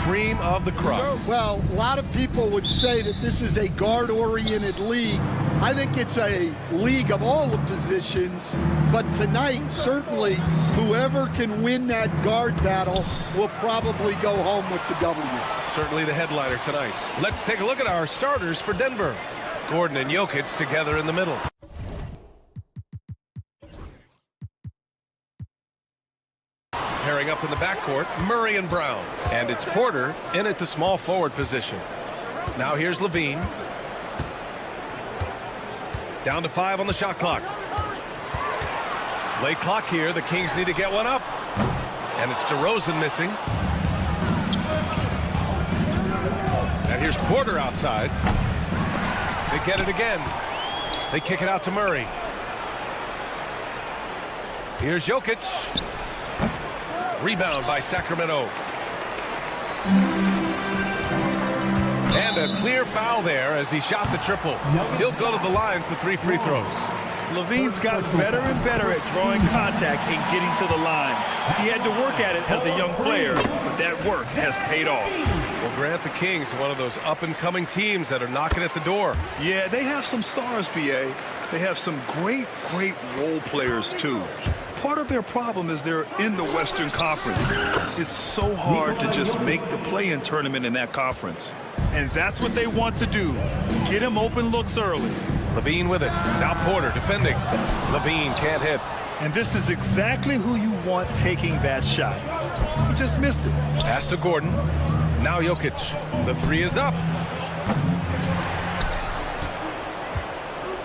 cream of the crop. Well, a lot of people would say that this is a guard-oriented league. I think it's a league of all the positions, but tonight, certainly, whoever can win that guard battle will probably go home with the W. Certainly the headliner tonight. Let's take a look at our starters for Denver. Gordon and Jokic together in the middle. Pairing up in the backcourt, Murray and Brown. And it's Porter in at the small forward position. Now here's Levine. Down to 5 on the shot clock. Late clock here. The Kings need to get one up. And it's DeRozan missing. And here's Porter outside. They get it again. They kick it out to Murray. Here's Jokic. Rebound by Sacramento. And a clear foul there as he shot the triple. He'll go to the line for 3 free throws. Levine's gotten better and better at drawing contact and getting to the line. He had to work at it as a young player, but that work has paid off. Well, Grant, the Kings, one of those up-and-coming teams that are knocking at the door. Yeah, they have some stars, B.A. They have some great role players, too. Part of their problem is they're in the Western Conference. It's so hard to just make the play-in tournament in that conference. And that's what they want to do. Get him open looks early. Levine with it. Now Porter defending. Levine can't hit. And this is exactly who you want taking that shot. He just missed it. Pass to Gordon. Now Jokic. The 3 is up.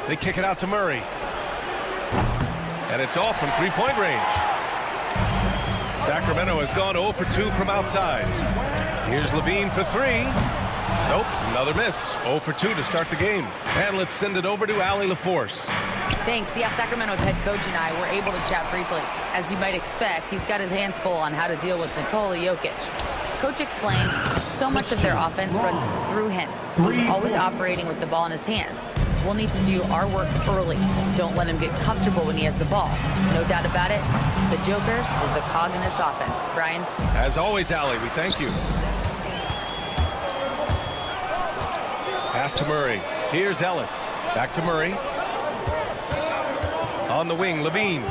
They kick it out to Murray. And it's off from 3-point range. Sacramento has gone 0 for 2 from outside. Here's Levine for 3. Nope, another miss. 0 for 2 to start the game. And let's send it over to Allie LaForce. Thanks. Yeah, Sacramento's head coach and I were able to chat briefly. As you might expect, he's got his hands full on how to deal with Nikola Jokic. Coach explained so much of their offense runs through him. He's always operating with the ball in his hands. We'll need to do our work early. Don't let him get comfortable when he has the ball. No doubt about it, the Joker is the cog in this offense. Brian? As always, Allie, we thank you. Pass to Murray. Here's Ellis. Back to Murray. On the wing, Levine.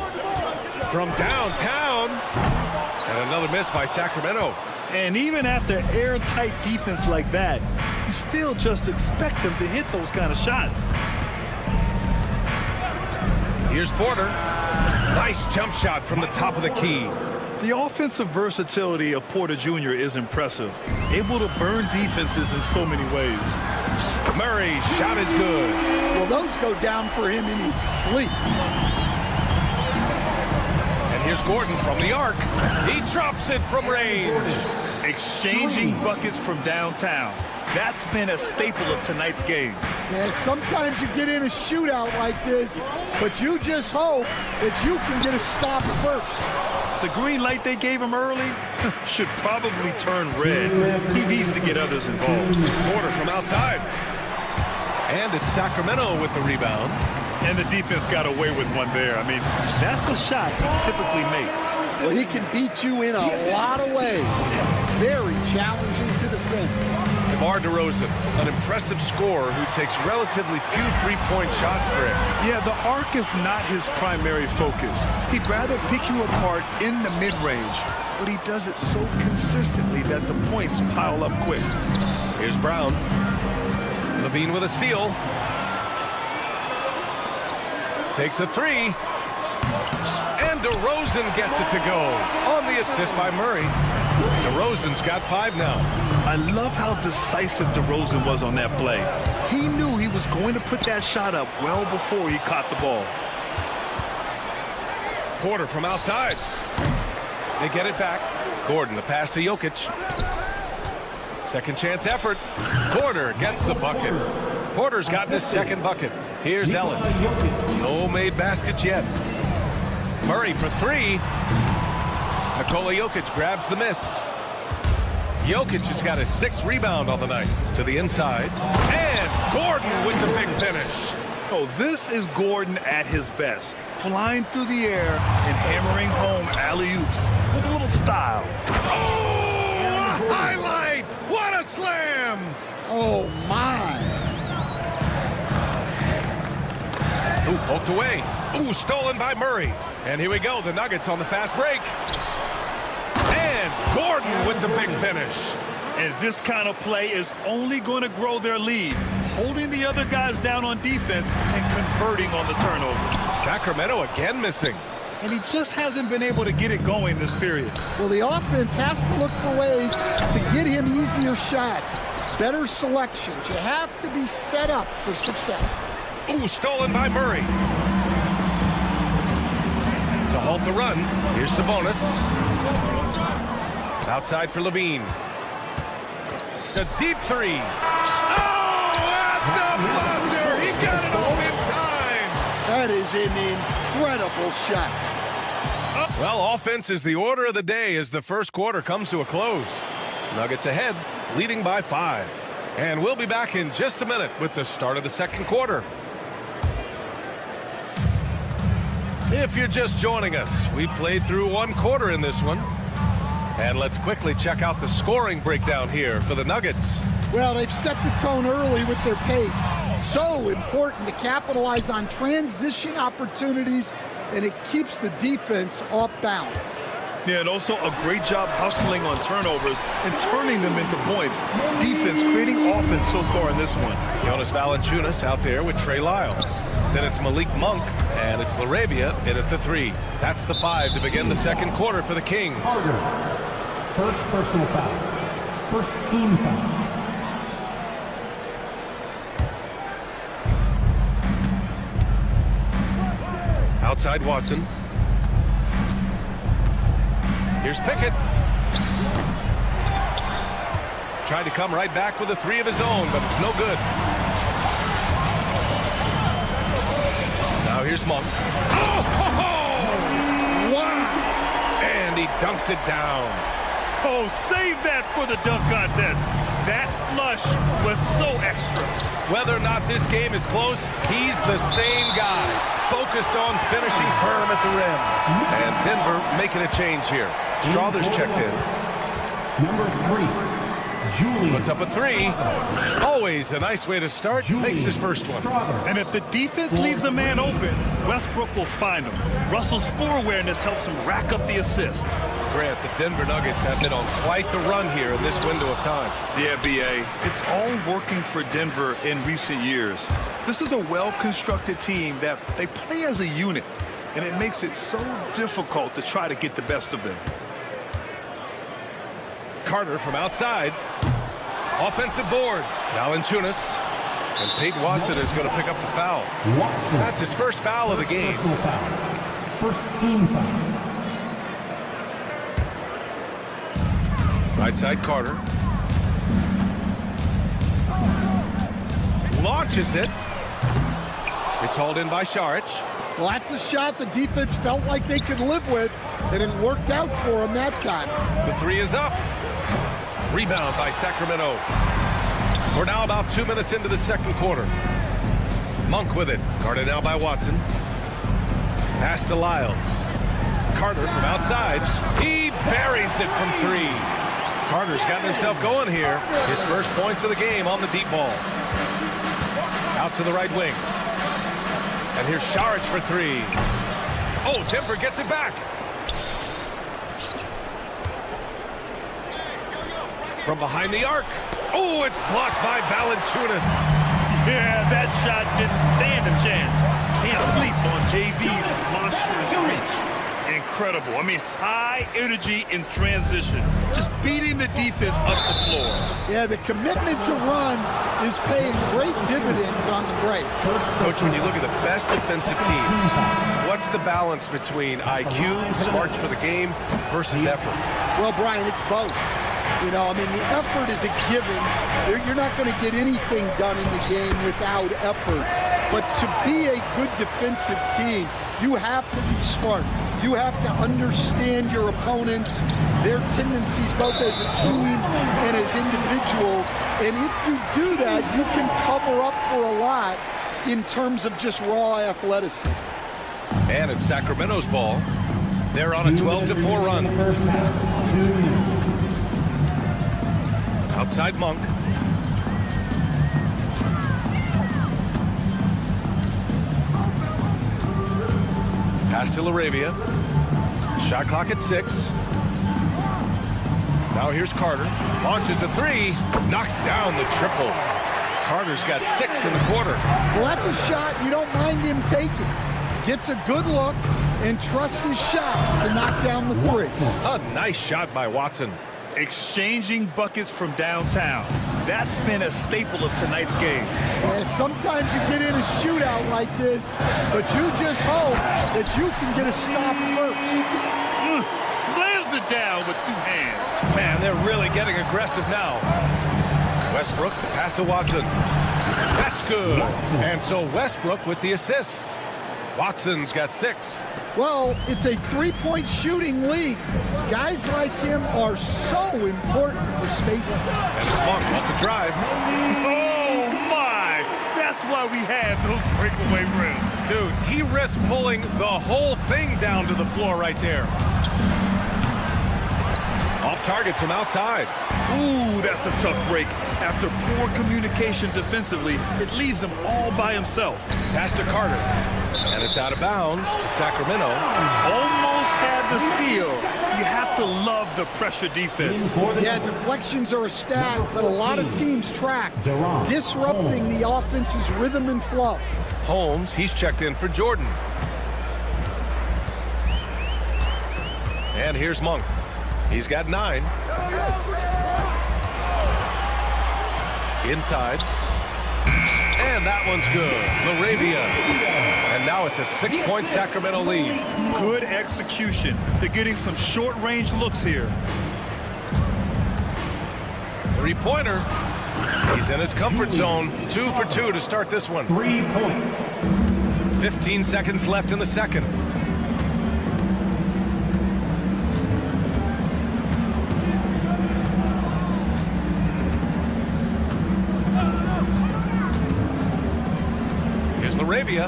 From downtown. And another miss by Sacramento. And even after airtight defense like that, you still just expect him to hit those kind of shots. Here's Porter. Nice jump shot from the top of the key. The offensive versatility of Porter Jr. is impressive. Able to burn defenses in so many ways. Murray's shot is good. Well, those go down for him in his sleep. And here's Gordon from the arc. He drops it from range. Exchanging buckets from downtown. That's been a staple of tonight's game. Yeah, sometimes you get in a shootout like this, but you just hope that you can get a stop first. The green light they gave him early should probably turn red. He needs to get others involved. Porter from outside. And it's Sacramento with the rebound. And the defense got away with one there. I mean, that's a shot he typically makes. Well, he can beat you in a lot of ways. Very challenging to defend. DeMar DeRozan, an impressive scorer who takes relatively few three-point shots, Greg. Yeah, the arc is not his primary focus. He'd rather pick you apart in the mid-range, but he does it so consistently that the points pile up quick. Here's Brown. Levine with a steal. Takes a 3. And DeRozan gets it to go on the assist by Murray. DeRozan's got 5 now. I love how decisive DeRozan was on that play. He knew he was going to put that shot up well before he caught the ball. Porter from outside. They get it back. Gordon, the pass to Jokic. Second chance effort. Porter gets the bucket. Porter's gotten his second bucket. Here's Ellis. No made baskets yet. Murray for 3. Nikola Jokic grabs the miss. Jokic has got his 6th rebound on the night. To the inside. And Gordon with the big finish. Oh, this is Gordon at his best. Flying through the air and hammering home alley-oops with a little style. Oh, a highlight! rim. Oh, my. Ooh, poked away. Ooh, stolen by Murray. And here we go, the Nuggets on the fast break. And Gordon with the big finish. And this kind of play is only going to grow their lead, holding the other guys down on defense and converting on the turnover. Sacramento again missing. And he just hasn't been able to get it going this period. Well, the offense has to look for ways to get him easier shots, better selections. You have to be set up for success. Ooh, stolen by Murray. To halt the run, here's Sabonis. Outside for Levine. A deep three. Oh, at the buzzer! He got it home in time! That is an incredible shot. Well, offense is the order of the day as the first quarter comes to a close. Nuggets ahead, leading by 5. And we'll be back in just a minute with the start of the second quarter. If you're just joining us, we played through one quarter in this one. And let's quickly check out the scoring breakdown here for the Nuggets. Well, they've set the tone early with their pace. So important to capitalize on transition opportunities, and it keeps the defense off balance. Yeah, and also a great job hustling on turnovers and turning them into points. Defense creating offense so far in this one. Jonas Valanciunas out there with Trey Lyles. Then it's Malik Monk, and it's LaRavia in at the 3. That's the 5 to begin the second quarter for the Kings. First personal foul. First team foul. Outside Watson. Here's Pickett. Tried to come right back with a 3 of his own, but it's no good. Now here's Monk. Oh! Wow! And he dunks it down. Oh, save that for the dunk contest. That flush was so extra. Whether or not this game is close, he's the same guy, focused on finishing firm at the rim. And Denver making a change here. Strother's checked in. Number 3, Julian. Puts up a 3. Always a nice way to start. Makes his first one. And if the defense leaves a man open, Westbrook will find him. Russell's floor awareness helps him rack up the assist. Grant, the Denver Nuggets have been on quite the run here in this window of time. Yeah, B.A., it's all working for Denver in recent years. This is a well-constructed team that they play as a unit, and it makes it so difficult to try to get the best of them. Carter from outside. Offensive board. Valanciunas. And Peyton Watson is going to pick up the foul. Watson. That's his first foul of the game. Personal foul. First team foul. Right side Carter. Launches it. It's hauled in by Saric. Well, that's a shot the defense felt like they could live with, and it worked out for them that time. The 3 is up. Rebound by Sacramento. We're now about 2 minutes into the second quarter. Monk with it. Guarded now by Watson. Pass to Lyles. Carter from outside. He buries it from 3. Carter's gotten himself going here. His first points of the game on the deep ball. Out to the right wing. And here's Saric for 3. Oh, Denver gets it back. From behind the arc. Oh, it's blocked by Valanciunas. Yeah, that shot didn't stand a chance. Can't sleep on JV's monstrous reach. Incredible. I mean, high energy in transition. Just beating the defense up the floor. Yeah, the commitment to run is paying great dividends on the break. Coach, when you look at the best defensive teams, what's the balance between IQ, smarts for the game, versus effort? Well, Brian, it's both. You know, I mean, the effort is a given. You're not going to get anything done in the game without effort. But to be a good defensive team, you have to be smart. You have to understand your opponents, their tendencies both as a team and as individuals. And if you do that, you can cover up for a lot in terms of just raw athleticism. And it's Sacramento's ball. They're on a 12-4 run. Outside Monk. Pass to LaRavia. Shot clock at 6. Now here's Carter. Launches a 3. Knocks down the triple. Carter's got 6 in the quarter. Well, that's a shot you don't mind him taking. Gets a good look and trusts his shot to knock down the 3. A nice shot by Watson. Exchanging buckets from downtown. That's been a staple of tonight's game. Yeah, sometimes you get in a shootout like this, but you just hope that you can get a stop first. Slams it down with 2 hands. Man, they're really getting aggressive now. Westbrook, the pass to Watson. That's good. And so Westbrook with the assist. Watson's got 6. Well, it's a three-point shooting league. Guys like him are so important for spacing. And Monk with the drive. Oh, my. That's why we have those breakaway rims. Dude, he risks pulling the whole thing down to the floor right there. Off target from outside. Ooh, that's a tough break. After poor communication defensively, it leaves him all by himself. Pass to Carter. And it's out of bounds to Sacramento. Almost had the steal. You have to love the pressure defense. Yeah, deflections are a stat, but a lot of teams track, disrupting the offense's rhythm and flow. Holmes, he's checked in for Jordan. And here's Monk. He's got 9. Inside. And that one's good. LaRavia. And now it's a 6-point Sacramento lead. Good execution. They're getting some short-range looks here. 3-pointer. He's in his comfort zone. 2 for 2 to start this one. 3 points. 15 seconds left in the second. LaRavia.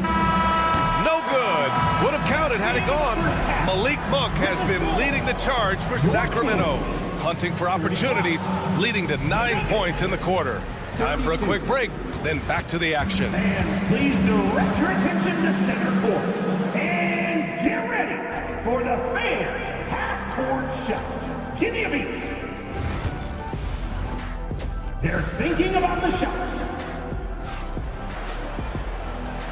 No good. Would have counted had it gone. Malik Monk has been leading the charge for Sacramento. Hunting for opportunities, leading to 9 points in the quarter. Time for a quick break, then back to the action. Fans, please direct your attention to center court. And get ready for the fan half-court shots. Give me a beat. They're thinking about the shots.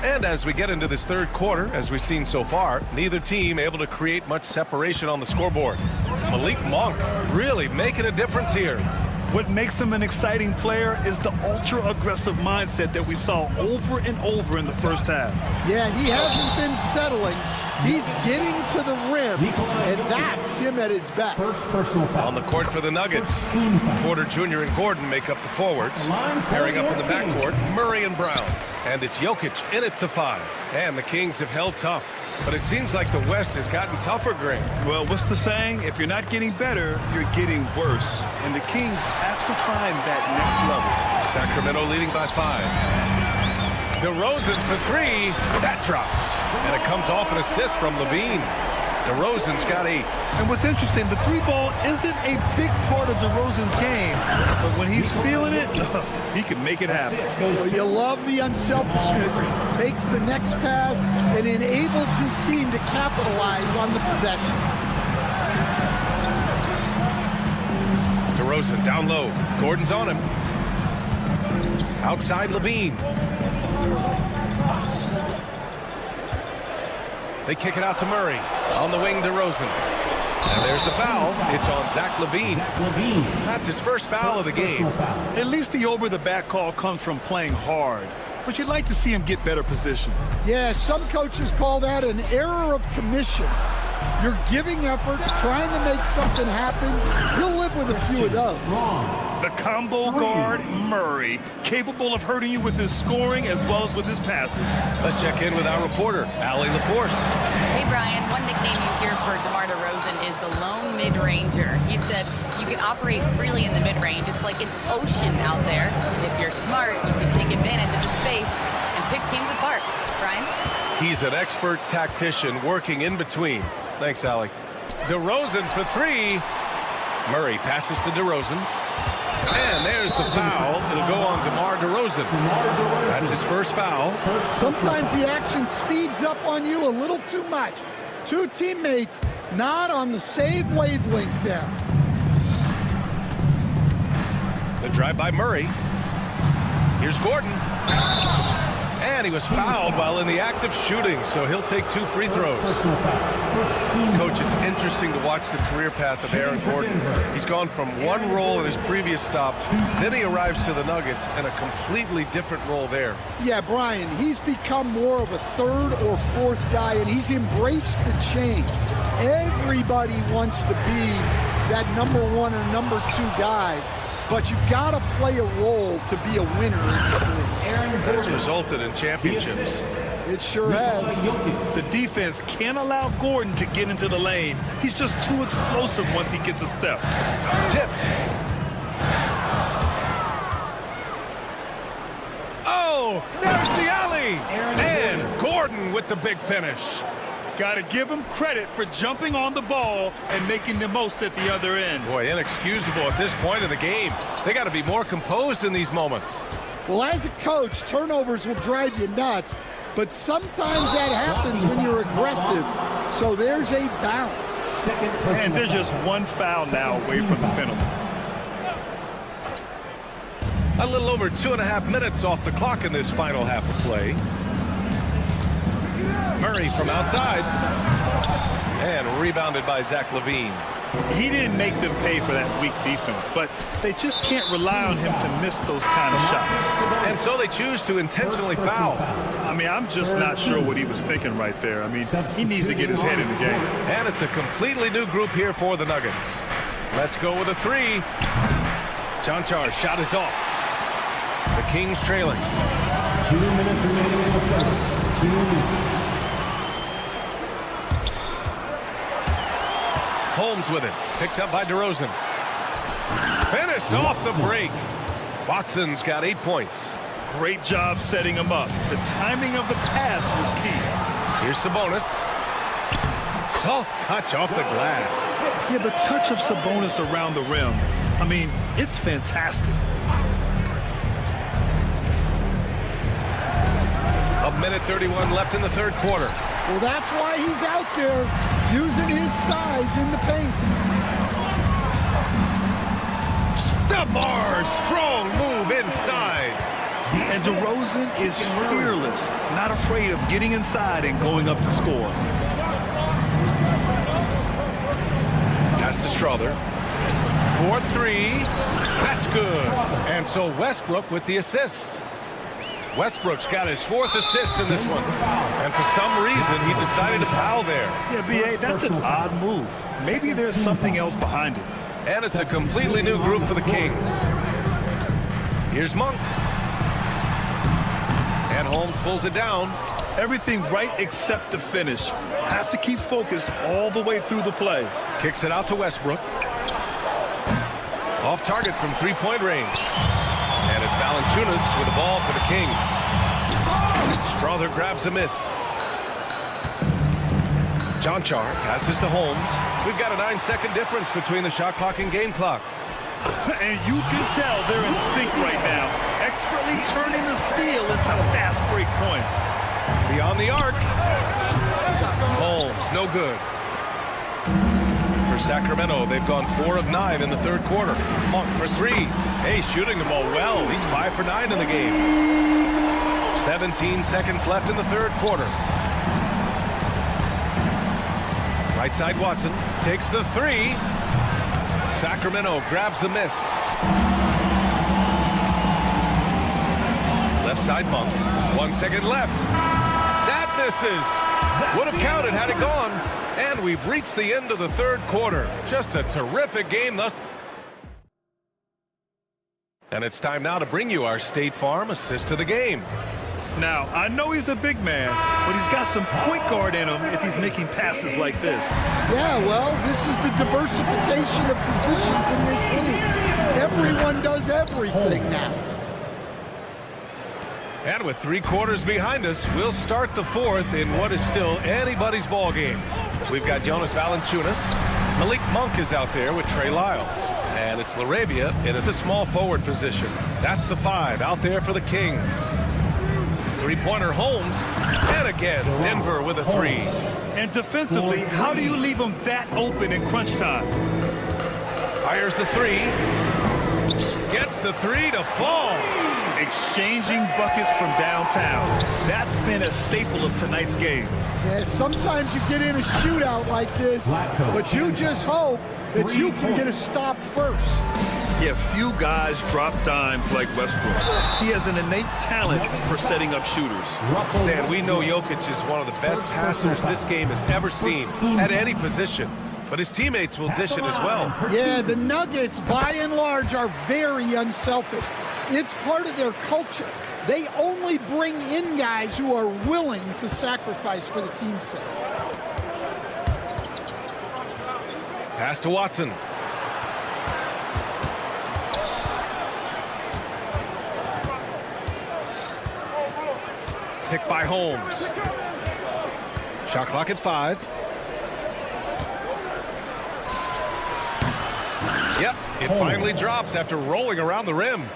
And as we get into this third quarter, as we've seen so far, neither team able to create much separation on the scoreboard. Malik Monk really making a difference here. What makes him an exciting player is the ultra-aggressive mindset that we saw over and over in the first half. Yeah, he hasn't been settling. He's getting to the rim, and that's him at his best. First personal foul. On the court for the Nuggets, Porter Jr. and Gordon make up the forwards. Pairing up in the backcourt, Murray and Brown. And it's Jokic in at the 5. And the Kings have held tough. But it seems like the West has gotten tougher, Greg. Well, what's the saying? If you're not getting better, you're getting worse. And the Kings have to find that next level. Sacramento leading by 5. DeRozan for 3. That drops. And it comes off an assist from Levine. DeRozan's got 8. And what's interesting, the 3-ball isn't a big part of DeRozan's game. But when he's feeling it, he can make it happen. Well, you love the unselfishness. Makes the next pass and enables his team to capitalize on the possession. DeRozan down low. Gordon's on him. Outside Levine. They kick it out to Murray. On the wing, DeRozan. And there's the foul. It's on Zach LaVine. That's his first foul of the game. At least the over-the-back call comes from playing hard. But you'd like to see him get better position. Yeah, some coaches call that an error of commission. You're giving effort, trying to make something happen. You'll live with a few of those. The combo guard, Murray, capable of hurting you with his scoring as well as with his passing. Let's check in with our reporter, Allie LaForce. Hey, Brian, one nickname you hear for DeMar DeRozan is the lone mid-ranger. He said you can operate freely in the mid-range. It's like an ocean out there. If you're smart, you can take advantage of the space and pick teams apart. Brian? He's an expert tactician working in between. Thanks, Allie. DeRozan for 3. Murray passes to DeRozan. And there's the foul. It'll go on DeMar DeRozan. That's his first foul. Sometimes the action speeds up on you a little too much. Two teammates not on the same wavelength there. The drive by Murray. Here's Gordon. And he was fouled while in the act of shooting, so he'll take 2 free throws. Coach, it's interesting to watch the career path of Aaron Gordon. He's gone from one role in his previous stop, then he arrives to the Nuggets in a completely different role there. Yeah, Brian, he's become more of a third or fourth guy, and he's embraced the change. Everybody wants to be that number 1 or number 2 guy, but you've got to play a role to be a winner in this league. That's resulted in championships. It sure has. The defense can't allow Gordon to get into the lane. He's just too explosive once he gets a step. Tipped. Oh, there's the alley. And Gordon with the big finish. Got to give him credit for jumping on the ball and making the most at the other end. Boy, inexcusable at this point of the game. They got to be more composed in these moments. Well, as a coach, turnovers will drive you nuts, but sometimes that happens when you're aggressive. So there's a balance. And there's just one foul now away from the penalty. A little over 2.5 minutes off the clock in this final half of play. Murray from outside. And rebounded by Zach LaVine. He didn't make them pay for that weak defense, but they just can't rely on him to miss those kind of shots. And so they choose to intentionally foul. I mean, I'm just not sure what he was thinking right there. I mean, he needs to get his head in the game. And it's a completely new group here for the Nuggets. Let's go with a 3. Jonchar's shot is off. The Kings trailing. 2 minutes remaining in the third. 2 minutes. Holmes with it. Picked up by DeRozan. Finished off the break. Watson's got 8 points. Great job setting him up. The timing of the pass was key. Here's Sabonis. Soft touch off the glass. Yeah, the touch of Sabonis around the rim. I mean, it's fantastic. A minute 31 left in the third quarter. Well, that's why he's out there using his size in the paint. DeMar, strong move inside. And DeRozan is fearless, not afraid of getting inside and going up to score. Pass to Strother. 4-3. That's good. And so Westbrook with the assist. Westbrook's got his 4th assist in this one. And for some reason, he decided to foul there. Yeah, B.A., that's an odd move. Maybe there's something else behind it. And it's a completely new group for the Kings. Here's Monk. And Holmes pulls it down. Everything right except the finish. Have to keep focused all the way through the play. Kicks it out to Westbrook. Off target from 3-point range. And it's Valanciunas with the ball for the Kings. Strother grabs a miss. Jonchar passes to Holmes. We've got a 9-second difference between the shot clock and game clock. And you can tell they're in sync right now. Expertly turning the steal into fast break points. Beyond the arc. Holmes, no good. For Sacramento, they've gone 4 of 9 in the third quarter. Monk for 3. Hey, shooting the ball well. He's 5 for 9 in the game. 17 seconds left in the third quarter. Right side Watson takes the 3. Sacramento grabs the miss. Left side Monk. 1 second left. That misses. Would have counted had it gone. And we've reached the end of the third quarter. Just a terrific game thus. And it's time now to bring you our State Farm assist to the game. Now, I know he's a big man, but he's got some point guard in him if he's making passes like this. Yeah, well, this is the diversification of positions in this league. Everyone does everything now. And with 3 quarters behind us, we'll start the fourth in what is still anybody's ball game. We've got Jonas Valanciunas. Malik Monk is out there with Trey Lyles. And it's LaRavia in at the small forward position. That's the 5 out there for the Kings. Three-pointer Holmes. And again, Denver with a three. And defensively, how do you leave them that open in crunch time? Fires the three. Gets the three to fall. Exchanging buckets from downtown. That's been a staple of tonight's game. Yeah, sometimes you get in a shootout like this, but you just hope that you can get a stop first. Yeah, few guys drop dimes like Westbrook. He has an innate talent for setting up shooters. Stan, we know Jokic is one of the best passers this game has ever seen at any position, but his teammates will dish it as well. Yeah, the Nuggets, by and large, are very unselfish. It's part of their culture. They only bring in guys who are willing to sacrifice for the team's sake. Pass to Watson. Picked by Holmes. Shot clock at 5. Yep, it finally drops after rolling around the rim.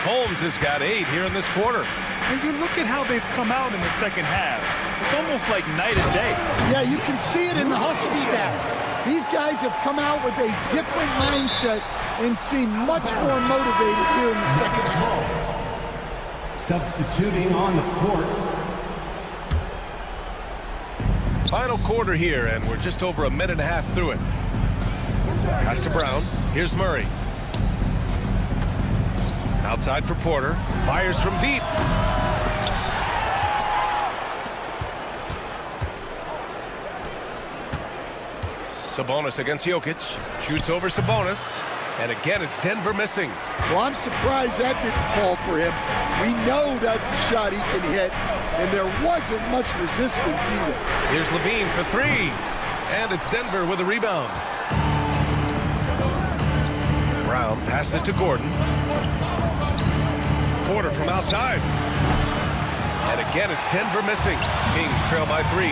Holmes has got 8 here in this quarter. And you look at how they've come out in the second half. It's almost like night and day. Yeah, you can see it in the hustle stats. These guys have come out with a different mindset and seem much more motivated here in the second half. Substituting on the court. Final quarter here, and we're just over a minute and a half through it. Pass to Brown. Here's Murray. Outside for Porter. Fires from deep. Sabonis against Jokic. Shoots over Sabonis. And again, it's Denver missing. Well, I'm surprised that didn't fall for him. We know that's a shot he can hit, and there wasn't much resistance either. Here's Levine for 3. And it's Denver with a rebound. Brown passes to Gordon. Porter from outside. And again, it's Denver missing. Kings trail by 3.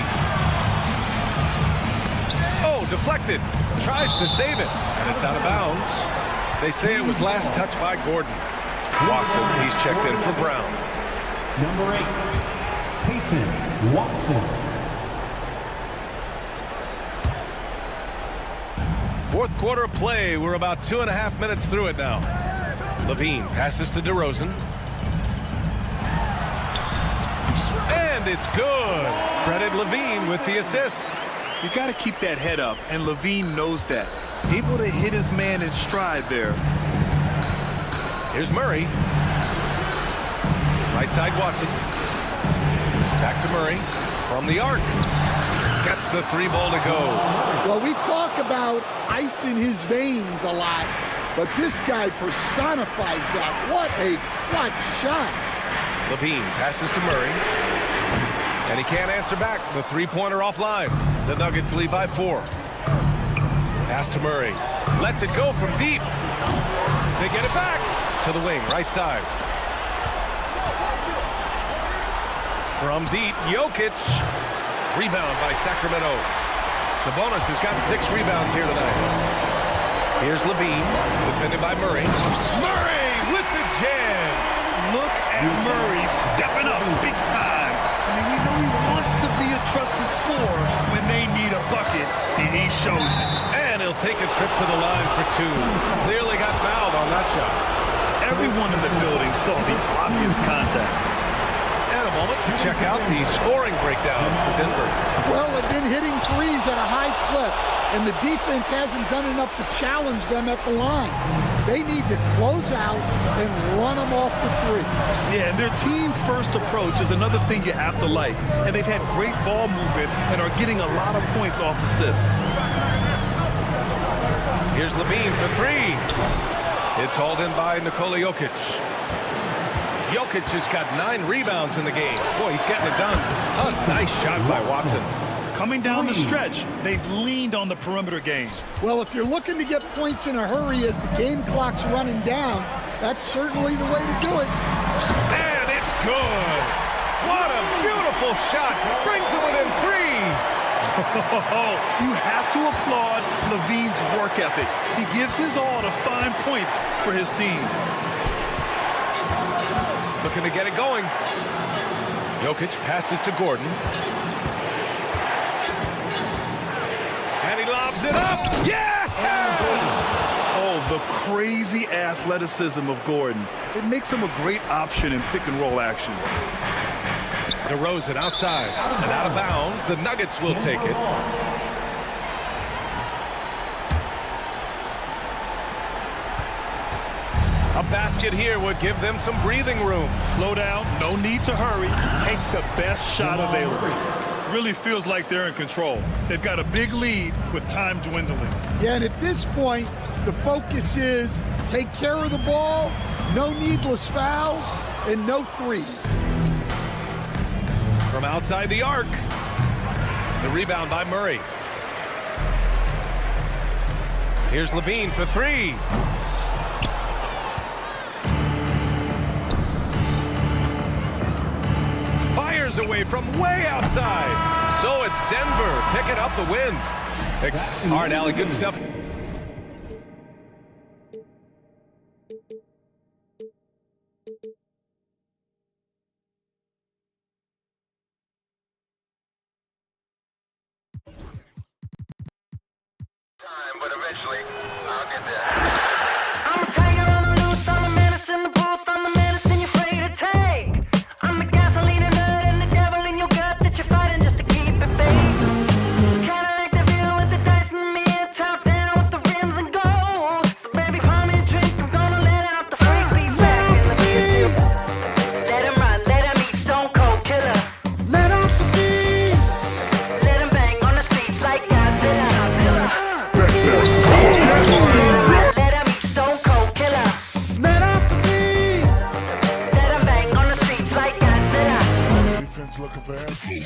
Oh, deflected. Tries to save it. And it's out of bounds. They say it was last touched by Gordon. Watson, he's checked in for Brown. Number 8, Peyton Watson. Fourth quarter of play. We're about 2.5 minutes through it now. Levine passes to DeRozan. And it's good. Credit Levine with the assist. You got to keep that head up, and Levine knows that. Able to hit his man in stride there. Here's Murray. Right side Watson. Back to Murray. From the arc. Gets the 3-ball to go. Well, we talk about ice in his veins a lot, but this guy personifies that. What a clutch shot. Levine passes to Murray. And he can't answer back. The three-pointer offline. The Nuggets lead by 4. Pass to Murray. Lets it go from deep. They get it back to the wing, right side. From deep, Jokic. Rebound by Sacramento. Sabonis has got 6 rebounds here tonight. Here's Levine, defended by Murray. Murray with the jam. Look at Murray stepping up big time. I mean, we know he wants to be a trusted scorer when they need a bucket, and he shows it. And he'll take a trip to the line for 2. Clearly got fouled on that shot. Everyone in the building saw the obvious contact. And a moment to check out the scoring breakdown for Denver. Well, they've been hitting threes at a high clip, and the defense hasn't done enough to challenge them at the line. They need to close out and run them off the 3. Yeah, and their team-first approach is another thing you have to like. And they've had great ball movement and are getting a lot of points off assists. Here's Levine for 3. It's hauled in by Nikola Jokic. Jokic has got 9 rebounds in the game. Boy, he's getting it done. A nice shot by Watson. Coming down the stretch, they've leaned on the perimeter game. Well, if you're looking to get points in a hurry as the game clock's running down, that's certainly the way to do it. And it's good. What a beautiful shot. Brings it within 3. You have to applaud Levine's work ethic. He gives his all to find points for his team. Looking to get it going. Jokic passes to Gordon. And he lobs it up. Yeah! Oh, the crazy athleticism of Gordon. It makes him a great option in pick-and-roll action. DeRozan outside and out of bounds. The Nuggets will take it. A basket here would give them some breathing room. Slow down, no need to hurry. Take the best shot available. Really feels like they're in control. They've got a big lead with time dwindling. Yeah, and at this point, the focus is take care of the ball, no needless fouls, and no threes. From outside the arc. The rebound by Murray. Here's Levine for three. Fires away from way outside. So it's Denver picking up the win. Hard alley, good stuff. But eventually, I'll get there. I'm a tiger on the loose, I'm a menace in the booth, I'm the medicine you're afraid to take. I'm the gasoline and nut and the devil in your gut that you're fighting just to keep it fake. Kinda like the view with the dice and me, top down with the rims and gold. So baby, pour me a drink, I'm gonna let out the freak beat back in the beer. Let him run, let him eat, stone cold killer. Let off the beat. Let him bang on the streets like Godzilla. Let him eat, stone cold killer. Let off the beat. Let him bang on the streets like Godzilla. Defense looking for empty.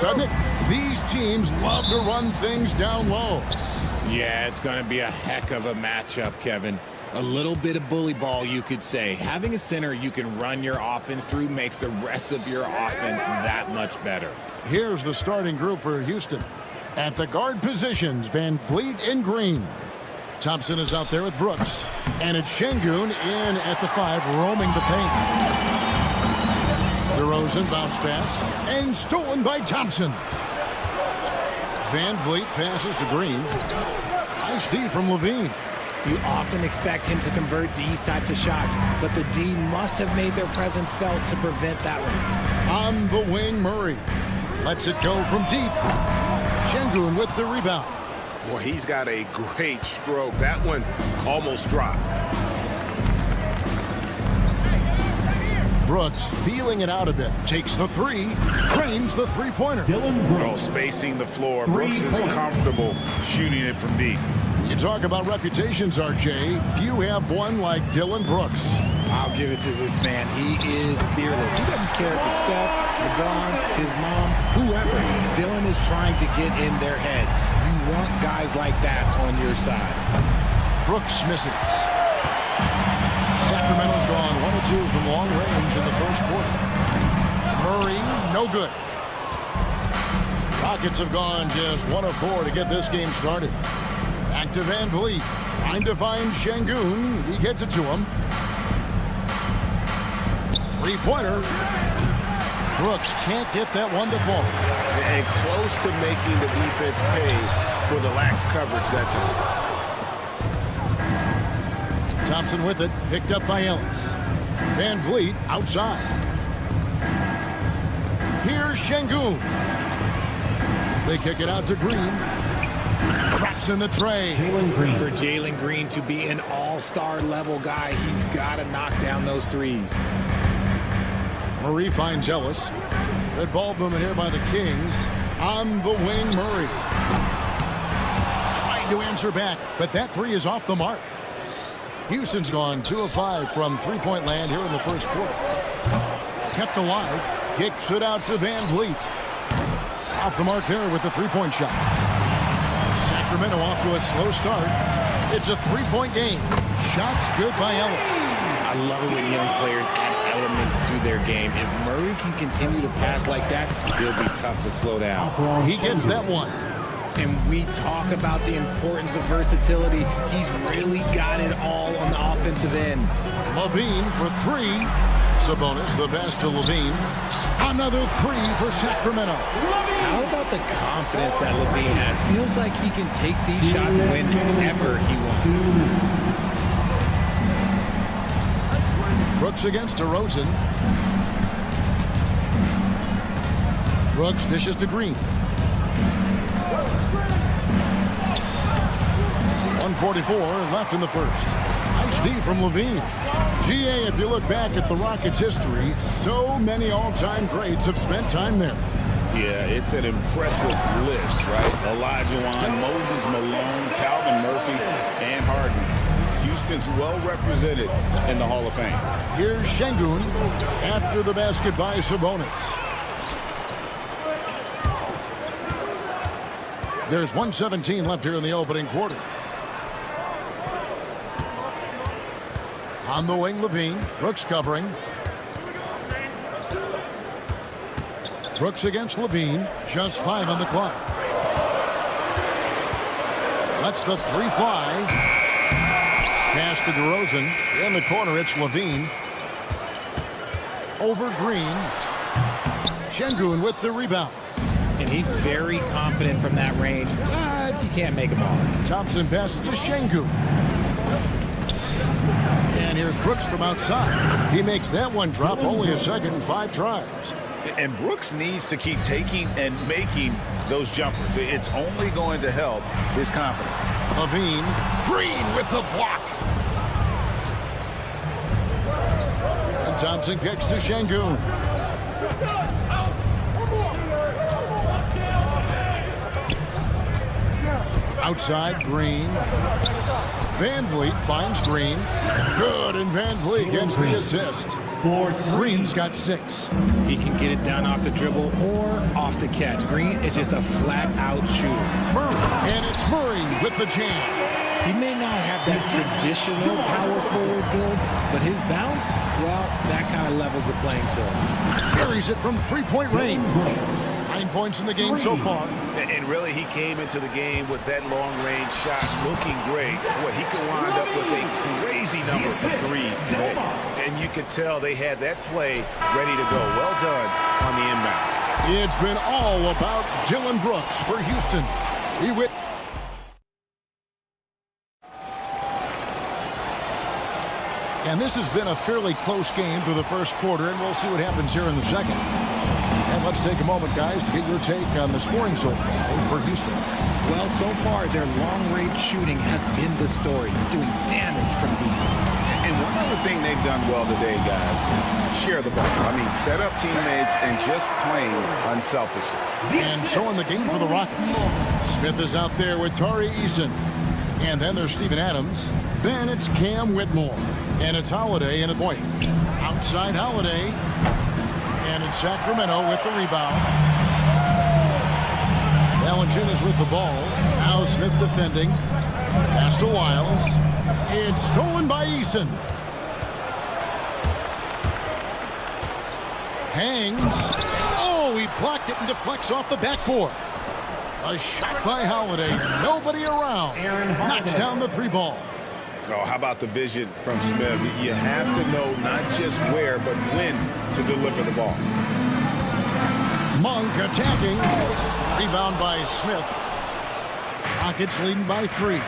doesn't it? These teams love to run things down low. Yeah, it's going to be a heck of a matchup, Kevin. A little bit of bully ball, you could say. Having a center you can run your offense through makes the rest of your offense that much better. Here's the starting group for Houston. At the guard positions, Van Vliet in green. Thompson is out there with Brooks. And it's Şengün in at the 5, roaming the paint. DeRozan bounce pass. And stolen by Thompson. Van Vliet passes to Green. Nice D from Levine. You often expect him to convert these types of shots, but the D must have made their presence felt to prevent that one. On the wing, Murray. Lets it go from deep. Şengün with the rebound. Boy, he's got a great stroke. That one almost dropped. Brooks feeling it out a bit. Takes the 3. Drains the three-pointer. Oh, spacing the floor. Brooks is comfortable shooting it from deep. You talk about reputations, RJ. Few have one like Dylan Brooks. I'll give it to this man. He is fearless. He doesn't care if it's Steph, LeBron, his mom, whoever. Dylan is trying to get in their head. You want guys like that on your side. Brooks misses. Sacramento's gone 1 of 2 from long range in the first quarter. Murray, no good. Rockets have gone just 1 of 4 to get this game started. Back to Van Vliet. Trying to find Şengün. He gets it to him. Three-pointer. Brooks can't get that one to fall. And close to making the defense pay for the lax coverage that time. Thompson with it. Picked up by Ellis. Van Vliet outside. Here's Şengün. They kick it out to Green. Craps in the tray. For Jalen Green to be an all-star level guy, he's got to knock down those threes. Murray finds Ellis. Good ball movement here by the Kings. On the wing, Murray. Trying to answer back, but that 3 is off the mark. Houston's gone 2 of 5 from three-point land here in the first quarter. Kept alive. Kicks it out to Van Vliet. Off the mark there with the three-point shot. Sacramento off to a slow start. It's a three-point game. Shots good by Ellis. I love it when young players add elements to their game. If Murray can continue to pass like that, it'll be tough to slow down. He gets that one. And we talk about the importance of versatility. He's really got it all on the offensive end. Levine for 3. Sabonis, the pass to Levine. Another 3 for Sacramento. How about the confidence that Levine has? Feels like he can take these shots whenever he wants. Brooks against DeRozan. Brooks dishes to Green. 1:44 left in the first. Nice D from Levine. GA, if you look back at the Rockets' history, so many all-time greats have spent time there. Yeah, it's an impressive list, right? Olajuwon, Moses Malone, Calvin Murphy, and Harden. Houston's well represented in the Hall of Fame. Here's Şengün after the basket by Sabonis. There's 1:17 left here in the opening quarter. On the wing, Levine. Brooks covering. Brooks against Levine. Just 5 on the clock. Lets the 3 fly. Pass to DeRozan. In the corner, it's Levine. Over Green. Şengün with the rebound. And he's very confident from that range, but you can't make him all. Thompson passes to Şengün. And here's Brooks from outside. He makes that one drop. Only a second, 5 tries. And Brooks needs to keep taking and making those jumpers. It's only going to help his confidence. Levine. Green with the block. And Thompson kicks to Şengün. Outside, Green. Van Vliet finds Green. Good, and Van Vliet gets the assist. Green's got 6. He can get it down off the dribble or off the catch. Green is just a flat-out shooter. Murray, and it's Murray with the jam. He may not have that traditional power forward build, but his bounce, well, that kind of levels the playing field. Carries it from 3-point range. 9 points in the game so far. And really, he came into the game with that long-range shot looking great. Boy, he could wind up with a crazy number of threes today. And you could tell they had that play ready to go. Well done on the inbound. It's been all about Dylan Brooks for Houston. And this has been a fairly close game through the first quarter, and we'll see what happens here in the second. And let's take a moment, guys, to get your take on the scoring so far for Houston. Well, so far, their long-range shooting has been the story, doing damage from deep. And one other thing they've done well today, guys, share the ball. I mean, set up teammates and just playing unselfishly. And so in the game for the Rockets, Smith is out there with Tari Eason. And then there's Steven Adams. Then it's Cam Whitmore. And it's Holiday in a point. Outside Holiday. And it's Sacramento with the rebound. Valanciunas with the ball. Now Smith defending. Pass to Wiles. It's stolen by Eason. Hangs. Oh, he blocked it and deflects off the backboard. A shot by Holiday. Nobody around. Knocks down the 3 ball. Oh, how about the vision from Smith? You have to know not just where, but when to deliver the ball. Monk attacking. Rebound by Smith. Rockets leading by 3.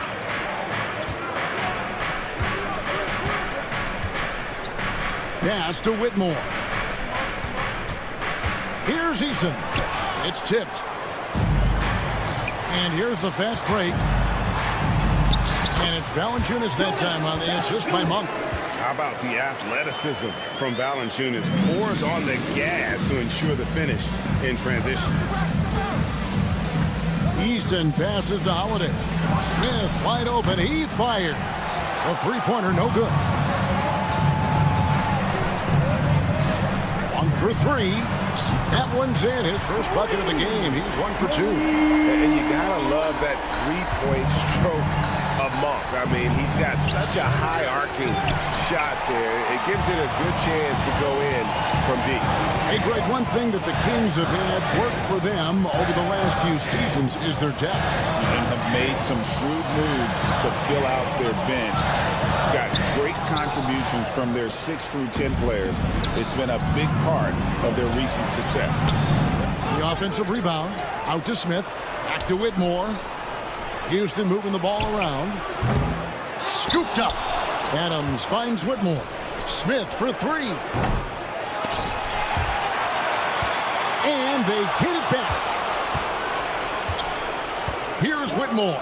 Pass to Whitmore. Here's Eason. It's tipped. And here's the fast break. And it's Valanciunas that time on the assist by Monk. How about the athleticism from Valanciunas? Pours on the gas to ensure the finish in transition. Easton passes to Holiday. Smith wide open. He fires. A 3-pointer, no good. 1 for 3. That one's in. His first bucket of the game. He's 1 for 2. And you gotta love that 3-point stroke of Monk. I mean, he's got such a high arcing shot there. It gives it a good chance to go in from deep. Hey, Greg, one thing that the Kings have had work for them over the last few seasons is their depth. And have made some shrewd moves to fill out their bench. Got great contributions from their 6 through 10 players. It's been a big part of their recent success. The offensive rebound out to Smith. Back to Whitmore. Houston moving the ball around. Scooped up. Adams finds Whitmore. Smith for 3. And they get it back. Here's Whitmore.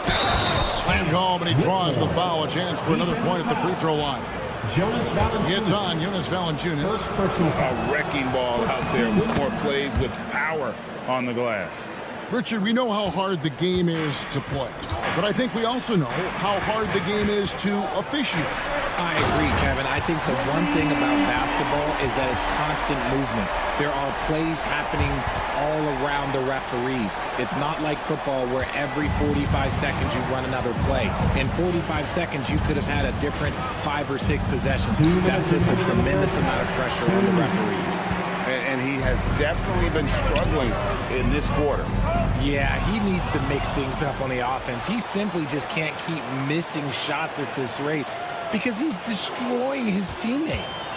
Slammed home, and he draws the foul. A chance for another point at the free throw line. It's on Jonas Valanciunas. A wrecking ball out there. Whitmore plays with power on the glass. Richard, we know how hard the game is to play, but I think we also know how hard the game is to officiate. I agree, Kevin. I think the one thing about basketball is that it's constant movement. There are plays happening all around the referees. It's not like football where every 45 seconds you run another play. In 45 seconds, you could have had a different 5 or 6 possessions. That puts a tremendous amount of pressure on the referees. And he has definitely been struggling in this quarter. Yeah, he needs to mix things up on the offense. He simply just can't keep missing shots at this rate because he's destroying his teammates.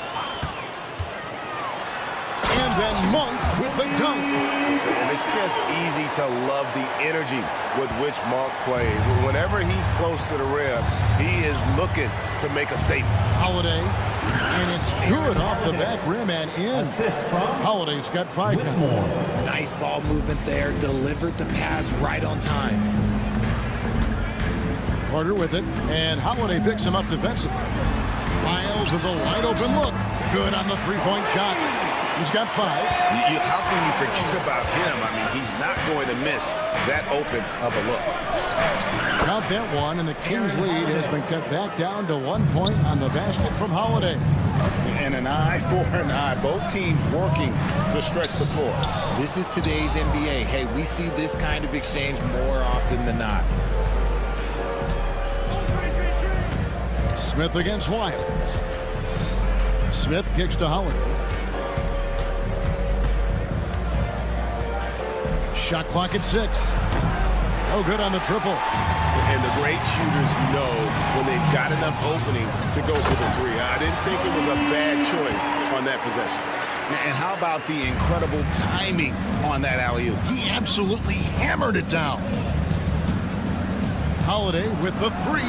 And then Monk with the dunk. And it's just easy to love the energy with which Monk plays. Whenever he's close to the rim, he is looking to make a statement. Holiday, and it's good off the back rim and in. Holiday's got 5 now. Nice ball movement there. Delivered the pass right on time. Carter with it, and Holiday picks him up defensively. Miles with a wide open look. Good on the 3-point shot. He's got 5. How can you forget about him? I mean, he's not going to miss that open of a look. Count that one, and the Kings lead has been cut back down to 1 point on the basket from Holiday. And an eye for an eye. Both teams working to stretch the floor. This is today's NBA. Hey, we see this kind of exchange more often than not. Smith against Wiles. Smith kicks to Holiday. Shot clock at 6. No good on the triple. And the great shooters know when they've got enough opening to go for the three. I didn't think it was a bad choice on that possession. And how about the incredible timing on that alley-oop? He absolutely hammered it down. Holiday with the 3.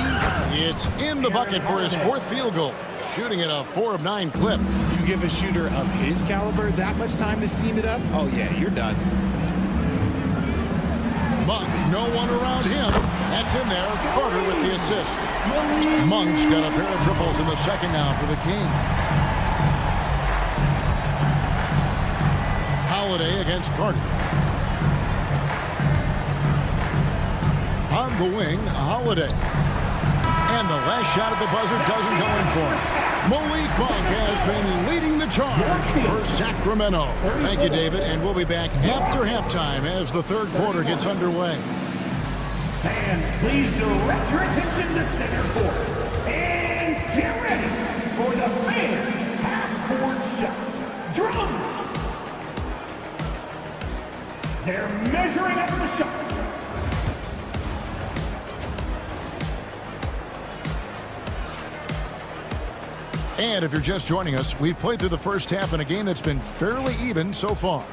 It's in the bucket for his 4th field goal. Shooting at a 4 of 9 clip. You give a shooter of his caliber that much time to seam it up? Oh, yeah, you're done. Monk, no one around him. That's in there. Carter with the assist. Monk's got a pair of triples in the second now for the Kings. Holiday against Carter. On the wing, Holiday. And the last shot at the buzzer doesn't go in for him. Malik Monk has been leading the charge for Sacramento. Thank you, David, and we'll be back after halftime as the third quarter gets underway. Fans, please direct your attention to center court. And get ready for the fair half-court shots. Drums! They're measuring up the shot. And if you're just joining us, we've played through the first half in a game that's been fairly even so far.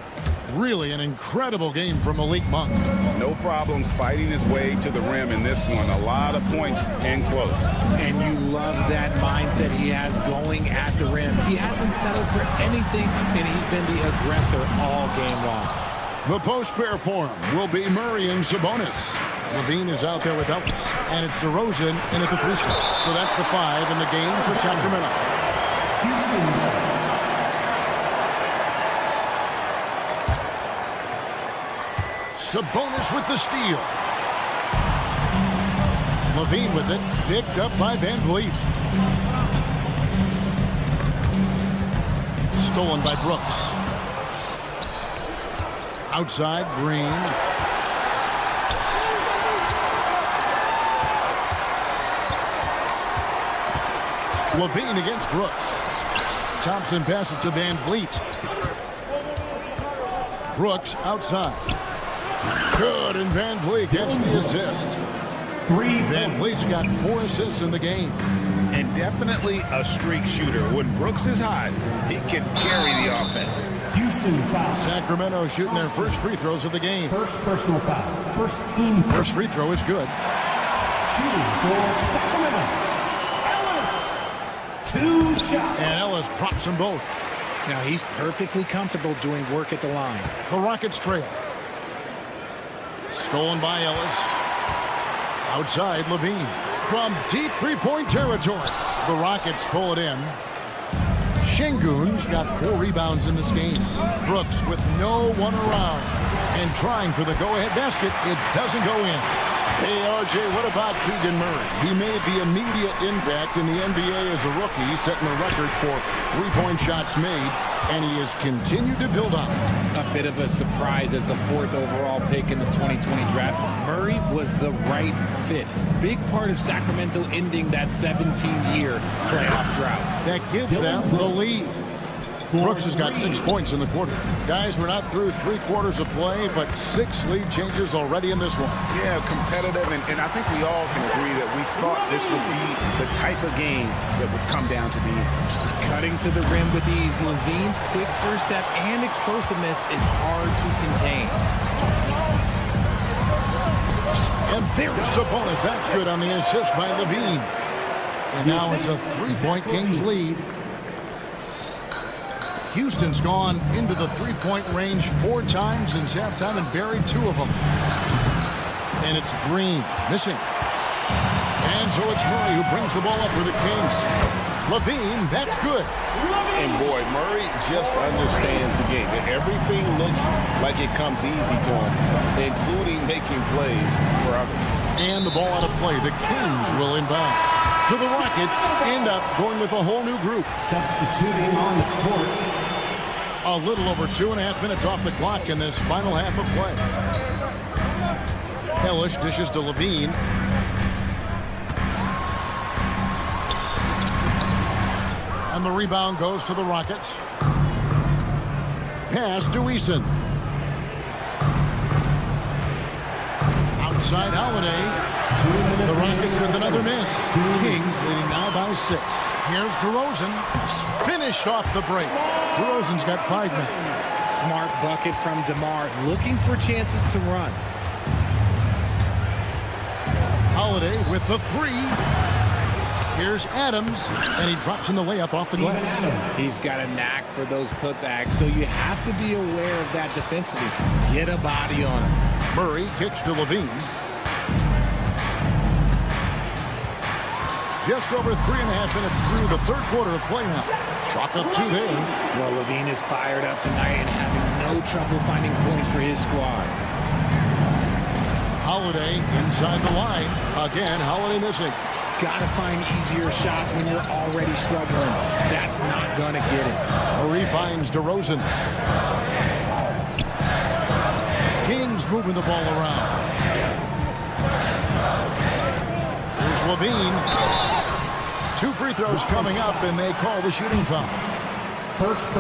Really an incredible game from Malik Monk. No problems fighting his way to the rim in this one. A lot of points and close. And you love that mindset he has going at the rim. He hasn't settled for anything, and he's been the aggressor all game long. The post pair for him will be Murray and Sabonis. Levine is out there with Ellis, and it's DeRozan in at the 3 slot. So that's the 5 in the game for Sacramento. Sabonis with the steal. Levine with it, picked up by Van Vliet. Stolen by Brooks. Outside, Green. Levine against Brooks. Thompson passes to Van Vliet. Brooks outside. Good, and Van Vliet gets the assist. Van Vliet's got 4 assists in the game. And definitely a streak shooter. When Brooks is hot, he can carry the offense. Houston foul. Sacramento shooting their first free throws of the game. First personal foul. First team foul. First free throw is good. Shooting for Sacramento. Ellis. 2 shots. And Ellis drops them both. Now he's perfectly comfortable doing work at the line. The Rockets trail. Stolen by Ellis. Outside, Levine. From deep three-point territory. The Rockets pull it in. Şengün's got 4 rebounds in this game. Brooks with no one around. And trying for the go-ahead basket. It doesn't go in. Hey, RJ, what about Keegan Murray? He made the immediate impact in the NBA as a rookie, setting a record for three-point shots made, and he has continued to build on it. A bit of a surprise as the 4th overall pick in the 2020 draft. Murray was the right fit. Big part of Sacramento ending that 17-year playoff drought. That gives them the lead. Brooks has got 6 points in the quarter. Guys, we're not through 3 quarters of play, but 6 lead changes already in this one. Yeah, competitive, and I think we all can agree that we thought this would be the type of game that would come down to the end. Cutting to the rim with ease, Levine's quick first step and explosiveness is hard to contain. And there's Sabonis. That's good on the assist by Levine. And now it's a 3-point Kings lead. Houston's gone into the 3-point range 4 times since halftime and buried 2 of them. And it's Green missing. And so it's Murray who brings the ball up for the Kings. Levine, that's good. And boy, Murray just understands the game. Everything looks like it comes easy to him, including making plays for others. And the ball out of play. The Kings will inbound. So the Rockets end up going with a whole new group. Substituting on the court. A little over 2.5 minutes off the clock in this final half of play. Hellish dishes to Levine. And the rebound goes to the Rockets. Pass to Eason. Outside Holiday. The Rockets with another miss. Kings leading now by 6. Here's DeRozan. Finished off the break. DeRozan's got 5 minutes. Smart bucket from DeMar, looking for chances to run. Holiday with the 3. Here's Adams, and he drops in the layup off the glass. He's got a knack for those putbacks, so you have to be aware of that defensively. Get a body on him. Murray kicks to Levine. Just over 3.5 minutes through the third quarter of play now. Chalk up 2 there. Well, Levine is fired up tonight and having no trouble finding points for his squad. Holiday inside the line. Again, Holiday missing. Gotta find easier shots when you're already struggling. That's not gonna get it. Murray finds DeRozan. Kings moving the ball around. Here's Levine. 2 free throws coming up, and they call the shooting foul.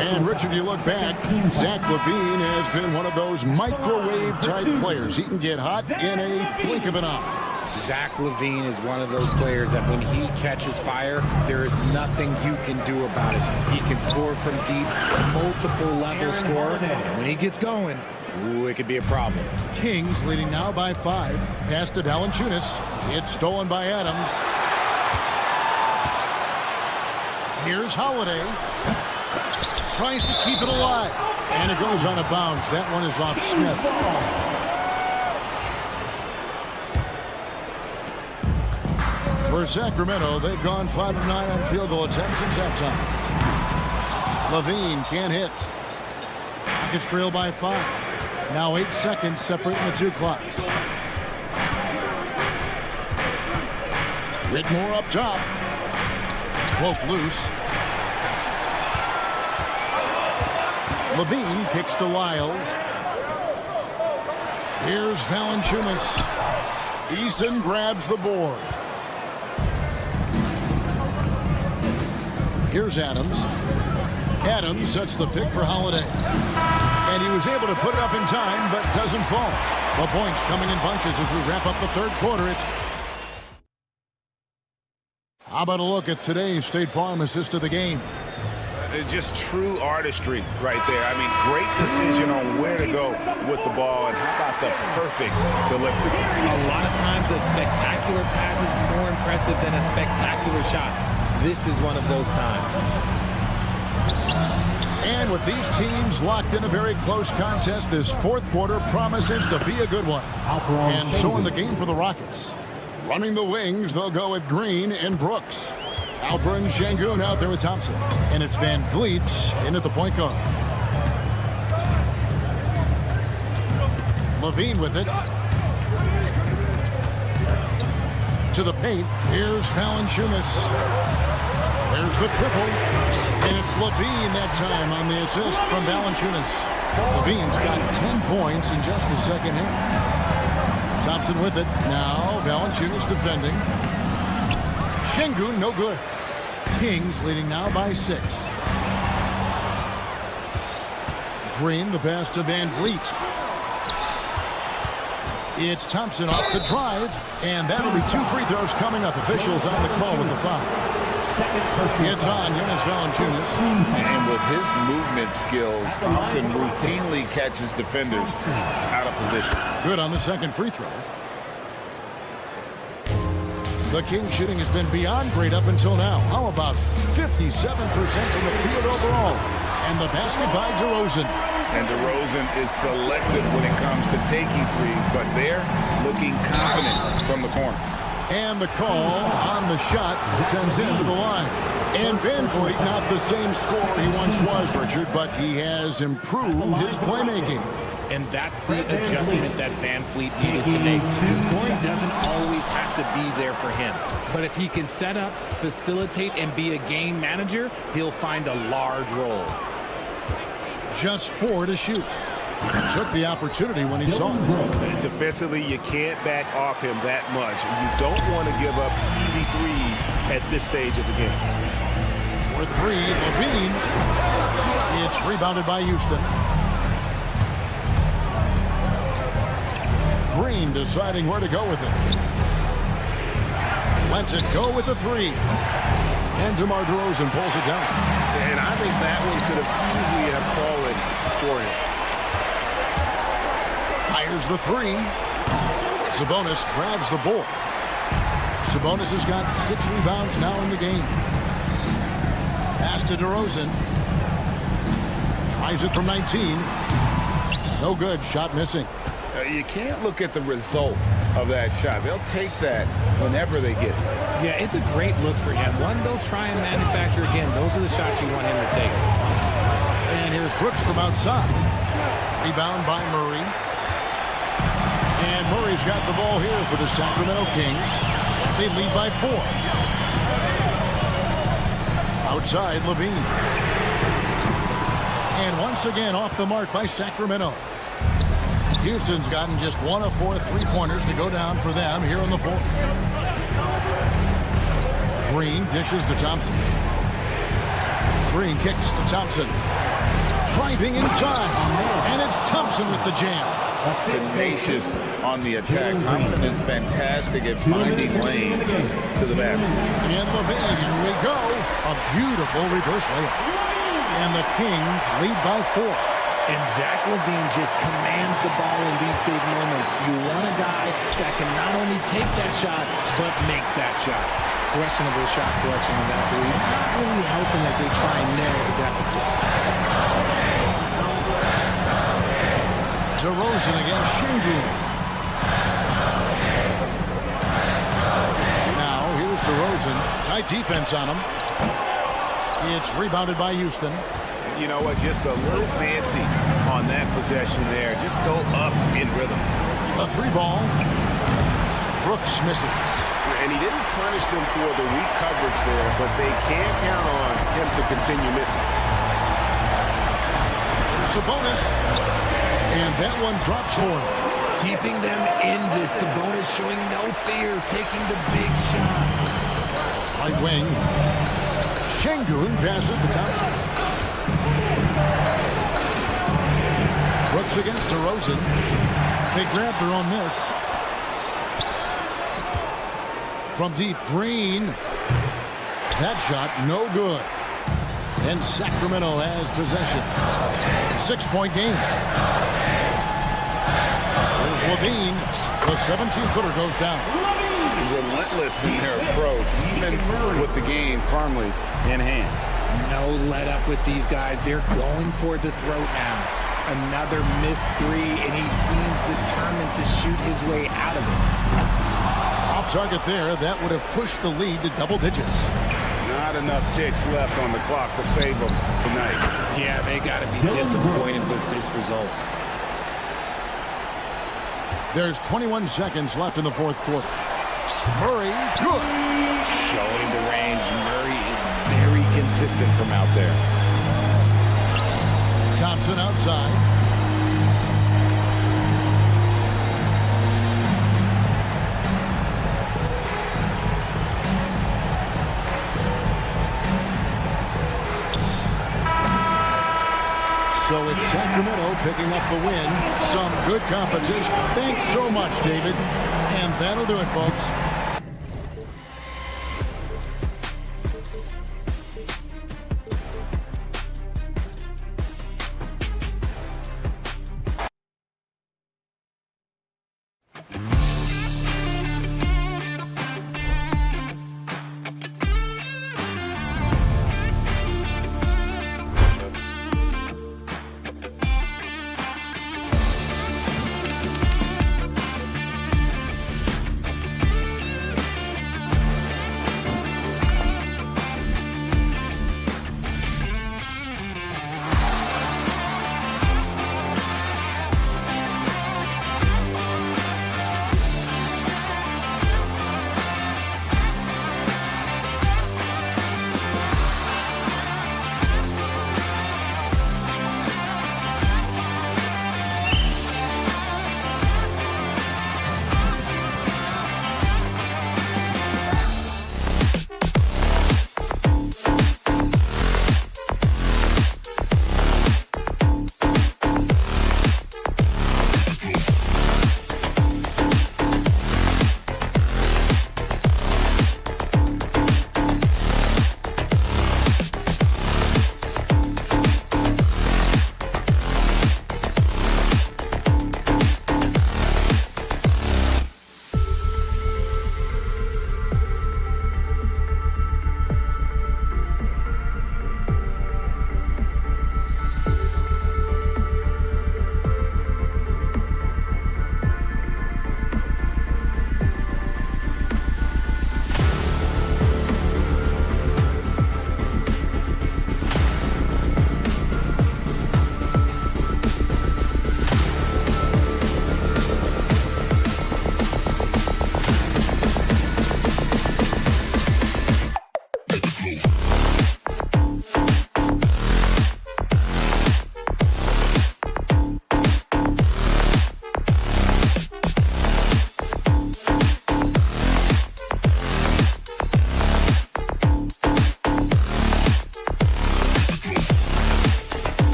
And Richard, you look back, Zach LaVine has been one of those microwave-type players. He can get hot in a blink of an eye. Zach LaVine is one of those players that when he catches fire, there is nothing you can do about it. He can score from deep, multiple level score. When he gets going, ooh, it could be a problem. Kings leading now by 5. Pass to Valanciunas. It's stolen by Adams. Here's Holiday. Tries to keep it alive. And it goes out of bounds. That one is off Smith. For Sacramento, they've gone 5 of 9 on field goal attempts since halftime. Levine can't hit. Rockets trail by 5. Now 8 seconds separating the 2 clocks. Whitmore up top. Cloak loose. Levine kicks to Lyles. Here's Valanciunas. Eason grabs the board. Here's Adams. Adams sets the pick for Holiday. And he was able to put it up in time, but doesn't fall. The points coming in bunches as we wrap up the third quarter. It's How about a look at today's State Farm assist of the game? Just true artistry right there. I mean, great decision on where to go with the ball, and how about the perfect delivery? A lot of times a spectacular pass is more impressive than a spectacular shot. This is one of those times. And with these teams locked in a very close contest, this fourth quarter promises to be a good one. And so in the game for the Rockets. Running the wings, they'll go with Green and Brooks. Alper and Şengün out there with Thompson. And it's Van Vliet in at the point guard. Levine with it. To the paint. Here's Valanciunas. There's the triple. And it's Levine that time on the assist from Valanciunas. Levine's got 10 points in just the second half. Thompson with it. Now Valanciunas defending. Şengün no good. Kings leading now by 6. Green the pass to Van Vliet. It's Thompson off the drive, and that'll be 2 free throws coming up. Officials on the call with the foul. It's on Jonas Valanciunas. And with his movement skills, Thompson routinely catches defenders out of position. Good on the second free throw. The Kings shooting has been beyond great up until now. How about 57% from the field overall? And the basket by DeRozan. And DeRozan is selective when it comes to taking threes, but they're looking confident from the corner. And the call on the shot sends him to the line. And Van Vliet, not the same scorer he once was, Richard, but he has improved his playmaking. And that's the adjustment that Van Vliet needed to make. The scoring doesn't always have to to be there for him. But if he can set up, facilitate, and be a game manager, he'll find a large role. Just 4 to shoot. Took the opportunity when he saw it. Defensively, you can't back off him that much. You don't want to give up easy threes at this stage of the game. For 3, Levine. It's rebounded by Houston. Green deciding where to go with it. Lets it go with the 3. And DeMar DeRozan pulls it down. And I think that one could have easily have fallen for him. Fires the 3. Sabonis grabs the board. Sabonis has got 6 rebounds now in the game. Pass to DeRozan. Tries it from 19. No good. Shot missing. You can't look at the result of that shot. They'll take that whenever they get it. Yeah, it's a great look for him. One they'll try and manufacture again. Those are the shots you want him to take. And here's Brooks from outside. Rebound by Murray. And Murray's got the ball here for the Sacramento Kings. They lead by 4. Outside, Levine. And once again off the mark by Sacramento. Houston's gotten just 1 of 4 3-pointers to go down for them here in the 4th. Green dishes to Thompson. Green kicks to Thompson. Driving inside. And it's Thompson with the jam. Tenacious on the attack. Thompson is fantastic at finding lanes to the basket. And Levine, here we go. A beautiful reverse layup. And the Kings lead by 4. And Zach LaVine just commands the ball in these big moments. You want a guy that can not only take that shot, but make that shot. Questionable shot selection on that 3. Not really helping as they try and narrow the deficit. DeRozan against Shingun. Now, here's DeRozan. Tight defense on him. It's rebounded by Houston. You know what? Just a little fancy on that possession there. Just go up in rhythm. A 3-ball. Brooks misses. And he didn't punish them for the weak coverage there, but they can't count on him to continue missing. Sabonis. And that one drops for him. Keeping them in this. Sabonis showing no fear, taking the big shot. Right wing. Shingun passes to Thompson. Brooks against DeRozan. They grab their own miss. From deep, Green. That shot, no good. And Sacramento has possession. 6-point game. There's Levine. The 17-footer goes down. Relentless in their approach, even with the game firmly in hand. No let up with these guys. They're going for the throat now. Another missed 3, and he seems determined to shoot his way out of it. Off target there. That would have pushed the lead to double digits. Not enough ticks left on the clock to save them tonight. Yeah, they got to be disappointed with this result. There's 21 seconds left in the 4th quarter. Murray, good. Showing the range. Murray is very consistent from out there. Thompson outside. So it's Sacramento picking up the win. Some good competition. Thanks so much, David. And that'll do it, folks.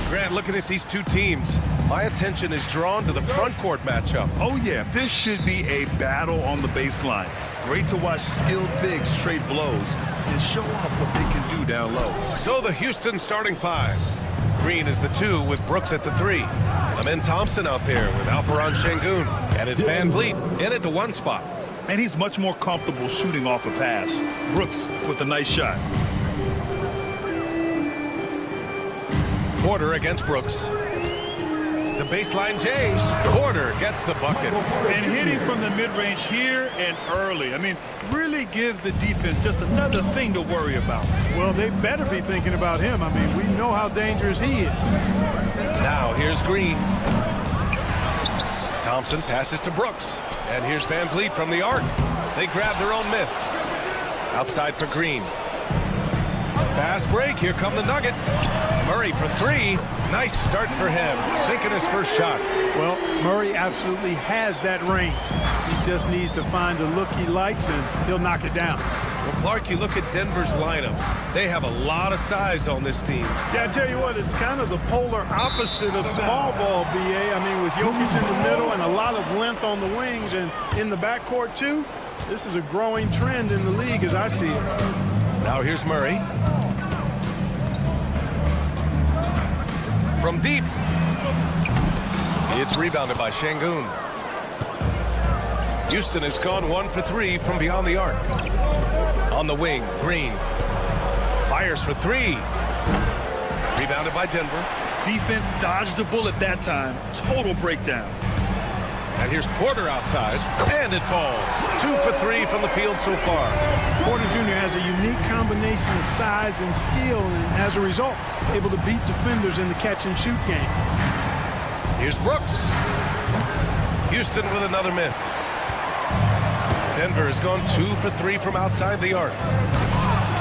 Grant, looking at these two teams, my attention is drawn to the front court matchup. Oh, yeah, this should be a battle on the baseline. Great to watch skilled bigs trade blows and show off what they can do down low. So the Houston starting five. Green is the 2 with Brooks at the 3. Amen Thompson out there with Alperon Şengün. And it's Van Vliet in at the 1 spot. And he's much more comfortable shooting off a pass. Brooks with a nice shot. Porter against Brooks. The baseline J. Porter gets the bucket. And hitting from the mid-range here and early. I mean, really give the defense just another thing to worry about. Well, they better be thinking about him. I mean, we know how dangerous he is. Now here's Green. Thompson passes to Brooks. And here's Van Vliet from the arc. They grab their own miss. Outside for Green. Fast break. Here come the Nuggets. Murray for 3. Nice start for him. Sinking his first shot. Well, Murray absolutely has that range. He just needs to find the look he likes, and he'll knock it down. Well, Clark, you look at Denver's lineups. They have a lot of size on this team. Yeah, I tell you what, it's kind of the polar opposite of small ball, B.A. I mean, with Jokic in the middle and a lot of length on the wings and in the backcourt, too, this is a growing trend in the league as I see it. Now here's Murray. From deep. It's rebounded by Şengün. Houston has gone 1 for 3 from beyond the arc. On the wing, Green. Fires for 3. Rebounded by Denver. Defense dodged a bullet that time. Total breakdown. And here's Porter outside, and it falls. 2 for 3 from the field so far. Porter Jr. has a unique combination of size and skill, and as a result, able to beat defenders in the catch-and-shoot game. Here's Brooks. Houston with another miss. Denver has gone 2 for 3 from outside the arc.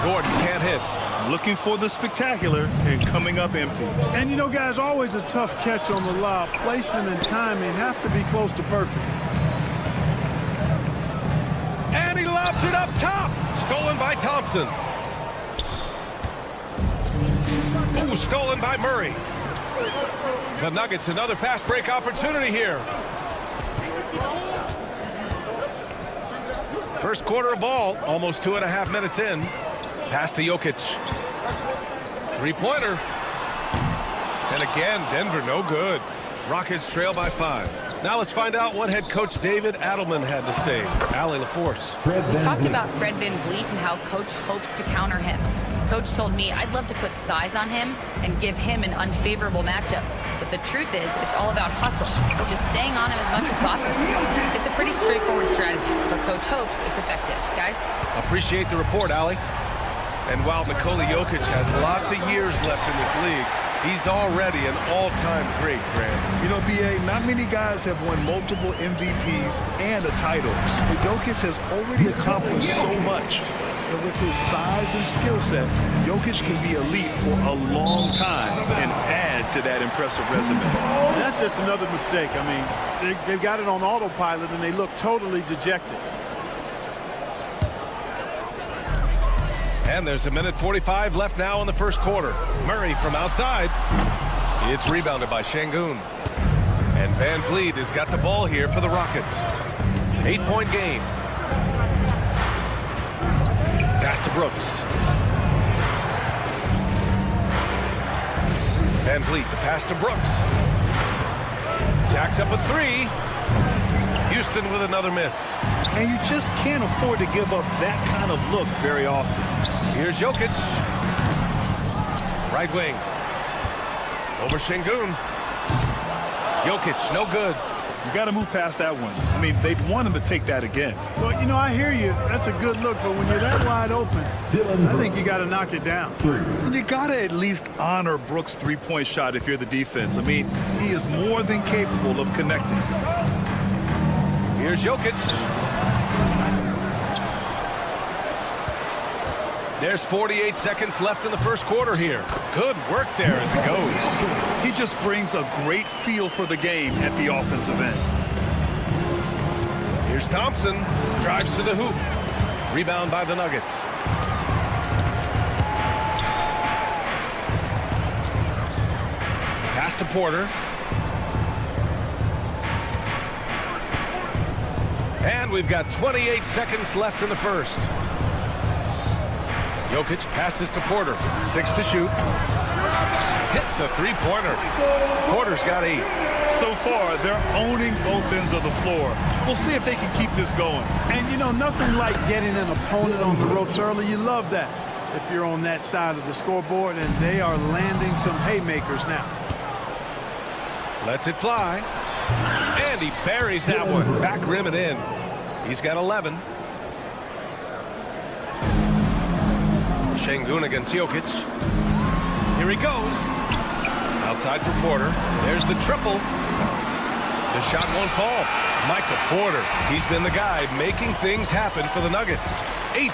Gordon can't hit. Looking for the spectacular and coming up empty. And you know, guys, always a tough catch on the lob. Placement and timing have to be close to perfect. And he lobs it up top. Stolen by Thompson. Ooh, stolen by Murray. The Nuggets, another fast break opportunity here. First quarter of ball, almost 2.5 minutes in. Pass to Jokic. Three-pointer. And again, Denver no good. Rockets trail by 5. Now let's find out what head coach David Adelman had to say. Allie LaForce. We talked about Fred VanVleet and how coach hopes to counter him. Coach told me I'd love to put size on him and give him an unfavorable matchup. But the truth is, it's all about hustle, just staying on him as much as possible. It's a pretty straightforward strategy, but coach hopes it's effective. Guys? Appreciate the report, Allie. And while Nikola Jokic has lots of years left in this league, he's already an all-time great, Grant. You know, B.A., not many guys have won multiple MVPs and a title. But Jokic has already accomplished so much. And with his size and skill set, Jokic can be elite for a long time and add to that impressive resume. And that's just another mistake. I mean, they've got it on autopilot, and they look totally dejected. And there's 1:45 left now in the first quarter. Murray from outside. It's rebounded by Şengün. And Van Vliet has got the ball here for the Rockets. 8-point game. Pass to Brooks. Van Vliet, the pass to Brooks. Jacks up a 3. Houston with another miss. And you just can't afford to give up that kind of look very often. Here's Jokic. Right wing. Over Şengün. Jokic, no good. You got to move past that one. I mean, they'd want him to take that again. Well, you know, I hear you. That's a good look, but when you're that wide open, I think you got to knock it down. And you got to at least honor Brooks' three-point shot if you're the defense. I mean, he is more than capable of connecting. Here's Jokic. There's 48 seconds left in the first quarter here. Good work there as it goes. He just brings a great feel for the game at the offensive end. Here's Thompson. Drives to the hoop. Rebound by the Nuggets. Pass to Porter. And we've got 28 seconds left in the first. Jokic passes to Porter. 6 to shoot. Hits a three-pointer. Porter's got 8. So far, they're owning both ends of the floor. We'll see if they can keep this going. And, you know, nothing like getting an opponent on the ropes early. You love that if you're on that side of the scoreboard, and they are landing some haymakers now. Lets it fly. And he buries that one. Back rim and in. He's got 11. Şengün against Jokic. Here he goes. Outside for Porter. There's the triple. The shot won't fall. Michael Porter. He's been the guy making things happen for the Nuggets. 8.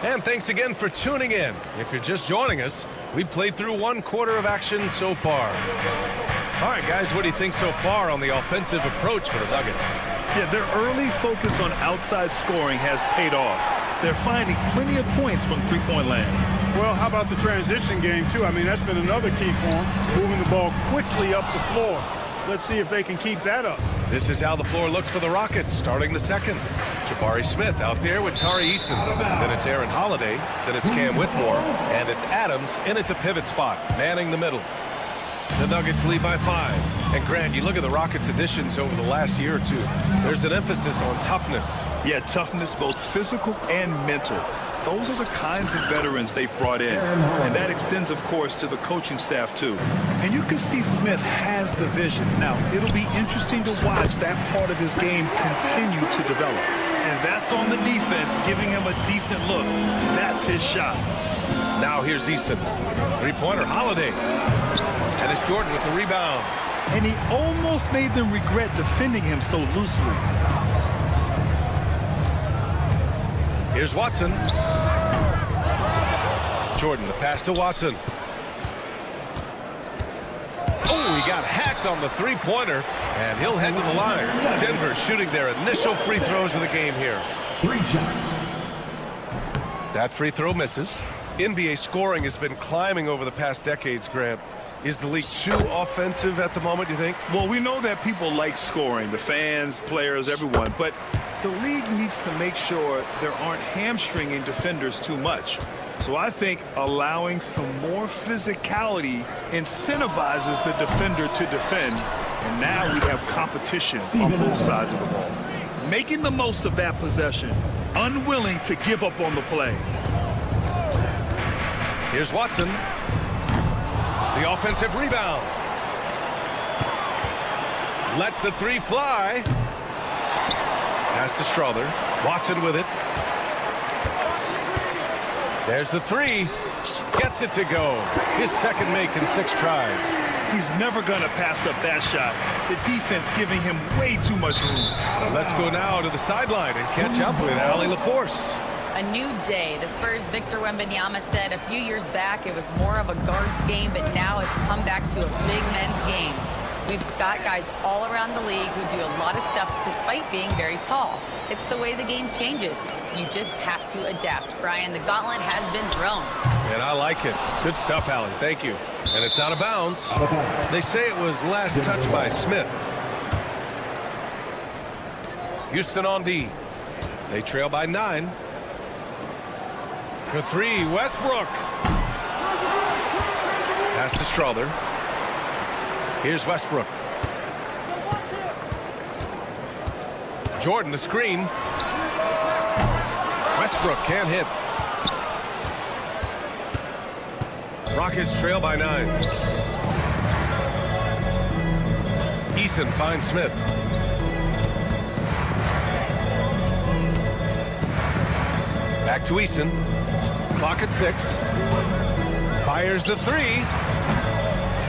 And thanks again for tuning in. If you're just joining us, we played through one quarter of action so far. All right, guys, what do you think so far on the offensive approach for the Nuggets? Yeah, their early focus on outside scoring has paid off. They're finding plenty of points from three-point land. Well, how about the transition game, too? I mean, that's been another key for them, moving the ball quickly up the floor. Let's see if they can keep that up. This is how the floor looks for the Rockets, starting the second. Jabari Smith out there with Tari Eason. Then it's Aaron Holiday. Then it's Cam Whitmore. And it's Adams in at the pivot spot, manning the middle. The Nuggets lead by 5. And Grant, you look at the Rockets' additions over the last year or two. There's an emphasis on toughness. Yeah, toughness, both physical and mental. Those are the kinds of veterans they've brought in. And that extends, of course, to the coaching staff, too. And you can see Smith has the vision. Now, it'll be interesting to watch that part of his game continue to develop. And that's on the defense, giving him a decent look. That's his shot. Now here's Eason. Three-pointer, Holiday. And it's Jordan with the rebound. And he almost made them regret defending him so loosely. Here's Watson. Jordan, the pass to Watson. Oh, he got hacked on the three-pointer, and he'll head to the line. Denver shooting their initial free throws of the game here. 3 shots. That free throw misses. NBA scoring has been climbing over the past decades, Grant. Is the league too offensive at the moment, do you think? Well, we know that people like scoring, the fans, players, everyone, but the league needs to make sure there aren't hamstringing defenders too much. So I think allowing some more physicality incentivizes the defender to defend, and now we have competition on both sides of the ball. Making the most of that possession, unwilling to give up on the play. Here's Watson. The offensive rebound. Lets the three fly. Pass to Strother. Watson with it. There's the three. Gets it to go. His second make in 6 tries. He's never going to pass up that shot. The defense giving him way too much room. Let's go now to the sideline and catch up with Ali LaForce. A new day. The Spurs' Victor Wembanyama said a few years back it was more of a guards game, but now it's come back to a big men's game. We've got guys all around the league who do a lot of stuff despite being very tall. It's the way the game changes. You just have to adapt. Brian, the gauntlet has been thrown. And I like it. Good stuff, Allie. Thank you. And it's out of bounds. They say it was last touched by Smith. Houston on D. They trail by 9. For 3, Westbrook. Pass to Strother. Here's Westbrook. Jordan, the screen. Westbrook can't hit. Rockets trail by 9. Eason finds Smith. Back to Eason. Clock at 6. Fires the 3.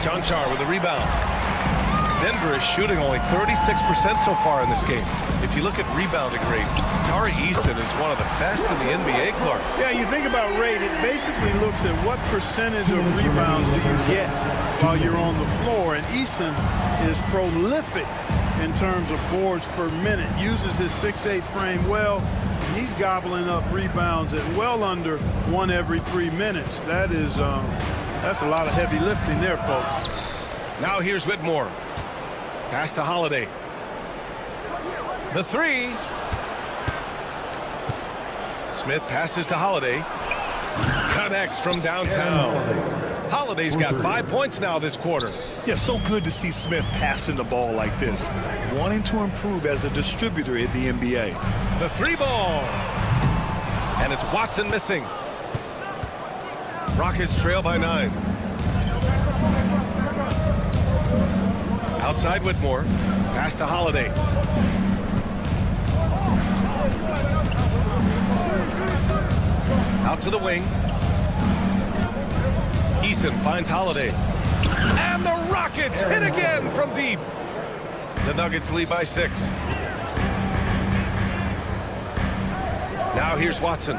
Jonchar with the rebound. Denver is shooting only 36% so far in this game. If you look at rebounding rate, Tari Eason is one of the best in the NBA, Clark. Yeah, you think about rate, it basically looks at what percentage of rebounds do you get while you're on the floor. And Eason is prolific in terms of boards per minute, uses his 6'8" frame well. He's gobbling up rebounds at well under 1 every 3 minutes. That's a lot of heavy lifting there, folks. Now here's Whitmore. Pass to Holiday. The three. Smith passes to Holiday. Connects from downtown. Holiday's got 5 points now this quarter. Yeah, so good to see Smith passing the ball like this, wanting to improve as a distributor in the NBA. The three ball. And it's Watson missing. Rockets trail by 9. Outside Whitmore. Pass to Holiday. Out to the wing. Eason finds Holiday. And the Rockets hit again from deep. The Nuggets lead by 6. Now here's Watson.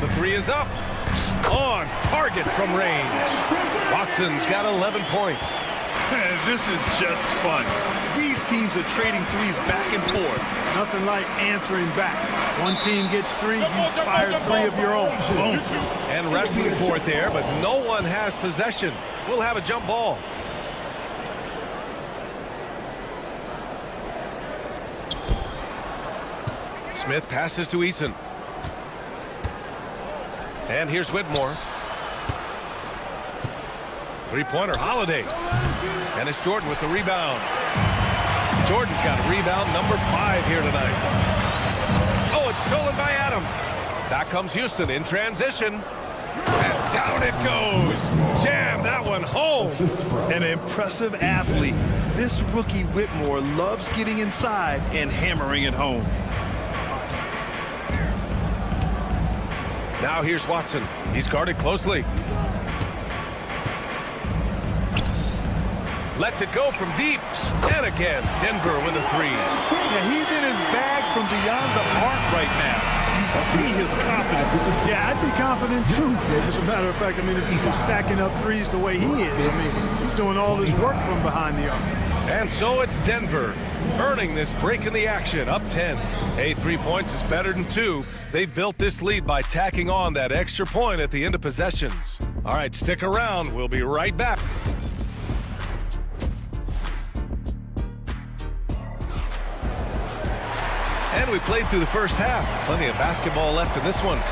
The three is up. On target from range. Watson's got 11 points. This is just fun. These teams are trading threes back and forth. Nothing like answering back. One team gets 3, you fire 3 of your own. Boom. And wrestling for it there, but no one has possession. We'll have a jump ball. Smith passes to Eason. And here's Whitmore. Three-pointer, Holiday. And it's Jordan with the rebound. Jordan's got rebound number 5 here tonight. Oh, it's stolen by Adams. Back comes Houston in transition. And down it goes. Jam that one home. An impressive athlete. This rookie Whitmore loves getting inside and hammering it home. Now here's Watson. He's guarded closely. Lets it go from deep. And again, Denver with a 3. Yeah, he's in his bag from beyond the arc right now. You see his confidence. Yeah, I'd be confident too. As a matter of fact, I mean, if he was stacking up threes the way he is, I mean, he's doing all this work from behind the arc. And so it's Denver earning this break in the action, up 10. Hey, 3 points is better than 2. They built this lead by tacking on that extra point at the end of possessions. All right, stick around. We'll be right back. And we played through the first half. Plenty of basketball left in this one.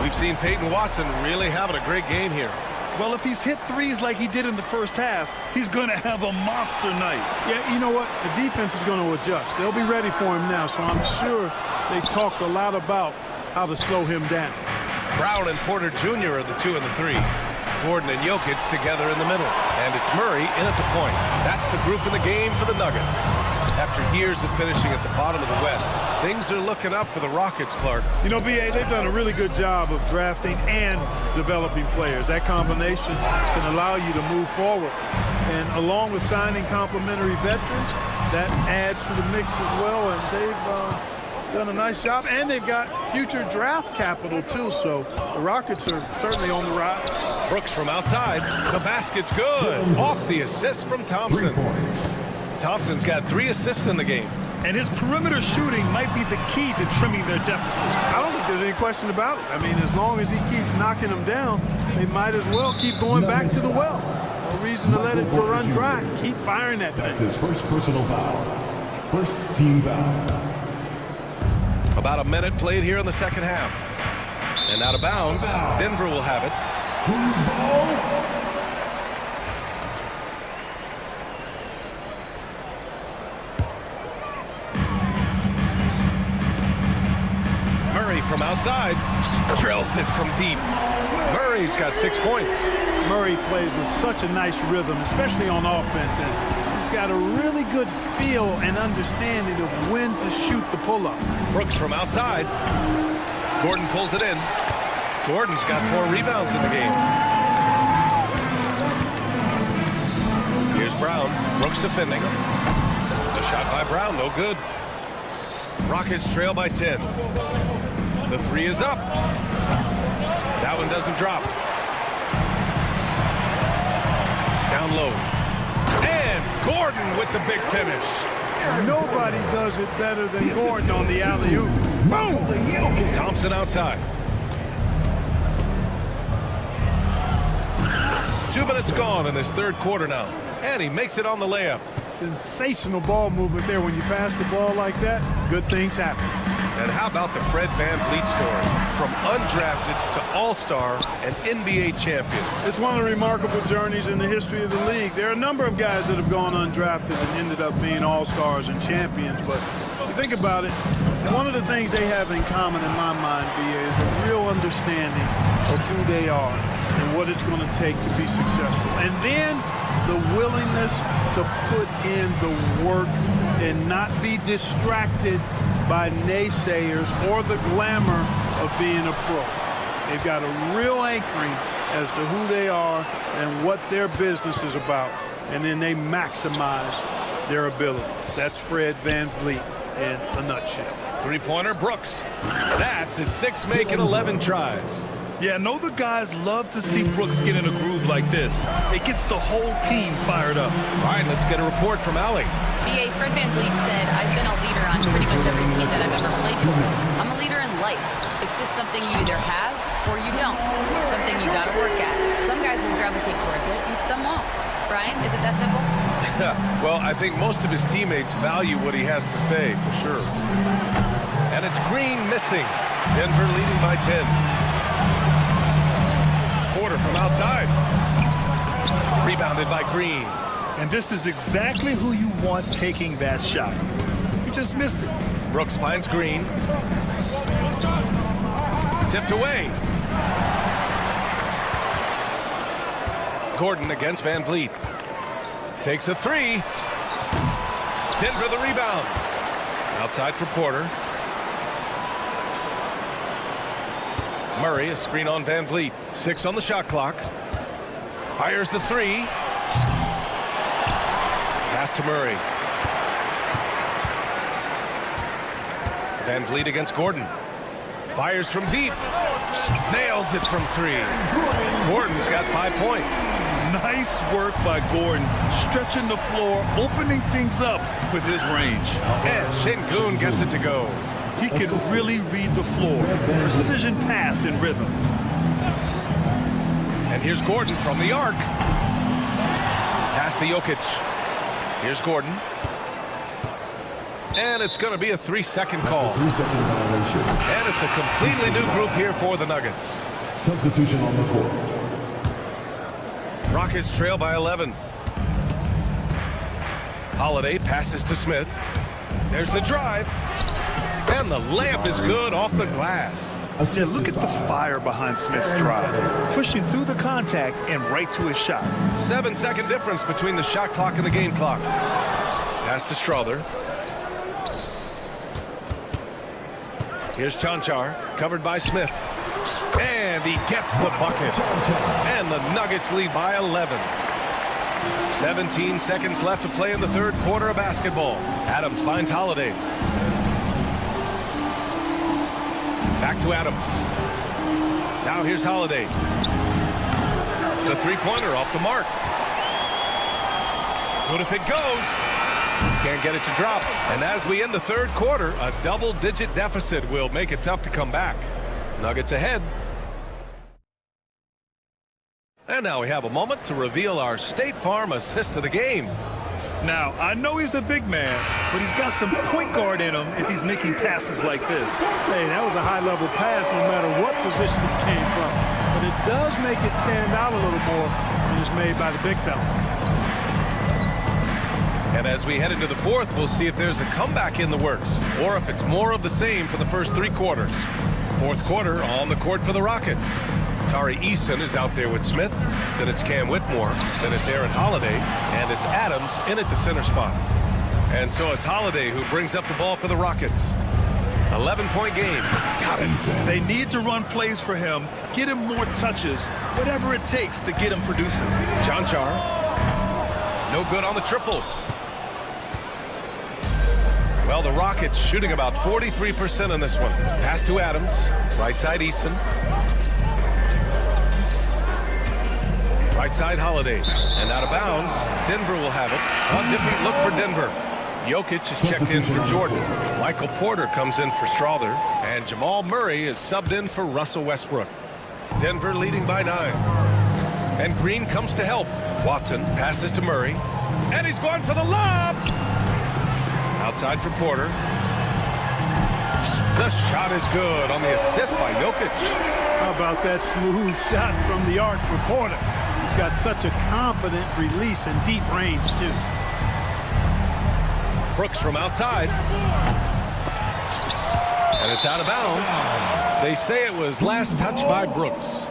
We've seen Peyton Watson really having a great game here. Well, if he's hit threes like he did in the first half, he's going to have a monster night. Yeah, you know what? The defense is going to adjust. They'll be ready for him now, so I'm sure they talked a lot about how to slow him down. Brown and Porter Jr. are the 2 and the 3. Gordon and Jokic together in the middle. And it's Murray in at the point. That's the group in the game for the Nuggets. After years of finishing at the bottom of the West, things are looking up for the Rockets, Clark. You know, B.A., they've done a really good job of drafting and developing players. That combination can allow you to move forward. And along with signing complementary veterans, that adds to the mix as well. And they've done a nice job. And they've got future draft capital, too. So the Rockets are certainly on the rise. Brooks from outside. The basket's good. Off the assist from Thompson. 3 points. Thompson's got 3 assists in the game. And his perimeter shooting might be the key to trimming their deficit. I don't think there's any question about it. I mean, as long as he keeps knocking them down, they might as well keep going back to the well. No reason to let it run dry. Keep firing that That's thing. his first personal foul. First team foul. About a minute played here in the second half. And out of bounds, Denver will have it. Who's ball? Murray from outside drills it from deep. Murray's got 6 points. Murray plays with such a nice rhythm, especially on offense. And he's got a really good feel and understanding of when to shoot the pull-up. Brooks from outside. Gordon pulls it in. Gordon's got 4 rebounds in the game. Brown. Brooks defending. The shot by Brown, no good. Rockets trail by 10. The three is up. That one doesn't drop. Down low. And Gordon with the big finish. Nobody does it better than Gordon on the alley-oop. Boom! Thompson outside. 2 minutes gone in this third quarter now. And he makes it on the layup. Sensational ball movement there. When you pass the ball like that, good things happen. And how about the Fred VanVleet story? From undrafted to all-star and NBA champion. It's one of the remarkable journeys in the history of the league. There are a number of guys that have gone undrafted and ended up being all-stars and champions. But if you think about it, one of the things they have in common in my mind, BA, is a real understanding of who they are and what it's going to take to be successful. And then the willingness to put in the work and not be distracted by naysayers or the glamour of being a pro. They've got a real anchoring as to who they are and what their business is about, and then they maximize their ability. That's Fred VanVleet in a nutshell. Three-pointer, Brooks. That's his 6 make in 11 tries. Yeah, I know the guys love to see Brooks get in a groove like this. It gets the whole team fired up. All right, let's get a report from Allie. BA, Fred VanVleet said, I've been a leader on pretty much every team that I've ever played for. I'm a leader in life. It's just something you either have or you don't. Something you got to work at. Some guys will gravitate towards it and some won't. Brian, is it that simple? Well, I think most of his teammates value what he has to say, for sure. And it's Green missing. Denver leading by 10. Porter from outside. Rebounded by Green. And this is exactly who you want taking that shot. He just missed it. Brooks finds Green. Tipped away. Gordon against VanVleet. Takes a three. Denver the rebound. Outside for Porter. Murray, a screen on VanVleet. 6 on the shot clock. Fires the three. Pass to Murray. VanVleet against Gordon. Fires from deep. Nails it from 3. Gordon's got 5 points. Nice work by Gordon, stretching the floor, opening things up with his range. And Şengün gets it to go. He can really read the floor. Precision pass in rhythm. And here's Gordon from the arc. Pass to Jokic. Here's Gordon. And it's going to be a 3-second call. And it's a completely new group here for the Nuggets. Substitution on the court. Rockets trail by 11. Holiday passes to Smith. There's the drive. And the layup is good off the glass. Yeah, look at the fire behind Smith's drive. Pushing through the contact and right to his shot. 7-second difference between the shot clock and the game clock. Pass to Strother. Here's Chanchar, covered by Smith. And he gets the bucket. And the Nuggets lead by 11. 17 seconds left to play in the third quarter of basketball. Adams finds Holiday. Back to Adams. Now here's Holiday. The three-pointer off the mark. Good if it goes. Can't get it to drop. And as we end the third quarter, a double-digit deficit will make it tough to come back. Nuggets ahead. And now we have a moment to reveal our State Farm assist of the game. Now, I know he's a big man, but he's got some point guard in him if he's making passes like this. Hey, that was a high-level pass no matter what position it came from. But it does make it stand out a little more when it's made by the big fella. And as we head into the fourth, we'll see if there's a comeback in the works or if it's more of the same for the first 3 quarters. Fourth quarter on the court for the Rockets. Tari Eason is out there with Smith. Then it's Cam Whitmore. Then it's Aaron Holiday. And it's Adams in at the center spot. And so it's Holiday who brings up the ball for the Rockets. 11-point game. Got it. They need to run plays for him, get him more touches, whatever it takes to get him producing. Chanchar. No good on the triple. Well, the Rockets shooting about 43% on this one. Pass to Adams. Right side, Easton. Right side, Holiday. And out of bounds. Denver will have it. A different look for Denver. Jokic is checked in for Jordan. Michael Porter comes in for Strother. And Jamal Murray is subbed in for Russell Westbrook. Denver leading by 9. And Green comes to help. Watson passes to Murray. And he's going for the lob. Outside for Porter. The shot is good on the assist by Jokic. How about that smooth shot from the arc for Porter? He's got such a confident release and deep range, too. Brooks from outside. And it's out of bounds. They say it was last touched by Brooks.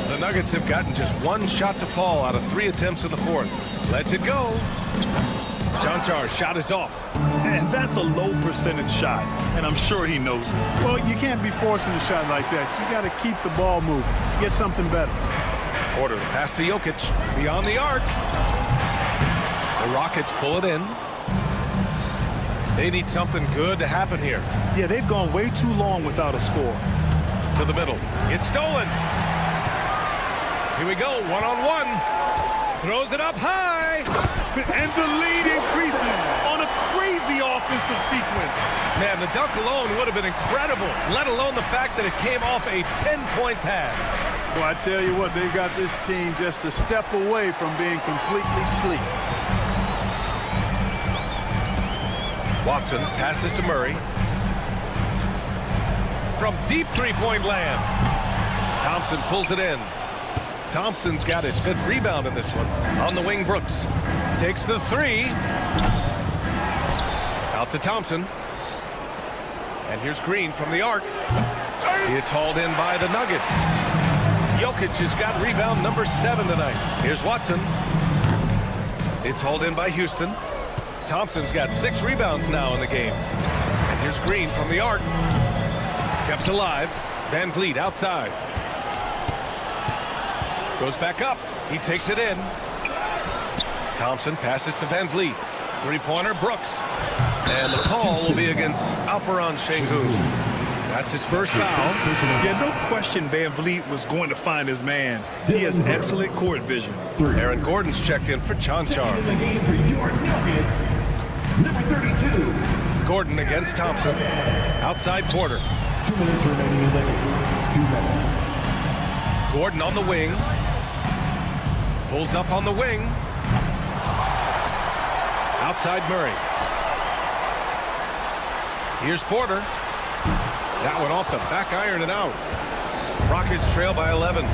The Nuggets have gotten just one shot to fall out of 3 attempts in the fourth. Lets it go. John Char's shot is off. And that's a low percentage shot, and I'm sure he knows it. Well, you can't be forcing a shot like that. You got to keep the ball moving. Get something better. Porter, the pass to Jokic. Beyond the arc. The Rockets pull it in. They need something good to happen here. Yeah, they've gone way too long without a score. To the middle. It's stolen. Here we go, one-on-one. Throws it up high. And the lead increases on a crazy offensive sequence. Man, the dunk alone would have been incredible, let alone the fact that it came off a pinpoint pass. Well, I tell you what, they've got this team just a step away from being completely asleep. Watson passes to Murray. From deep three-point land. Thompson pulls it in. Thompson's got his 5th rebound in this one. On the wing, Brooks takes the 3. Out to Thompson. And here's Green from the arc. It's hauled in by the Nuggets. Jokic has got rebound number 7 tonight. Here's Watson. It's hauled in by Houston. Thompson's got 6 rebounds now in the game. And here's Green from the arc. Kept alive. Van Vliet outside. Goes back up. He takes it in. Thompson passes to Van Vliet. Three-pointer, Brooks. And the call will be against Alperen Şengün. That's his first foul. Yeah, no question Van Vliet was going to find his man. He has excellent court vision. Aaron Gordon's checked in for Chanchar. Number 32. Gordon against Thompson. Outside Porter. 2 minutes remaining in the game. 2 minutes. Gordon on the wing. Pulls up on the wing. Outside Murray. Here's Porter. That one off the back iron and out. Rockets trail by 11.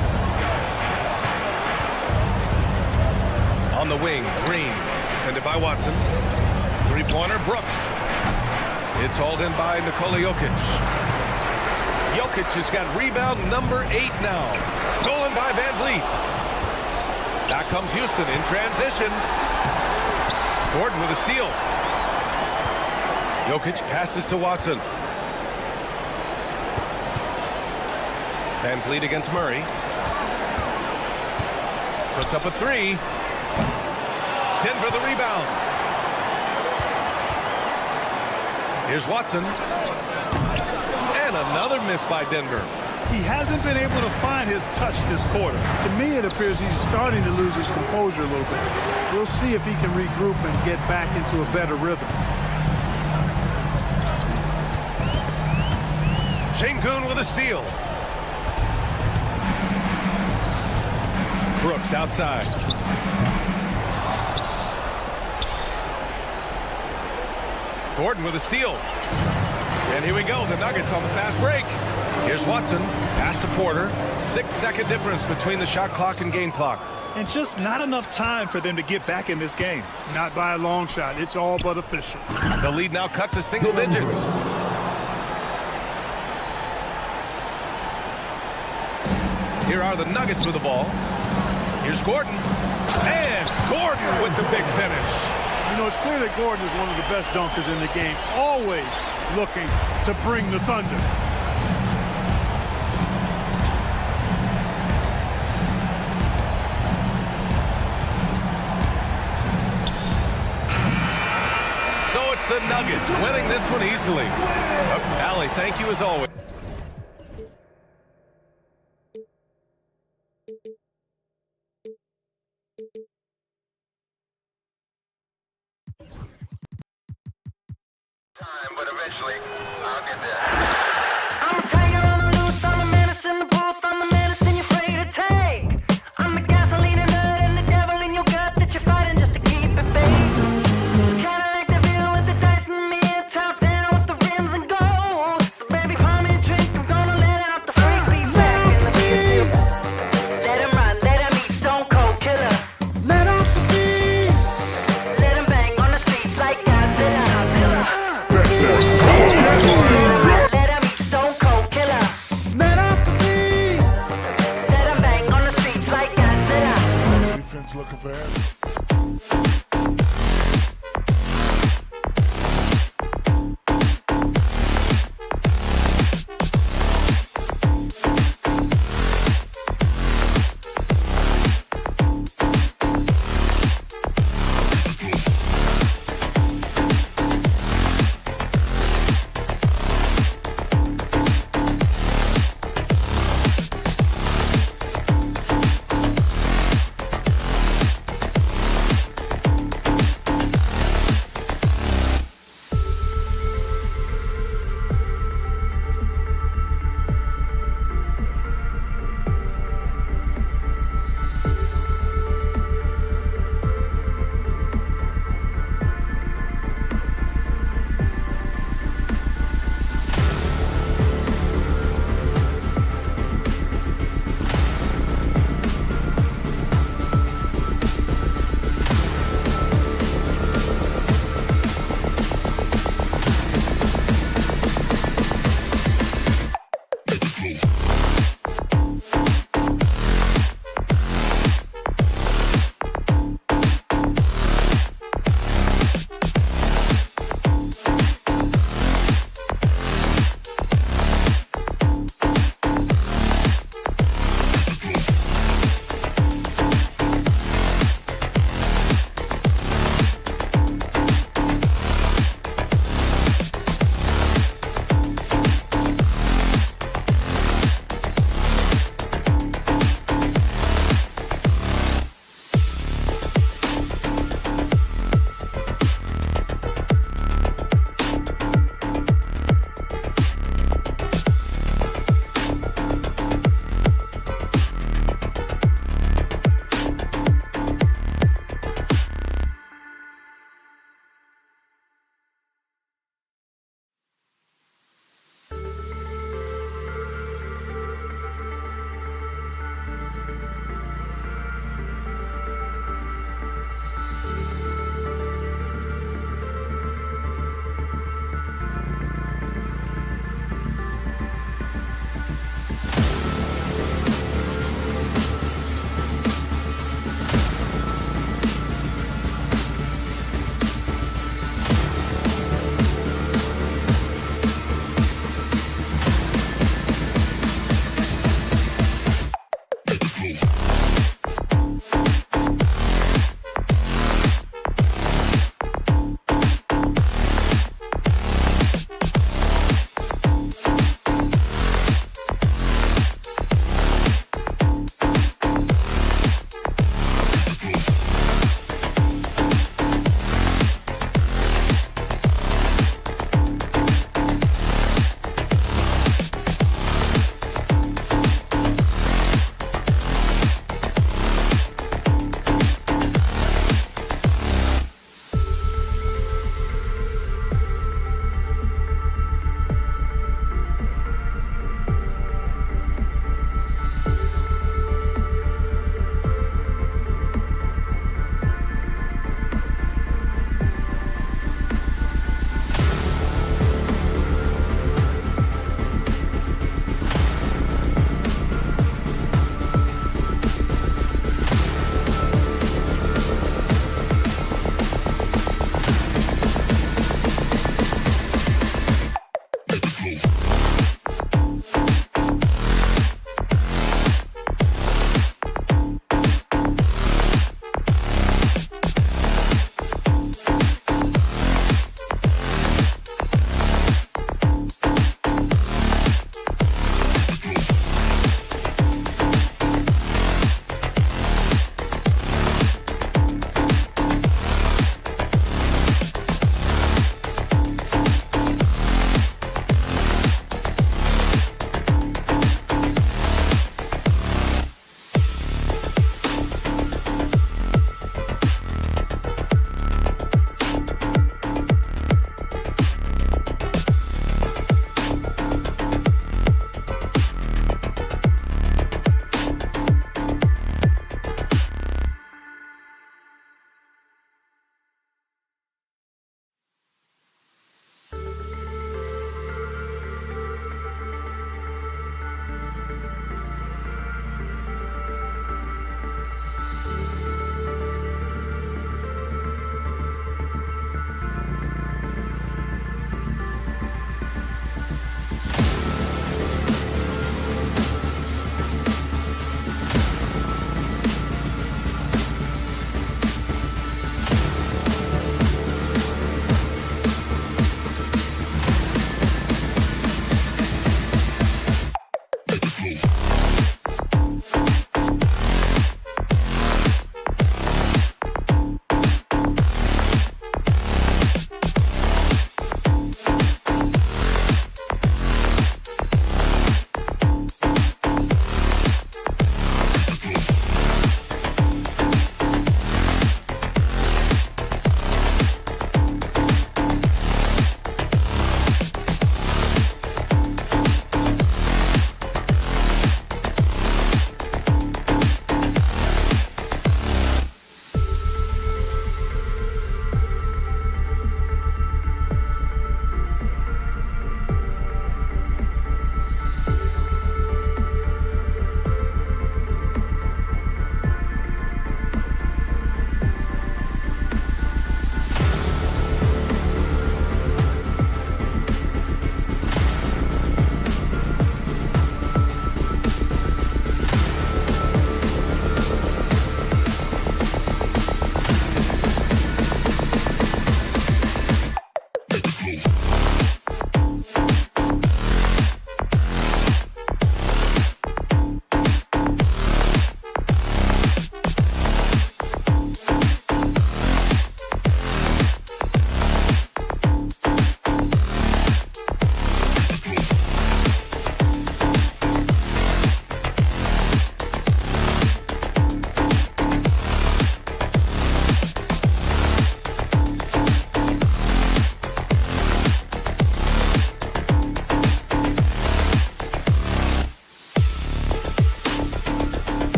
On the wing, Green. Defended by Watson. Three-pointer, Brooks. It's hauled in by Nikola Jokic. Jokic has got rebound number 8 now. Stolen by Van Vliet. Back comes Houston in transition. Gordon with a steal. Jokic passes to Watson. Van Vliet against Murray. Puts up a 3. Denver the rebound. Here's Watson. And another miss by Denver. He hasn't been able to find his touch this quarter. To me, it appears he's starting to lose his composure a little bit. We'll see if he can regroup and get back into a better rhythm. Şengün with a steal. Brooks outside. Gordon with a steal. And here we go, the Nuggets on the fast break. Here's Watson, pass to Porter. 6-second difference between the shot clock and game clock. And just not enough time for them to get back in this game. Not by a long shot. It's all but official. The lead now cut to single digits. Here are the Nuggets with the ball. Here's Gordon. And Gordon with the big finish. You know, it's clear that Gordon is one of the best dunkers in the game, always looking to bring the thunder. It's the Nuggets winning this one easily. Allie, thank you as always. Time, but eventually I'll get there. I'm a tiger on the loose, I'm a menace in the booth, I'm the medicine you're afraid to take. I'm the gasoline and nut and the devil in your gut that you're fighting just to keep it baked. Kinda like the view with the dice in the mid, top down with the rims and gold. So baby, pour me a drink, I'm gonna let out the freak beat back in the field. Let him run, let him eat, stone cold killer. Let off the beat. Let him bang on the streets like Godzilla. Let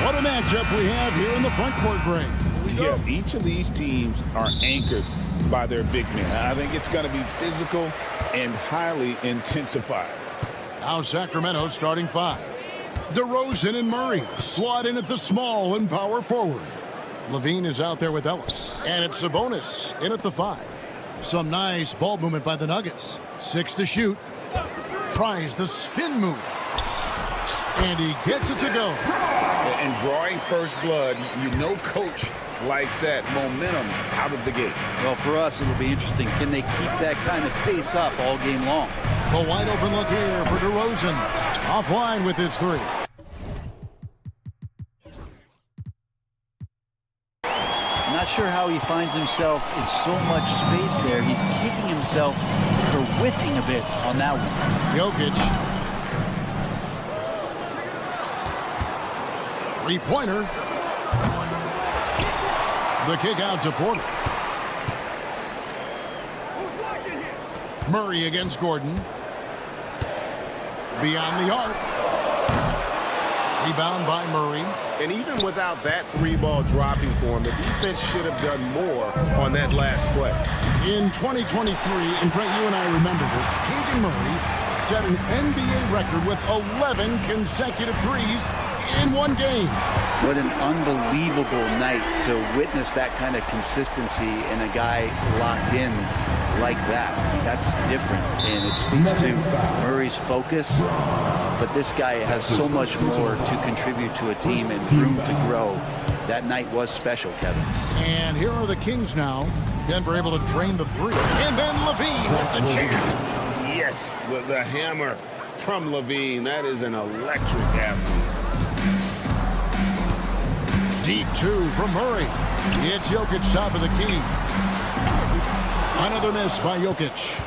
What a matchup we have here in the front court, Greg. Yeah, each of these teams are anchored by their big men. I think it's going to be physical and highly intensified. Now Sacramento starting 5. DeRozan and Murray slot in at the small and power forward. Levine is out there with Ellis. And it's Sabonis in at the 5. Some nice ball movement by the Nuggets. 6 to shoot. Tries the spin move. And he gets it to go. And drawing first blood, you know coach likes that momentum out of the gate. Well, for us, it'll be interesting. Can they keep that kind of pace up all game long? The wide open look here for DeRozan. Offline with his 3. I'm not sure how he finds himself in so much space there. He's kicking himself for whiffing a bit on that one. Jokic. 3-pointer. The kick out to Porter. Murray against Gordon. Beyond the arc. Rebound by Murray. And even without that 3-ball dropping for him, the defense should have done more on that last play. In 2023, and Brett, you and I remember this, Keegan Murray set an NBA record with 11 consecutive threes in one game. What an unbelievable night to witness that kind of consistency and a guy locked in like that. That's different, and it speaks to Murray's focus. But this guy has so much more to contribute to a team and room to grow. That night was special, Kevin. And here are the Kings now. Denver able to drain the 3. And then Levine with the chair. Yes, the hammer from Levine. That is an electric athlete. Deep 2 from Murray. It's Jokic top of the key. Another miss by Jokic.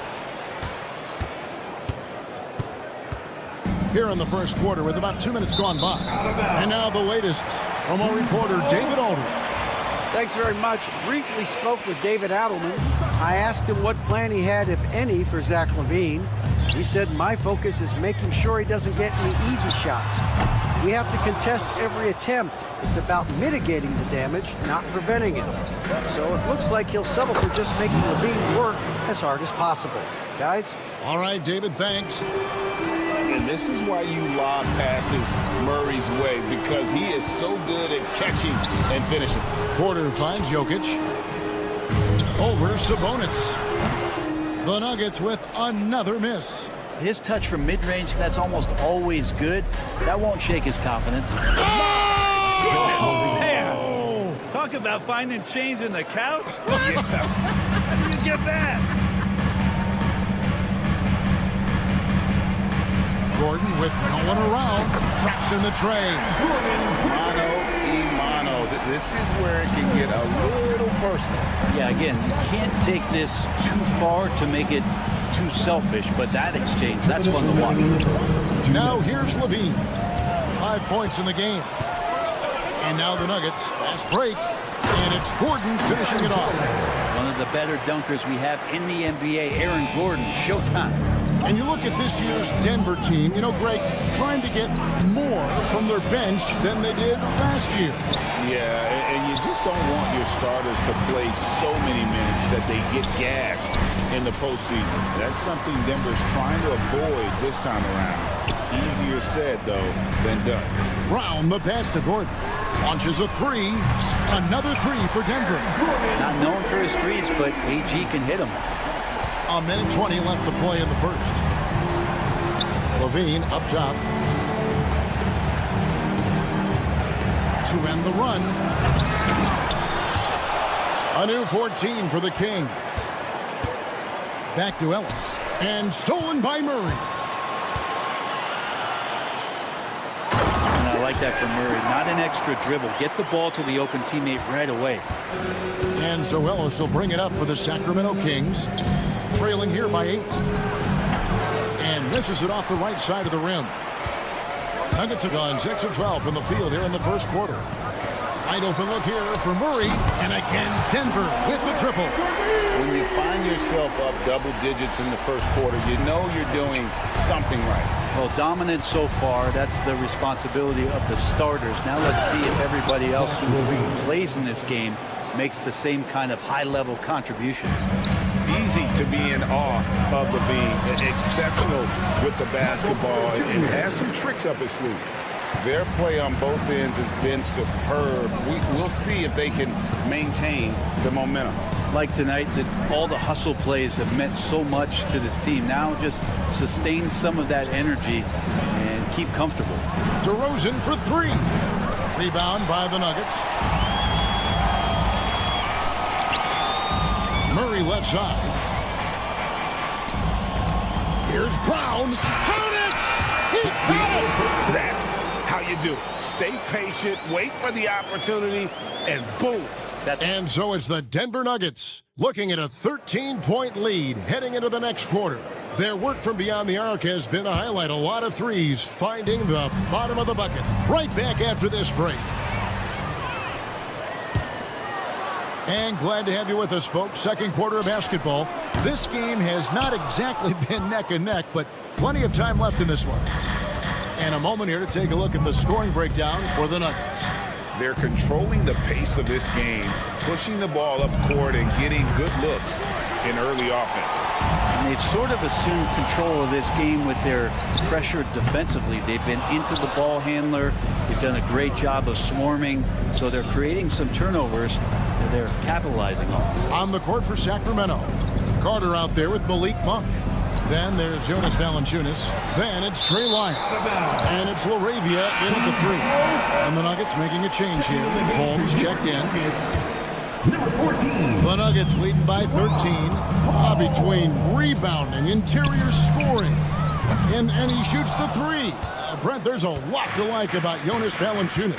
Here in the first quarter with about 2 minutes gone by. And now the latest from our reporter, David Aldridge. Thanks very much. Briefly spoke with David Adelman. I asked him what plan he had, if any, for Zach LaVine. He said, my focus is making sure he doesn't get any easy shots. We have to contest every attempt. It's about mitigating the damage, not preventing it. So it looks like he'll settle for just making LaVine work as hard as possible. Guys? All right, David, thanks. And this is why you lob passes Murray's way, because he is so good at catching and finishing. Porter finds Jokic. Over Sabonis. The Nuggets with another miss. His touch from mid-range, that's almost always good. That won't shake his confidence. Oh! Man, talk about finding change in the couch. How do you get that? Gordon with no one around. Traps in the tray. Mano y mano. This is where it can get a little personal. Yeah, again, you can't take this too far to make it too selfish, but that exchange, that's fun to watch. Now here's Levine. 5 points in the game. And now the Nuggets, fast break. And it's Gordon finishing it off. One of the better dunkers we have in the NBA, Aaron Gordon, showtime. And you look at this year's Denver team, you know, Greg, trying to get more from their bench than they did last year. Yeah, and you just don't want your starters to play so many minutes that they get gassed in the postseason. That's something Denver's trying to avoid this time around. Easier said, though, than done. Brown, the pass to Gordon. Launches a three. Another three for Denver. Not known for his threes, but AG can hit them. A minute 20 left to play in the first. Levine up top. To end the run. A new 14 for the Kings. Back to Ellis. And stolen by Murray. And I like that from Murray. Not an extra dribble. Get the ball to the open teammate right away. And so Ellis will bring it up for the Sacramento Kings. Trailing here by 8. And misses it off the right side of the rim. Nuggets have gone 6 of 12 from the field here in the first quarter. Wide open look here for Murray. And again, Denver with the triple. When you find yourself up double digits in the first quarter, you know you're doing something right. Well, dominant so far. That's the responsibility of the starters. Now let's see if everybody else who plays in this game makes the same kind of high-level contributions. Easy to be in awe of Levine. Exceptional with the basketball and has some tricks up his sleeve. Their play on both ends has been superb. We'll see if they can maintain the momentum. Like tonight, that all the hustle plays have meant so much to this team. Now just sustain some of that energy and keep comfortable. DeRozan for 3. Rebound by the Nuggets. Murray left side. Here's Brown. Count it! He caught it! That's how you do it. Stay patient, wait for the opportunity, and boom. And so it's the Denver Nuggets looking at a 13-point lead heading into the next quarter. Their work from beyond the arc has been to highlight a lot of threes, finding the bottom of the bucket. Right back after this break. And glad to have you with us, folks. Second quarter of basketball. This game has not exactly been neck and neck, but plenty of time left in this one. And a moment here to take a look at the scoring breakdown for the Nuggets. They're controlling the pace of this game, pushing the ball up court and getting good looks in early offense. And they've sort of assumed control of this game with their pressure defensively. They've been into the ball handler. They've done a great job of swarming. So they're creating some turnovers that they're capitalizing on. On the court for Sacramento. Carter out there with Malik Monk. Then there's Jonas Valanciunas. Then it's Trey Lyons. And it's LaRavia in at the 3. And the Nuggets making a change here. Holmes checked in. Number 14. The Nuggets leading by 13. Between rebounding, interior scoring. And he shoots the 3. Brent, there's a lot to like about Jonas Valanciunas.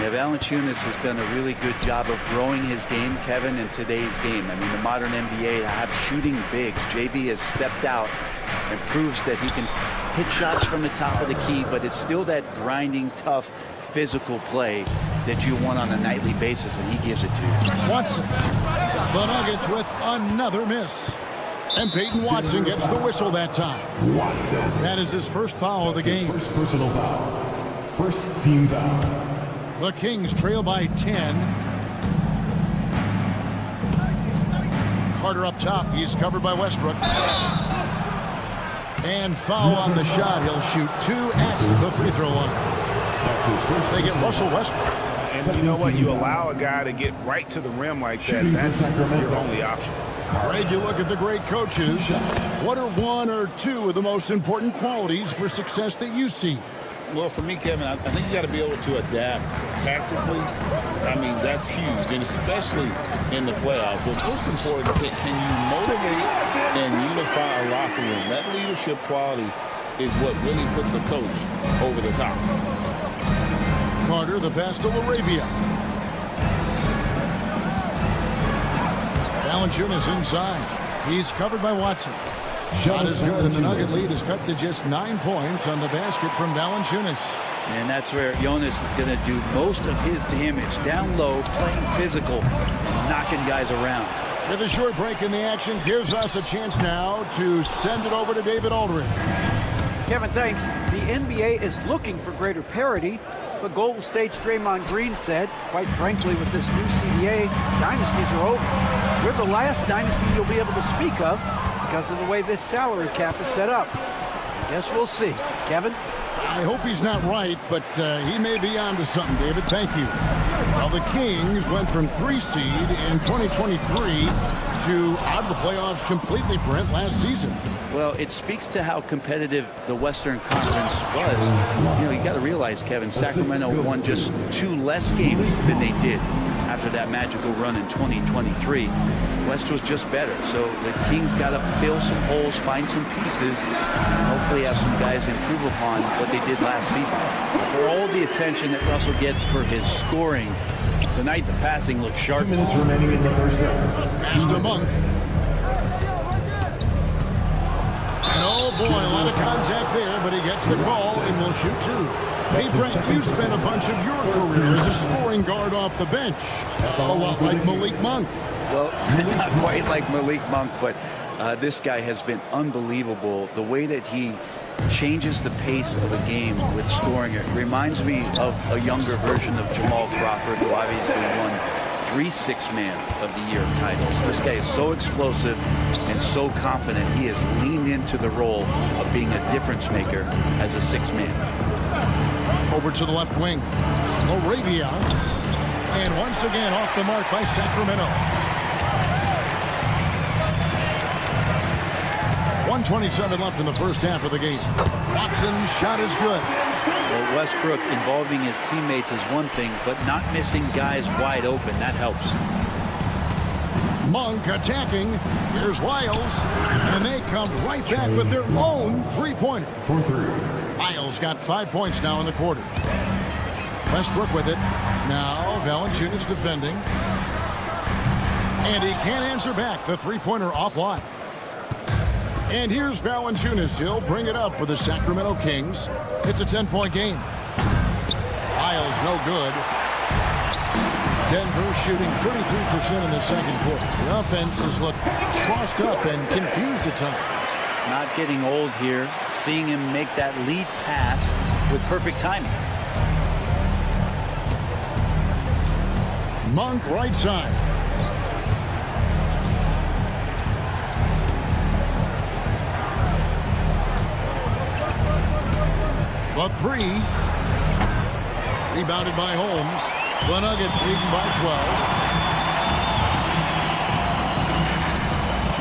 Yeah, Valanciunas has done a really good job of growing his game, Kevin, in today's game. I mean, the modern NBA have shooting bigs. JV has stepped out and proves that he can hit shots from the top of the key, but it's still that grinding, tough, physical play that you want on a nightly basis, and he gives it to you. Watson, the Nuggets with another miss. And Peyton Watson gets the whistle that time. Watson. That is his first foul of the game. First personal foul. First team foul. The Kings trail by 10. Carter up top. He's covered by Westbrook. And foul on the shot. He'll shoot 2 at the free throw line. They get Russell Westbrook. And you know what? You allow a guy to get right to the rim like that. That's your only option. Greg, you look at the great coaches. What are 1 or 2 of the most important qualities for success that you see? Well, for me, Kevin, I think you got to be able to adapt tactically. I mean, that's huge, and especially in the playoffs. But most important, can you motivate and unify a locker room? That leadership quality is what really puts a coach over the top. Carter, the pass to LaRavia. Valanciunas inside. He's covered by Watson. Shot is good, and the Nugget lead is cut to just 9 points on the basket from Valanciunas. And that's where Jonas is going to do most of his damage. Down low, playing physical, and knocking guys around. With a short break in the action, gives us a chance now to send it over to David Aldridge. Kevin, thanks. The NBA is looking for greater parity, but Golden State's Draymond Green said, quite frankly, with this new CBA, dynasties are over. We're the last dynasty you'll be able to speak of because of the way this salary cap is set up. I guess we'll see. Kevin? I hope he's not right, but he may be onto something, David. Thank you. Well, the Kings went from 3 seed in 2023 to out of the playoffs completely, Brent, last season. Well, it speaks to how competitive the Western Conference was. You know, you got to realize, Kevin, Sacramento won just 2 less games than they did after that magical run in 2023. West was just better, so the Kings got to fill some holes, find some pieces, and hopefully have some guys improve upon what they did last season. For all the attention that Russell gets for his scoring, tonight the passing looks sharp. 2 minutes remaining in the first half. Pass to Monk. And oh boy, a lot of contact there, but he gets the call and will shoot 2. Hey, Brent, you spent a bunch of your career as a scoring guard off the bench. A lot like Malik Monk. Well, not quite like Malik Monk, but this guy has been unbelievable. The way that he changes the pace of a game with scoring. It reminds me of a younger version of Jamal Crawford, who obviously won 3 Six-Man of the Year titles. This guy is so explosive and so confident. He has leaned into the role of being a difference maker as a 6-man. Over to the left wing. Moravia. And once again off the mark by Sacramento. 1:27 left in the first half of the game. Watson's shot is good. Well, Westbrook involving his teammates is one thing, but not missing guys wide open, that helps. Monk attacking. Here's Lyles. And they come right back with their own three-pointer. For 3. Lyles got 5 points now in the quarter. Westbrook with it. Now Valanciunas defending. And he can't answer back. The three-pointer offline. And here's Valanciunas. He'll bring it up for the Sacramento Kings. It's a 10-point game. Lyles no good. Denver shooting 33% in the second quarter. The offense has looked crossed up and confused at times. Not getting old here. Seeing him make that lead pass with perfect timing. Monk right side. The 3. Rebounded by Holmes. The Nuggets leading by 12.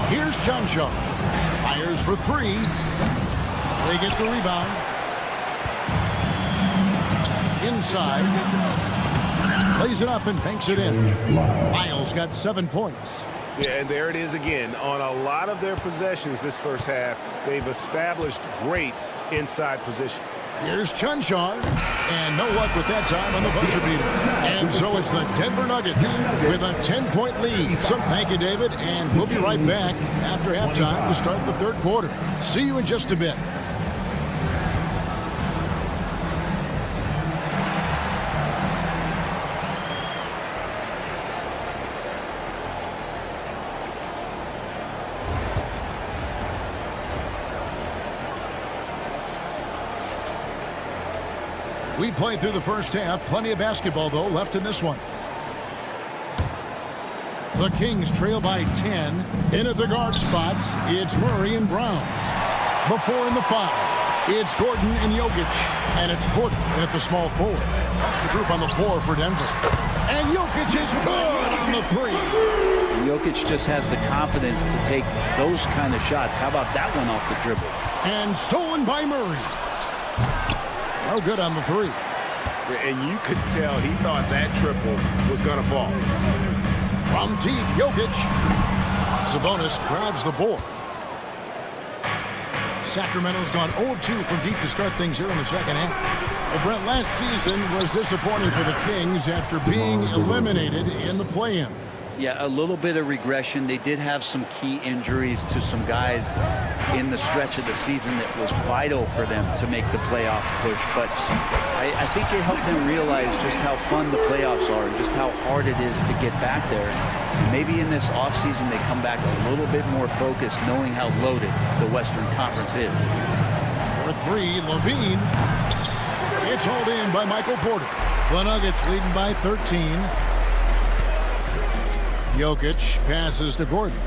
Here's Chuncho. Fires for 3. They get the rebound. Inside. Plays it up and banks it in. Lyles got 7 points. Yeah, and there it is again. On a lot of their possessions this first half, they've established great inside position. Here's Chunchon, and no luck with that time on the buzzer beater. And so it's the Denver Nuggets with a 10-point lead. So thank you, David, and we'll be right back after halftime to start the third quarter. See you in just a bit. We played through the first half. Plenty of basketball, though, left in this one. The Kings trail by 10. In at the guard spots, it's Murray and Brown. Before in the 5, it's Gordon and Jokic. And it's Porter at the small forward. That's the group on the floor for Denver. And Jokic is good on the 3. Jokic just has the confidence to take those kind of shots. How about that one off the dribble? And stolen by Murray. No good on the 3. And you could tell he thought that triple was going to fall. From deep, Jokic. Sabonis grabs the board. Sacramento's gone 0-2 from deep to start things here in the second half. Well, Brent, last season was disappointing for the Kings after being eliminated in the play-in. Yeah, a little bit of regression. They did have some key injuries to some guys in the stretch of the season that was vital for them to make the playoff push. But I think it helped them realize just how fun the playoffs are and just how hard it is to get back there. Maybe in this offseason they come back a little bit more focused, knowing how loaded the Western Conference is. For 3, Levine. It's hauled in by Michael Porter. The Nuggets leading by 13. Jokic passes to Gordon.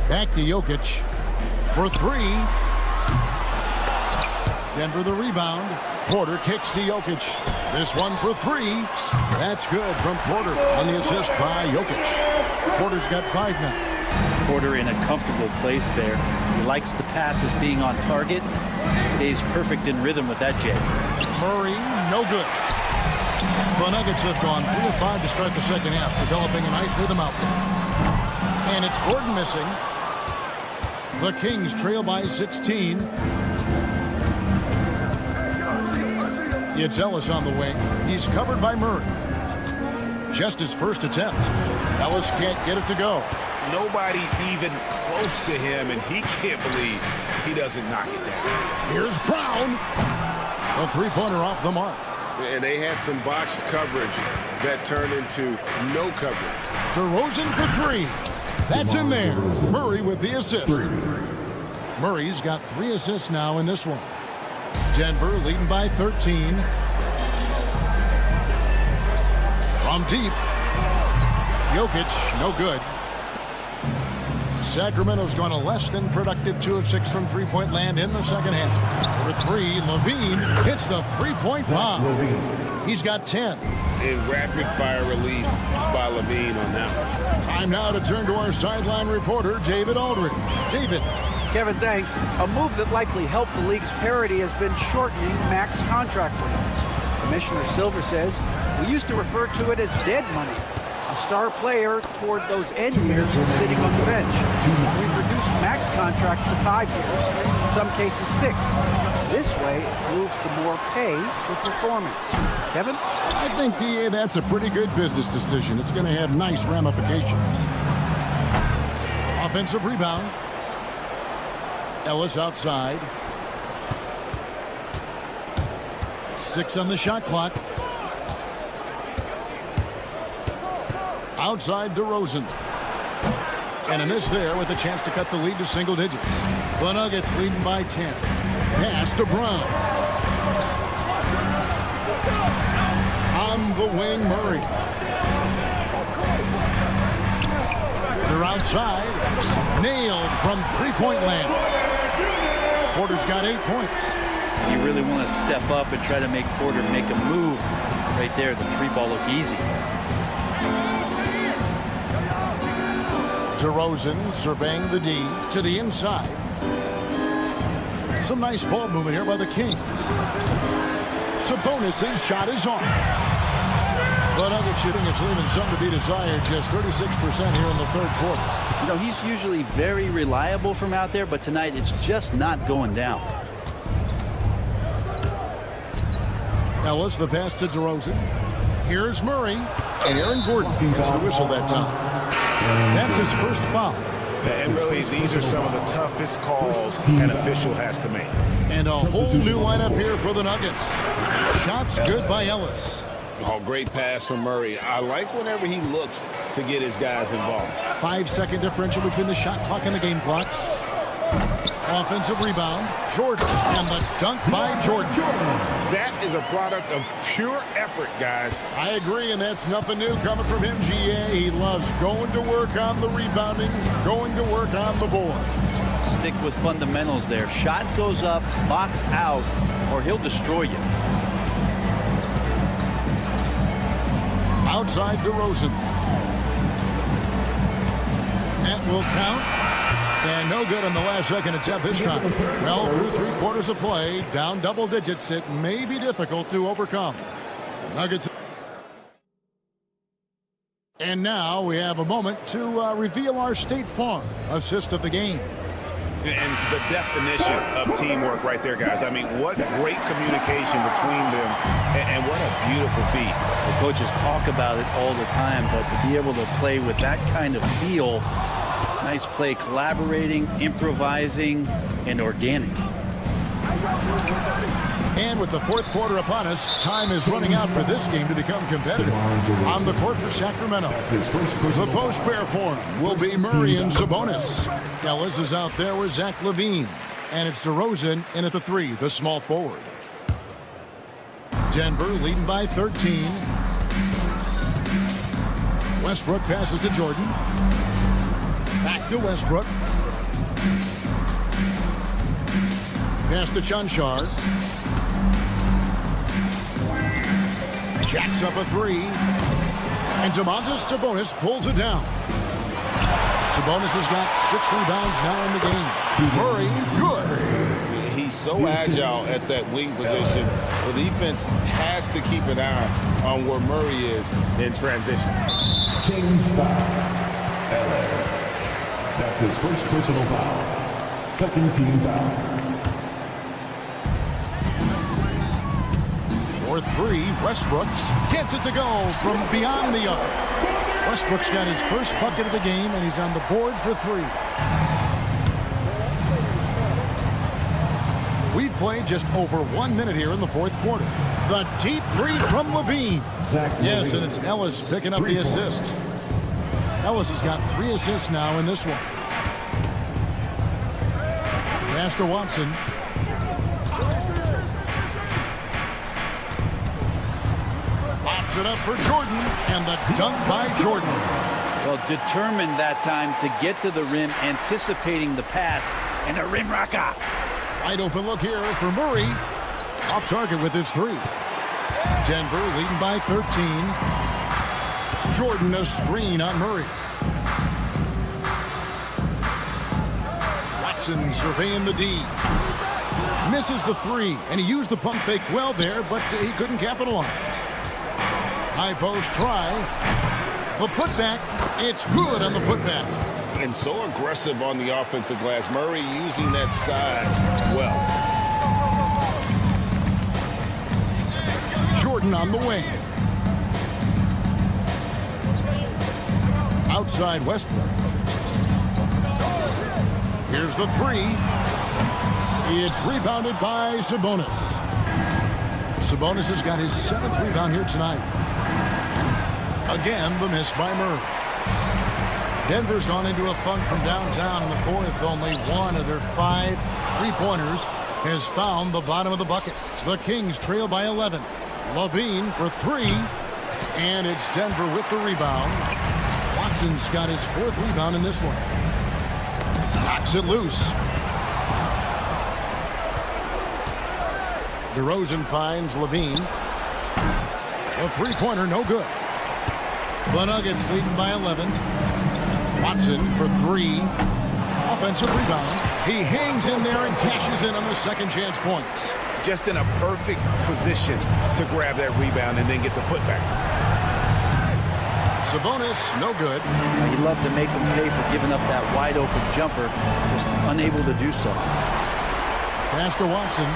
Back to Jokic for 3. Denver the rebound. Porter kicks to Jokic. This one for three. That's good from Porter on the assist by Jokic. Porter's got 5 now. Porter in a comfortable place there. He likes the passes being on target. He stays perfect in rhythm with that, Jay. Murray, no good. The Nuggets have gone 3 of 5 to start the second half, developing a nice rhythm out there. And it's Gordon missing. The Kings trail by 16. It's Ellis on the wing. He's covered by Murray. Just his first attempt. Ellis can't get it to go. Nobody even close to him, and he can't believe he doesn't knock it down. Here's Brown. A three-pointer off the mark. And they had some botched coverage that turned into no coverage. DeRozan for 3. That's in there. Murray with the assist. Murray's got 3 assists now in this one. Denver leading by 13. From deep. Jokic, no good. Sacramento's gone a less than productive 2 of 6 from three-point land in the second half. For 3, Levine hits the three-point bomb. He's got 10. In rapid-fire release by Levine on that one. Time now to turn to our sideline reporter, David Aldridge. David. Kevin, thanks. A move that likely helped the league's parity has been shortening max contract limits. Commissioner Silver says, we used to refer to it as dead money. A star player toward those end years sitting on the bench. We've reduced max contracts to 5 years, in some cases 6. This way, it moves to more pay for performance. Kevin? I think, DA, that's a pretty good business decision. It's going to have nice ramifications. Offensive rebound. Ellis outside. 6 on the shot clock. Outside DeRozan. And a miss there with a chance to cut the lead to single digits. The Nuggets leading by 10. Pass to Brown. On the wing, Murray. They're outside. Nailed from three-point land. Porter's got 8 points. You really want to step up and try to make Porter make a move right there. The 3-ball look easy. DeRozan surveying the D to the inside. Some nice ball movement here by the Kings. Sabonis' shot is off. The Nuggets shooting is leaving some to be desired. Just 36% here in the third quarter. You know, he's usually very reliable from out there, but tonight it's just not going down. Ellis, the pass to DeRozan. Here's Murray. And Aaron Gordon gets the whistle that time. That's his first foul. And really, these are some of the toughest calls an official has to make. And a whole new lineup here for the Nuggets. Shots good by Ellis. Oh, great pass from Murray. I like whenever he looks to get his guys involved. 5-second differential between the shot clock and the game clock. Offensive rebound. Jordan. And the dunk by Jordan. That is a product of pure effort, guys. I agree, and that's nothing new coming from him, GA. He loves going to work on the rebounding, going to work on the board. Stick with fundamentals there. Shot goes up, box out, or he'll destroy you. Outside DeRozan. That will count. And no good on the last second attempt this time. Well, through 3 quarters of play, down double digits, it may be difficult to overcome. Nuggets. And now we have a moment to reveal our State Farm assist of the game. And the definition of teamwork right there, guys. I mean, what great communication between them, and what a beautiful feat. The coaches talk about it all the time, but to be able to play with that kind of feel, nice play, collaborating, improvising, and organic. And with the fourth quarter upon us, time is running out for this game to become competitive. On the court for Sacramento, the post pair for him will be Murray and Sabonis. Ellis is out there with Zach LaVine. And it's DeRozan in at the 3, the small forward. Denver leading by 13. Westbrook passes to Jordan. Back to Westbrook. Pass to Chanchar. Jacks up a three. And Domantas Sabonis pulls it down. Sabonis has got 6 rebounds now in the game. Murray, good. He's so agile at that wing position. The defense has to keep an eye on where Murray is in transition. Kings foul. LA. That's his first personal foul. Second team foul. For 3, Westbrook's gets it to go from beyond the arc. Westbrook's got his first bucket of the game, and he's on the board for 3. We've played just over 1 minute here in the fourth quarter. The deep three from Levine. Yes, and it's Ellis picking up the assists. Ellis has got 3 assists now in this one. Pass to Watson. Pops it up for Jordan, and the dunk by Jordan. Well, determined that time to get to the rim, anticipating the pass, and a rim rocker. Wide open look here for Murray. Off target with his 3. Denver leading by 13. Jordan a screen on Murray. Watson surveying the D. Misses the 3, and he used the pump fake well there, but he couldn't capitalize. High post try. The putback. It's good on the putback. And so aggressive on the offensive glass. Murray using that size well. Jordan on the wing. Outside Westbrook. Here's the 3. It's rebounded by Sabonis. Sabonis has got his 7th rebound here tonight. Again, the miss by Murray. Denver's gone into a funk from downtown in the fourth. Only 1 of their 5 3-pointers has found the bottom of the bucket. The Kings trail by 11. Levine for 3. And it's Denver with the rebound. Watson's got his 4th rebound in this one. Knocks it loose. DeRozan finds Levine. A 3-pointer, no good. The Nuggets leading by 11. Watson for 3. Offensive rebound. He hangs in there and cashes in on the second chance points. Just in a perfect position to grab that rebound and then get the putback. Sabonis, no good. He'd love to make him pay for giving up that wide open jumper. Just unable to do so. Pass to Watson.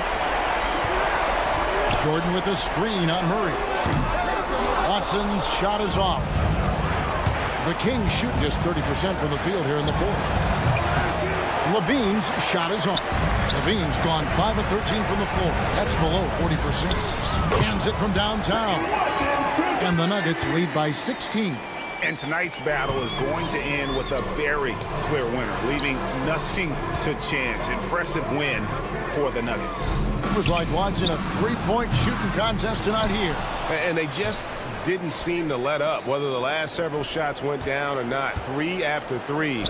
Jordan with a screen on Murray. Watson's shot is off. The Kings shoot just 30% from the field here in the fourth. Levine's shot is off. Levine's gone 5 of 13 from the floor. That's below 40%. Scans it from downtown. And the Nuggets lead by 16. And tonight's battle is going to end with a very clear winner, leaving nothing to chance. Impressive win for the Nuggets. It was like watching a 3-point shooting contest tonight here. And they just didn't seem to let up, whether the last several shots went down or not. 3 after 3,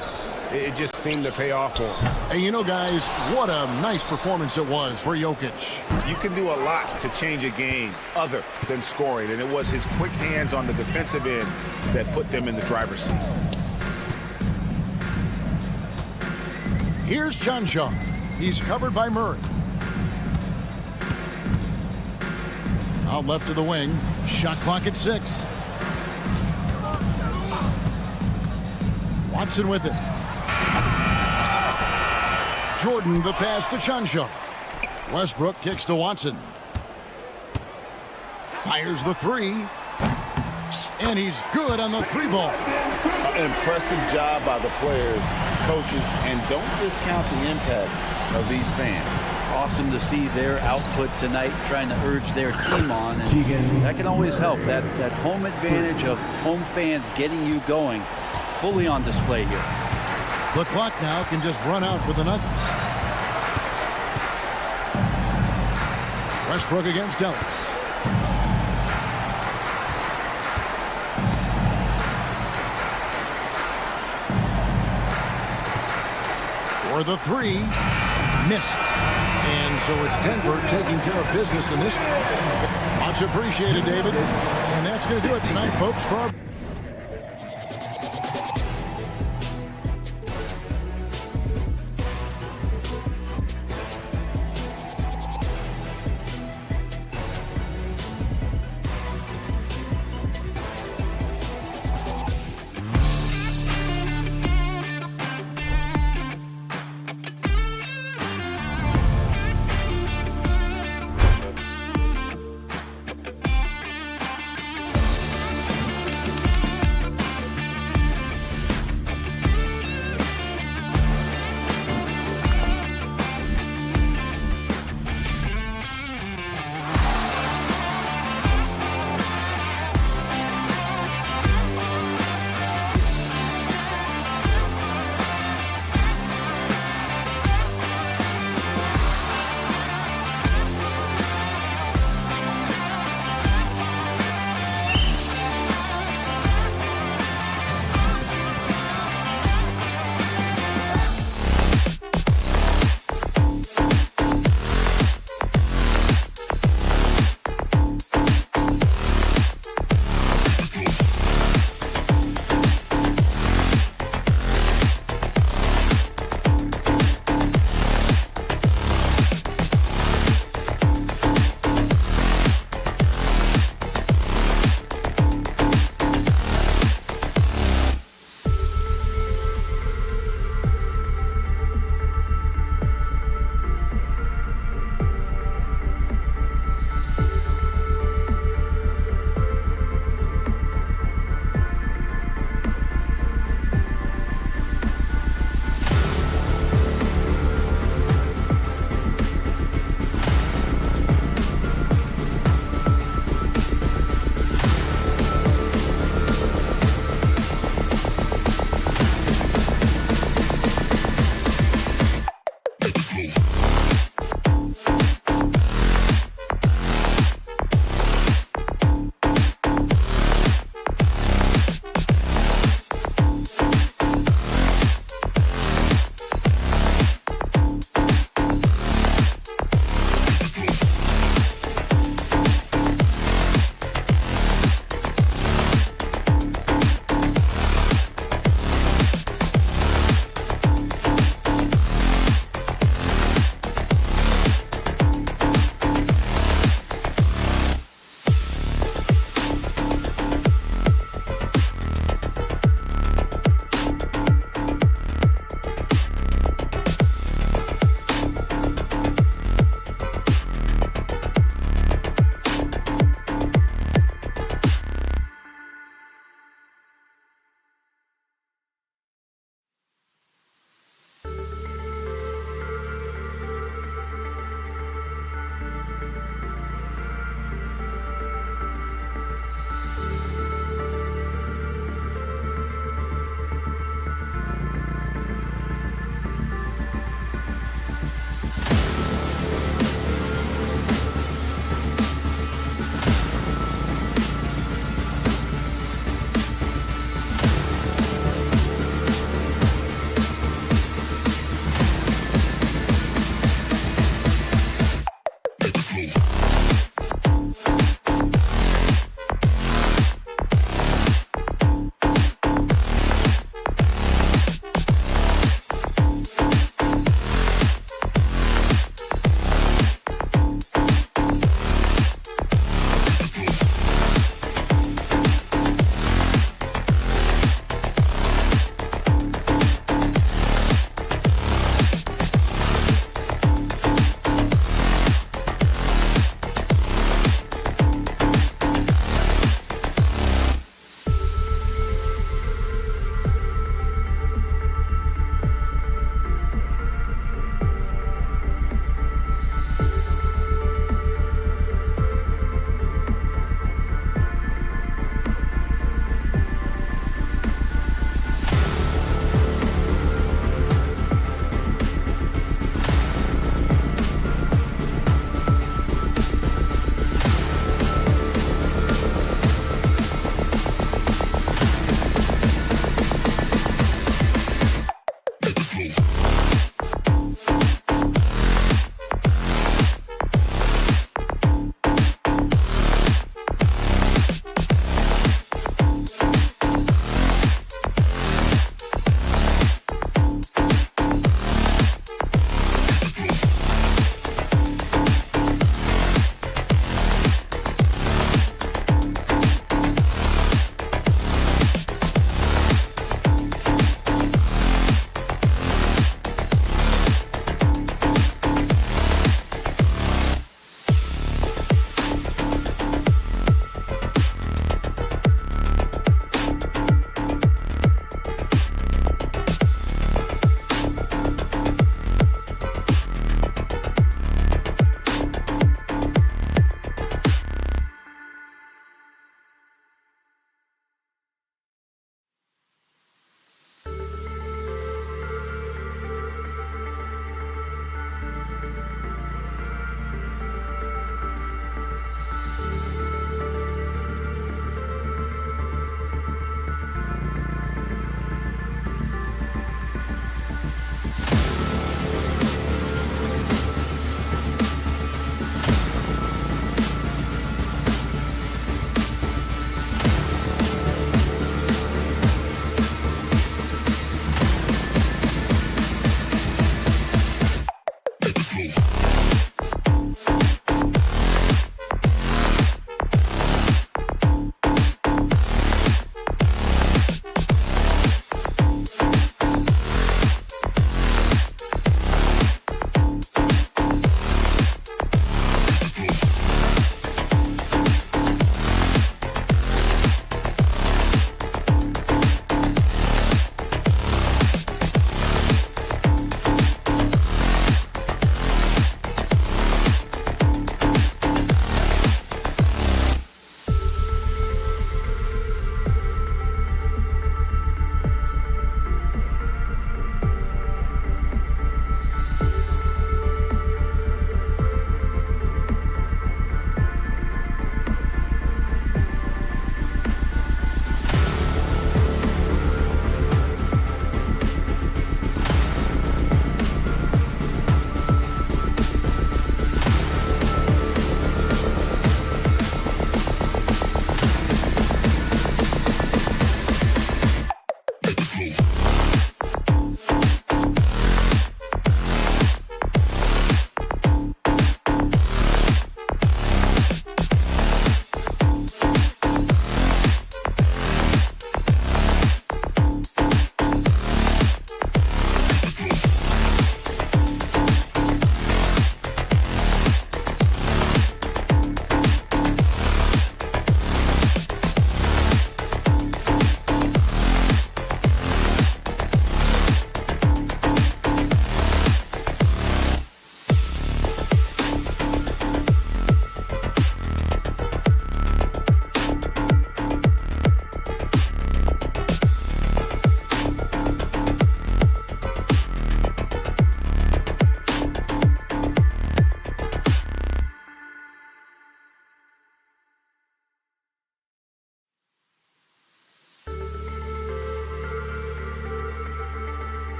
it just seemed to pay off for them. Hey, you know, guys, what a nice performance it was for Jokic. You can do a lot to change a game other than scoring, and it was his quick hands on the defensive end that put them in the driver's seat. Here's Chanshaw. He's covered by Murray. Out left to the wing. Shot clock at 6. Watson with it. Jordan the pass to Chanshaw. Westbrook kicks to Watson. Fires the 3. And he's good on the 3-ball. Impressive job by the players, coaches, and don't discount the impact of these fans. Awesome to see their output tonight, trying to urge their team on, and that can always help. That home advantage of home fans getting you going, fully on display here. The clock now can just run out for the Nuggets. Westbrook against Ellis. For the 3, missed. And so it's Denver taking care of business in this one. Much appreciated, David. And that's going to do it tonight, folks, for our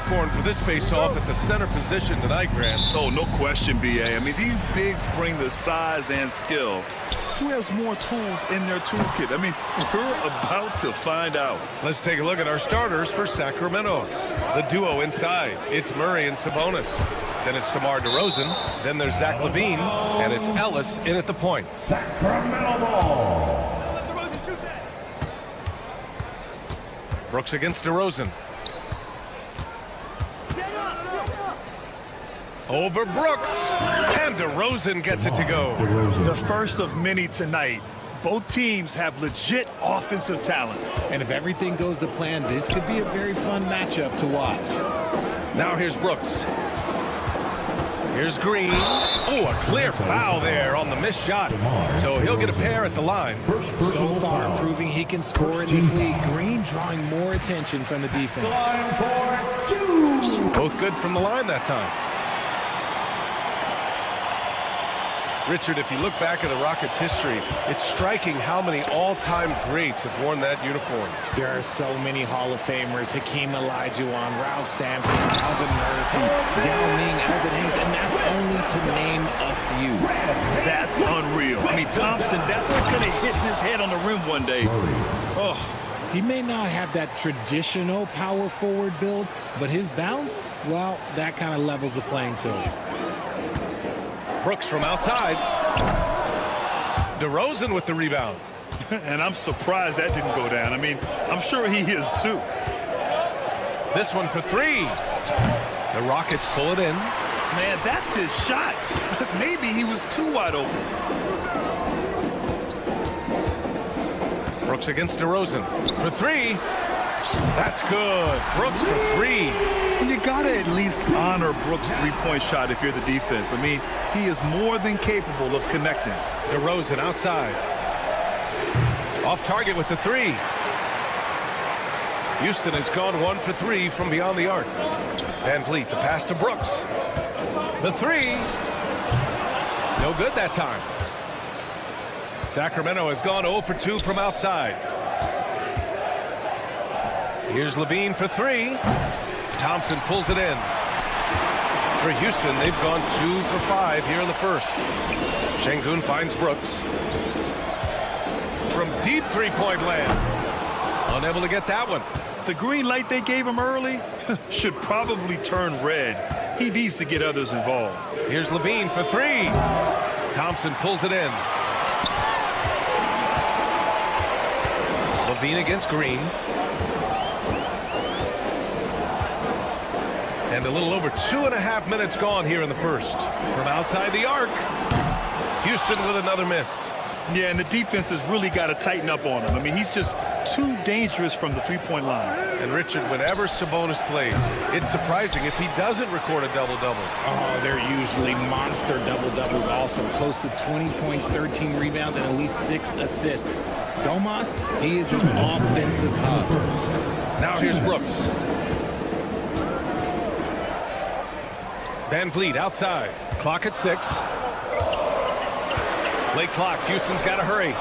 popcorn for this face-off at the center position tonight, Grant. Oh, no question, B.A. I mean, these bigs bring the size and skill. Who has more tools in their toolkit? I mean, we're about to find out. Let's take a look at our starters for Sacramento. The duo inside, it's Murray and Sabonis. Then it's DeMar DeRozan. Then there's Zach LaVine, and it's Ellis in at the point. Sacramento ball. Brooks against DeRozan. Over Brooks. And DeRozan gets it to go. The first of many tonight. Both teams have legit offensive talent. And if everything goes to plan, this could be a very fun matchup to watch. Now here's Brooks. Here's Green. Oh, a clear foul there on the missed shot. So he'll get a pair at the line. So far, proving he can score in this league. Green drawing more attention from the defense. Both good from the line that time. Richard, if you look back at the Rockets' history, it's striking how many all-time greats have worn that uniform. There are so many Hall of Famers. Hakeem Olajuwon, Ralph Sampson, Alvin Murphy, Yao Ming, Evan Hayes, and that's only to name a few. That's unreal. I mean, Thompson, that was going to hit his head on the rim one day. Oh. He may not have that traditional power forward build, but his bounce, well, that kind of levels the playing field. Brooks from outside. DeRozan with the rebound. And I'm surprised that didn't go down. I mean, I'm sure he is too. This one for three. The Rockets pull it in. Man, that's his shot. Maybe he was too wide open. Brooks against DeRozan for three. That's good. Brooks for three. And you got to at least honor Brooks' three-point shot if you're the defense. I mean, he is more than capable of connecting. DeRozan outside. Off target with the three. Houston has gone 1 for 3 from beyond the arc. Van Vliet, the pass to Brooks. The three. No good that time. Sacramento has gone 0 for 2 from outside. Here's Levine for three. Thompson pulls it in. For Houston, they've gone 2 for 5 here in the first. Şengün finds Brooks. From deep three-point land. Unable to get that one. The green light they gave him early should probably turn red. He needs to get others involved. Here's Levine for three. Thompson pulls it in. Levine against Green. And a little over 2.5 minutes gone here in the first. From outside the arc. Houston with another miss. Yeah, and the defense has really got to tighten up on him. I mean, he's just too dangerous from the three-point line. And Richard, whenever Sabonis plays, it's surprising if he doesn't record a double-double. Oh, they're usually monster double-doubles also. Close to 20 points, 13 rebounds, and at least 6 assists. Domas, he is an offensive hub. Now here's Brooks. Van Vliet outside. Clock at 6. Late clock. Houston's got to hurry.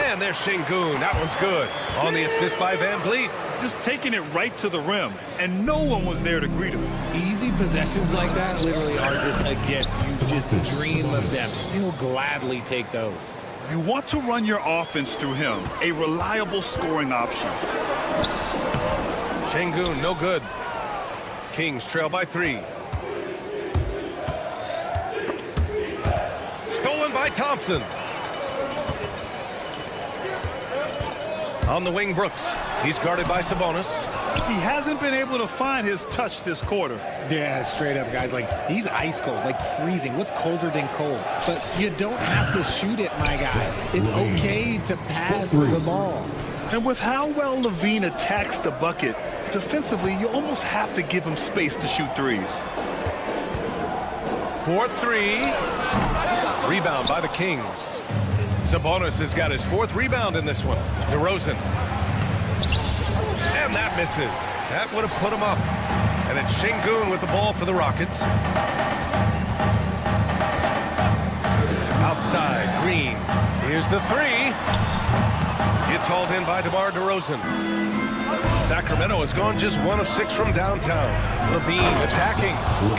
And there's Şengün. That one's good. On the assist by Van Vliet. Just taking it right to the rim, and no one was there to greet him. Easy possessions like that literally are just a gift. You just dream of them. He'll gladly take those. You want to run your offense through him, a reliable scoring option. Şengün, no good. Kings trail by 3. Stolen by Thompson. On the wing, Brooks. He's guarded by Sabonis. He hasn't been able to find his touch this quarter. Yeah, straight up, guys. Like, he's ice cold, like freezing. What's colder than cold? But you don't have to shoot it, my guy. It's okay to pass the ball. And with how well Levine attacks the bucket, defensively, you almost have to give him space to shoot threes. 4-3. Rebound by the Kings. Sabonis has got his 4th rebound in this one. DeRozan. And that misses. That would have put him up. And it's Şengün with the ball for the Rockets. Outside, Green. Here's the three. It's hauled in by DeMar DeRozan. Sacramento has gone just 1 of 6 from downtown. Levine attacking.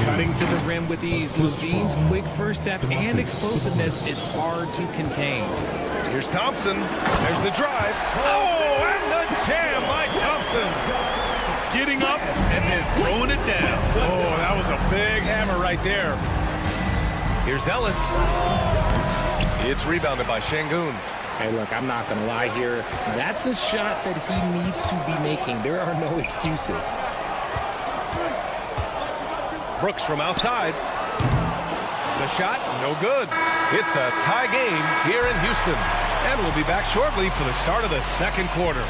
Cutting to the rim with ease. Levine's quick first step and explosiveness is hard to contain. Here's Thompson. There's the drive. Oh, and the jam by Thompson. Getting up and then throwing it down. Oh, that was a big hammer right there. Here's Ellis. It's rebounded by Şengün. Hey, look, I'm not going to lie here. That's a shot that he needs to be making. There are no excuses. Brooks from outside. The shot, no good. It's a tie game here in Houston. And we'll be back shortly for the start of the second quarter.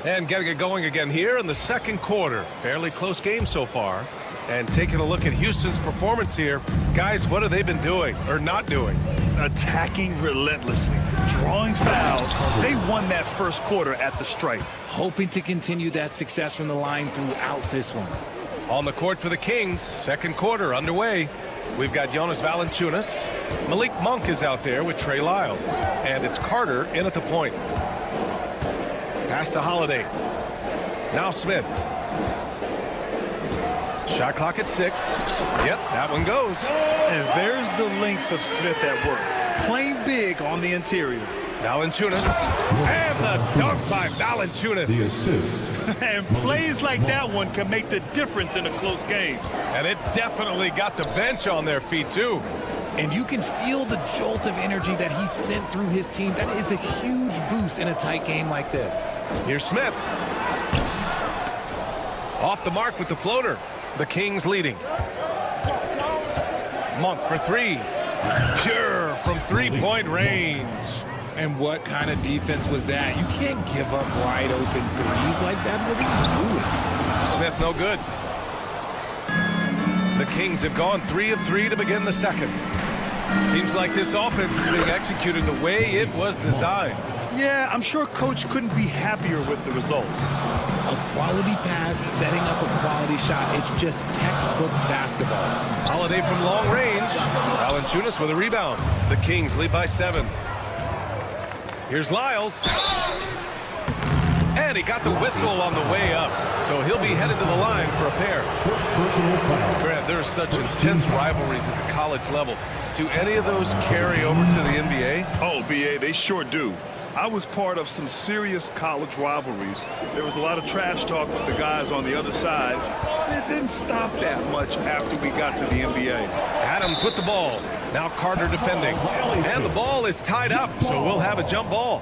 And getting it going again here in the second quarter. Fairly close game so far. And taking a look at Houston's performance here. Guys, what have they been doing or not doing? Attacking relentlessly, drawing fouls. They won that first quarter at the stripe. Hoping to continue that success from the line throughout this one. On the court for the Kings, second quarter underway. We've got Jonas Valanciunas. Malik Monk is out there with Trey Lyles. And it's Carter in at the point. Pass to Holiday. Now Smith. Shot clock at 6. Yep, that one goes. And there's the length of Smith at work. Playing big on the interior. Valanciunas. And the dunk by Valanciunas. The assist. And plays like that one can make the difference in a close game. And it definitely got the bench on their feet, too. And you can feel the jolt of energy that he sent through his team. That is a huge boost in a tight game like this. Here's Smith. Off the mark with the floater. The Kings leading. Monk for 3. Pure from three-point range. And what kind of defense was that? You can't give up wide open threes like that. What are you doing? Smith no good. The Kings have gone 3 of 3 to begin the second. Seems like this offense is being executed the way it was designed. Yeah, I'm sure Coach couldn't be happier with the results. A quality pass, setting up a quality shot. It's just textbook basketball. Holiday from long range. Valanciunas with a rebound. The Kings lead by 7. Here's Lyles. And he got the whistle on the way up. So he'll be headed to the line for a pair. Grant, there's such intense rivalries at the college level. Do any of those carry over to the NBA? Oh, BA, they sure do. I was part of some serious college rivalries. There was a lot of trash talk with the guys on the other side. And it didn't stop that much after we got to the NBA. Adams with the ball. Now Carter defending. And the ball is tied up, so we'll have a jump ball.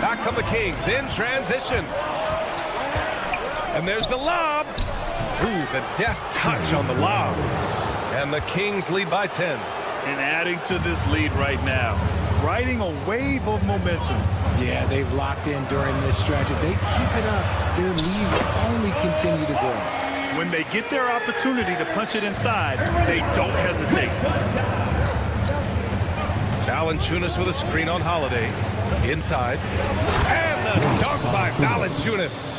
Back come the Kings in transition. And there's the lob. Ooh, the deft touch on the lob. And the Kings lead by 10. And adding to this lead right now, riding a wave of momentum. Yeah, they've locked in during this stretch. If they keep it up, their lead will only continue to grow. When they get their opportunity to punch it inside, they don't hesitate. Valanciunas with a screen on Holiday. Inside. And the dunk by Valanciunas.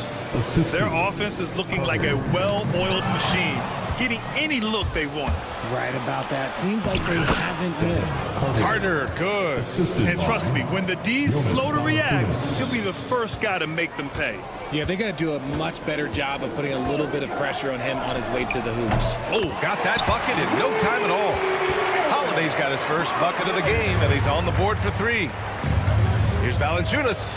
Their offense is looking like a well-oiled machine, getting any look they want. Right about that. Seems like they haven't missed. Carter, good. And trust me, when the D's slow to react, he'll be the first guy to make them pay. Yeah, they're going to do a much better job of putting a little bit of pressure on him on his way to the hoops. Oh, got that bucket in no time at all. Holiday's got his first bucket of the game, and he's on the board for 3. Here's Valanciunas.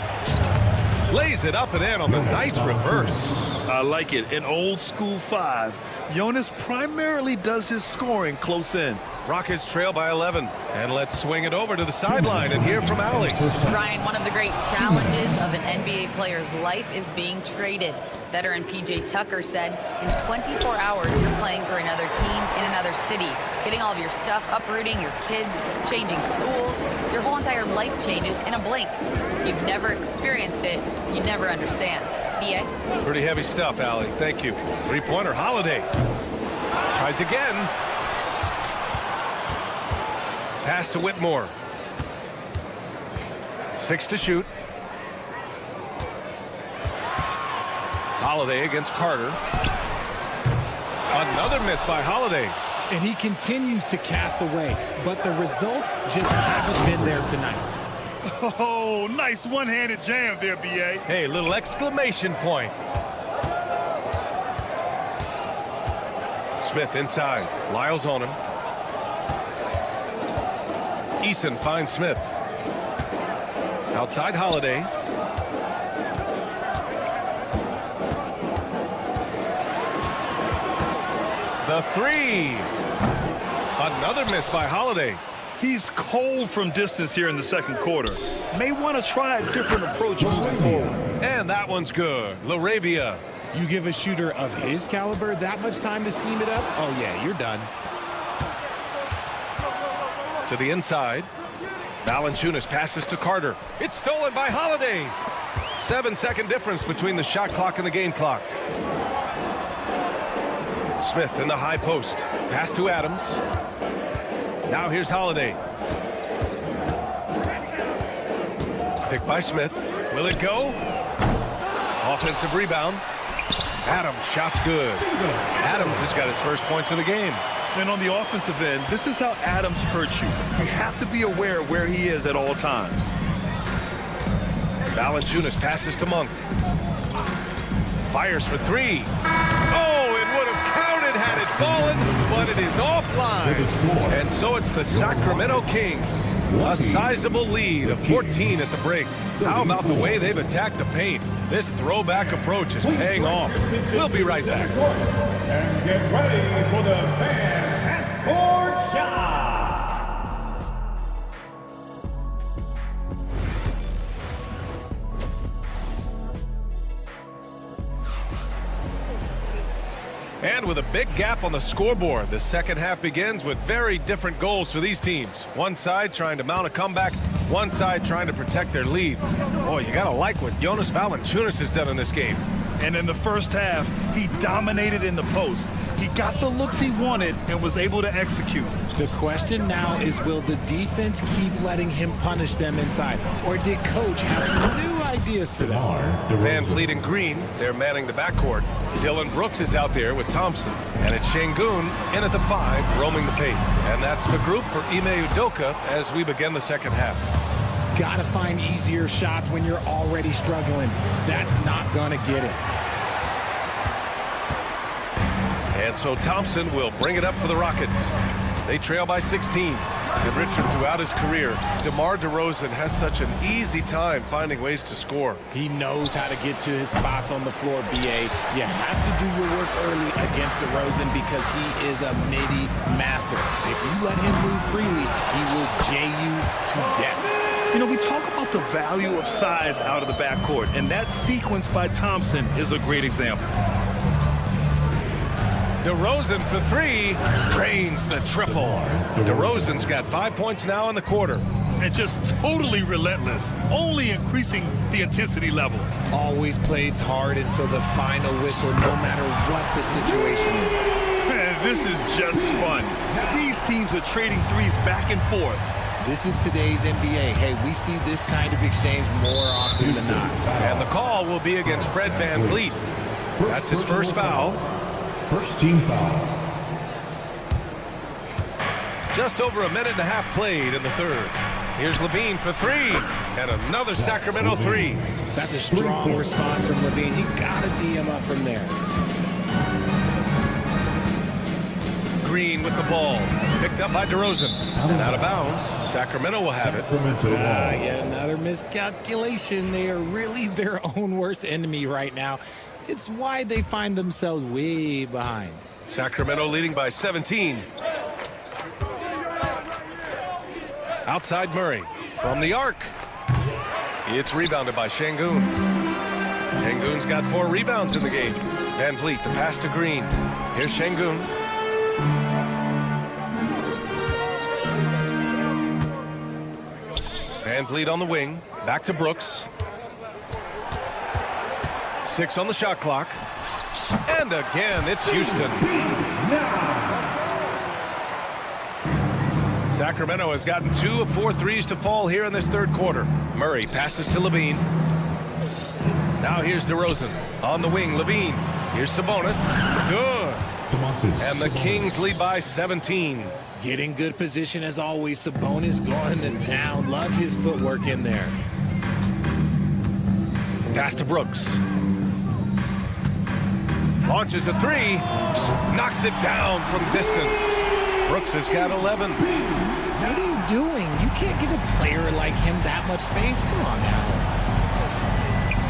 Lays it up and in on the nice reverse. I like it. In old school 5, Jonas primarily does his scoring close in. Rockets trail by 11. And let's swing it over to the sideline and hear from Allie. Ryan, one of the great challenges of an NBA player's life is being traded. Veteran P.J. Tucker said, in 24 hours, you're playing for another team in another city, getting all of your stuff, uprooting your kids, changing schools. Your whole entire life changes in a blink. If you've never experienced it, you'd never understand. B.A.? Pretty heavy stuff, Allie. Thank you. Three-pointer, Holiday. Tries again. Pass to Whitmore. 6 to shoot. Holiday against Carter. Another miss by Holiday. And he continues to cast away, but the results just haven't been there tonight. Oh, nice one-handed jam there, B.A. Hey, little exclamation point. Smith inside. Lyles on him. Eason finds Smith. Outside Holiday. The 3. Another miss by Holiday. He's cold from distance here in the second quarter. May want to try a different approach moving forward. And that one's good. LaRavia. You give a shooter of his caliber that much time to seam it up? Oh, yeah, you're done. To the inside. Valanciunas passes to Carter. It's stolen by Holiday. 7-second difference between the shot clock and the game clock. Smith in the high post. Pass to Adams. Now here's Holiday. Picked by Smith. Will it go? Offensive rebound. Adams, shot's good. Adams has got his first points of the game. And on the offensive end, this is how Adams hurts you. You have to be aware of where he is at all times. Valanciunas passes to Monk. Fires for three. Oh, it would have counted had it fallen, but it is offline. And so it's the Sacramento Kings. A sizable lead of 14 at the break. How about the way they've attacked the paint? This throwback approach is paying off. We'll be right back. And get ready for the fan half-court shot. And with a big gap on the scoreboard, the second half begins with very different goals for these teams. One side trying to mount a comeback, one side trying to protect their lead. Boy, you gotta like what Jonas Valanciunas has done in this game. And in the first half, he dominated in the post. He got the looks he wanted and was able to execute. The question now is, will the defense keep letting him punish them inside? Or did Coach have some new ideas for them? Van Fleet and Green, they're manning the backcourt. Dylan Brooks is out there with Thompson. And it's Şengün in at the 5, roaming the paint. And that's the group for Ime Udoka as we begin the second half. Gotta find easier shots when you're already struggling. That's not gonna get it. And so Thompson will bring it up for the Rockets. They trail by 16. And Richard, throughout his career, DeMar DeRozan has such an easy time finding ways to score. He knows how to get to his spots on the floor, BA. You have to do your work early against DeRozan because he is a midi master. If you let him move freely, he will jay you to death. You know, we talk about the value of size out of the backcourt, and that sequence by Thompson is a great example. DeRozan for 3, drains the triple. DeRozan's got 5 points now in the quarter. And just totally relentless, only increasing the intensity level. Always plays hard until the final whistle, no matter what the situation is. Man, this is just fun. These teams are trading threes back and forth. This is today's NBA. Hey, we see this kind of exchange more often than not. And the call will be against Fred Van Fleet. That's his first foul. First team foul. Just over a minute and a half played in the third. Here's Levine for 3. And another Sacramento 3. That's a strong response from Levine. You got to D him up from there. Green with the ball. Picked up by DeRozan. And out of bounds. Sacramento will have it. Yeah, another miscalculation. They are really their own worst enemy right now. It's why they find themselves way behind. Sacramento leading by 17. Outside Murray. From the arc. It's rebounded by Şengün. Şengün's got 4 rebounds in the game. Van Vliet, the pass to Green. Here's Şengün. Van Vliet on the wing. Back to Brooks. 6 on the shot clock. And again, it's Houston. Sacramento has gotten 2 of 4 threes to fall here in this third quarter. Murray passes to Levine. Now here's DeRozan. On the wing, Levine. Here's Sabonis. Good. And the Kings lead by 17. Getting good position as always. Sabonis going to town. Love his footwork in there. Pass to Brooks. Launches a 3. Knocks it down from distance. Brooks has got 11. What are you doing? You can't give a player like him that much space. Come on now.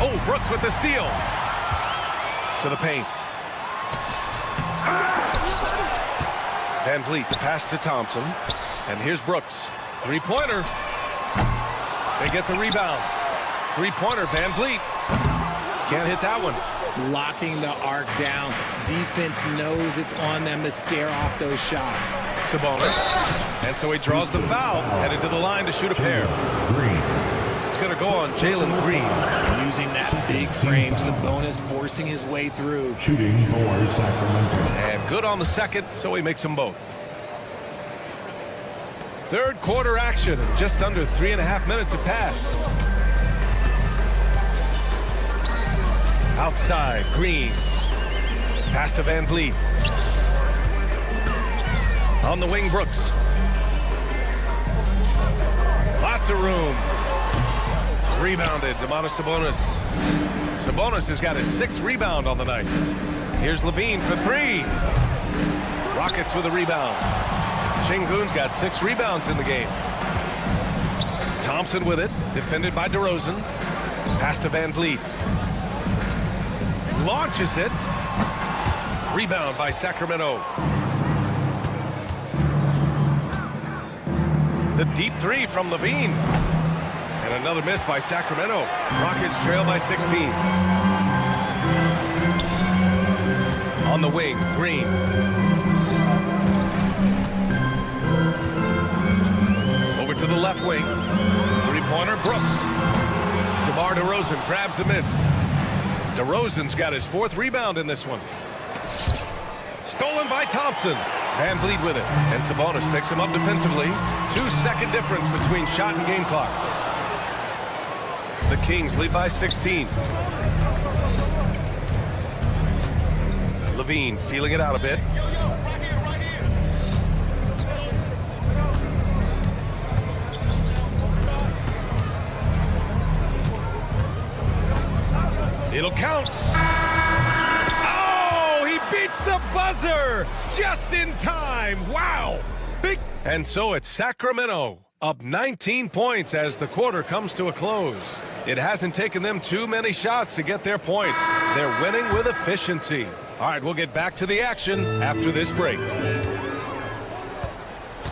Oh, Brooks with the steal. To the paint. Van Vliet, the pass to Thompson. And here's Brooks. Three-pointer. They get the rebound. Three-pointer, Van Vliet. Can't hit that one. Locking the arc down. Defense knows it's on them to scare off those shots. Sabonis. And so he draws the foul, headed to the line to shoot a pair. It's going to go on Jalen Green. Using that big frame, Sabonis forcing his way through. Shooting for Sacramento. And good on the second, so he makes them both. Third quarter action. Just under 3.5 minutes have passed. Outside, Green. Pass to Van Vliet. On the wing, Brooks. Lots of room. Rebounded, Domantas Sabonis. Sabonis has got his 6th rebound on the night. Here's Levine for 3. Rockets with a rebound. Şengün's got 6 rebounds in the game. Thompson with it, defended by DeRozan. Pass to Van Vliet. Launches it. Rebound by Sacramento. The deep 3 from Levine. And another miss by Sacramento. Rockets trail by 16. On the wing, Green. Over to the left wing. Three-pointer, Brooks. DeMar DeRozan grabs the miss. DeRozan's got his 4th rebound in this one. Stolen by Thompson. Van Vliet with it. And Sabonis picks him up defensively. 2-second difference between shot and game clock. The Kings lead by 16. Levine feeling it out a bit. It'll count. Oh, he beats the buzzer just in time. Wow. Big. And so it's Sacramento up 19 points as the quarter comes to a close. It hasn't taken them too many shots to get their points. They're winning with efficiency. All right, we'll get back to the action after this break.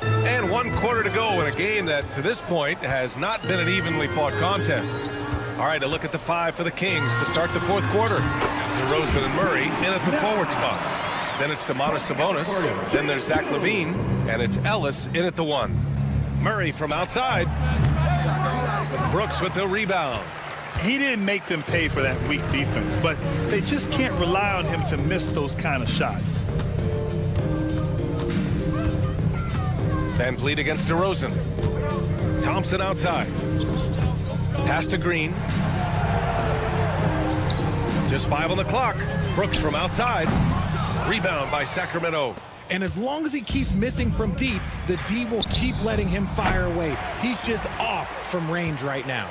And 1 quarter to go in a game that to this point has not been an evenly fought contest. All right, a look at the 5 for the Kings to start the 4th quarter. DeRozan and Murray in at the forward spots. Then it's Domantas Sabonis. Then there's Zach LaVine. And it's Ellis in at the 1. Murray from outside. Brooks with the rebound. He didn't make them pay for that weak defense, but they just can't rely on him to miss those kind of shots. Van Vliet against DeRozan. Thompson outside. Pass to Green. Just 5 on the clock. Brooks from outside. Rebound by Sacramento. And as long as he keeps missing from deep, the D will keep letting him fire away. He's just off from range right now.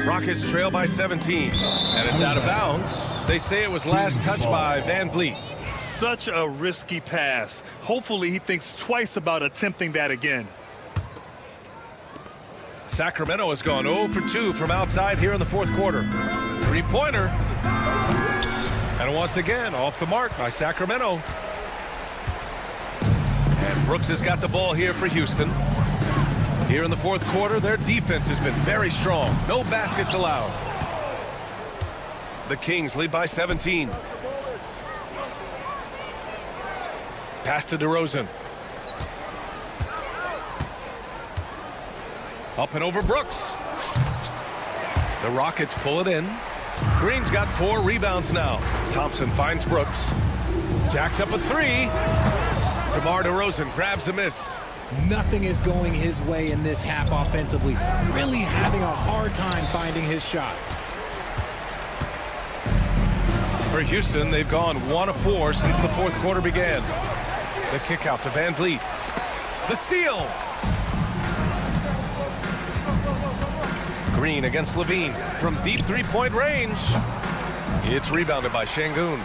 Rockets trail by 17. And it's out of bounds. They say it was last touched by Van Vliet. Such a risky pass. Hopefully he thinks twice about attempting that again. Sacramento has gone 0 for 2 from outside here in the 4th quarter. Three-pointer. And once again, off the mark by Sacramento. And Brooks has got the ball here for Houston. Here in the 4th quarter, their defense has been very strong. No baskets allowed. The Kings lead by 17. Pass to DeRozan. Up and over Brooks. The Rockets pull it in. Green's got 4 rebounds now. Thompson finds Brooks. Jacks up a 3. DeMar DeRozan grabs a miss. Nothing is going his way in this half offensively. Really having a hard time finding his shot. For Houston, they've gone 1 of 4 since the 4th quarter began. The kick out to Van Vliet. The steal. Green against Levine from deep 3-point range. It's rebounded by Şengün.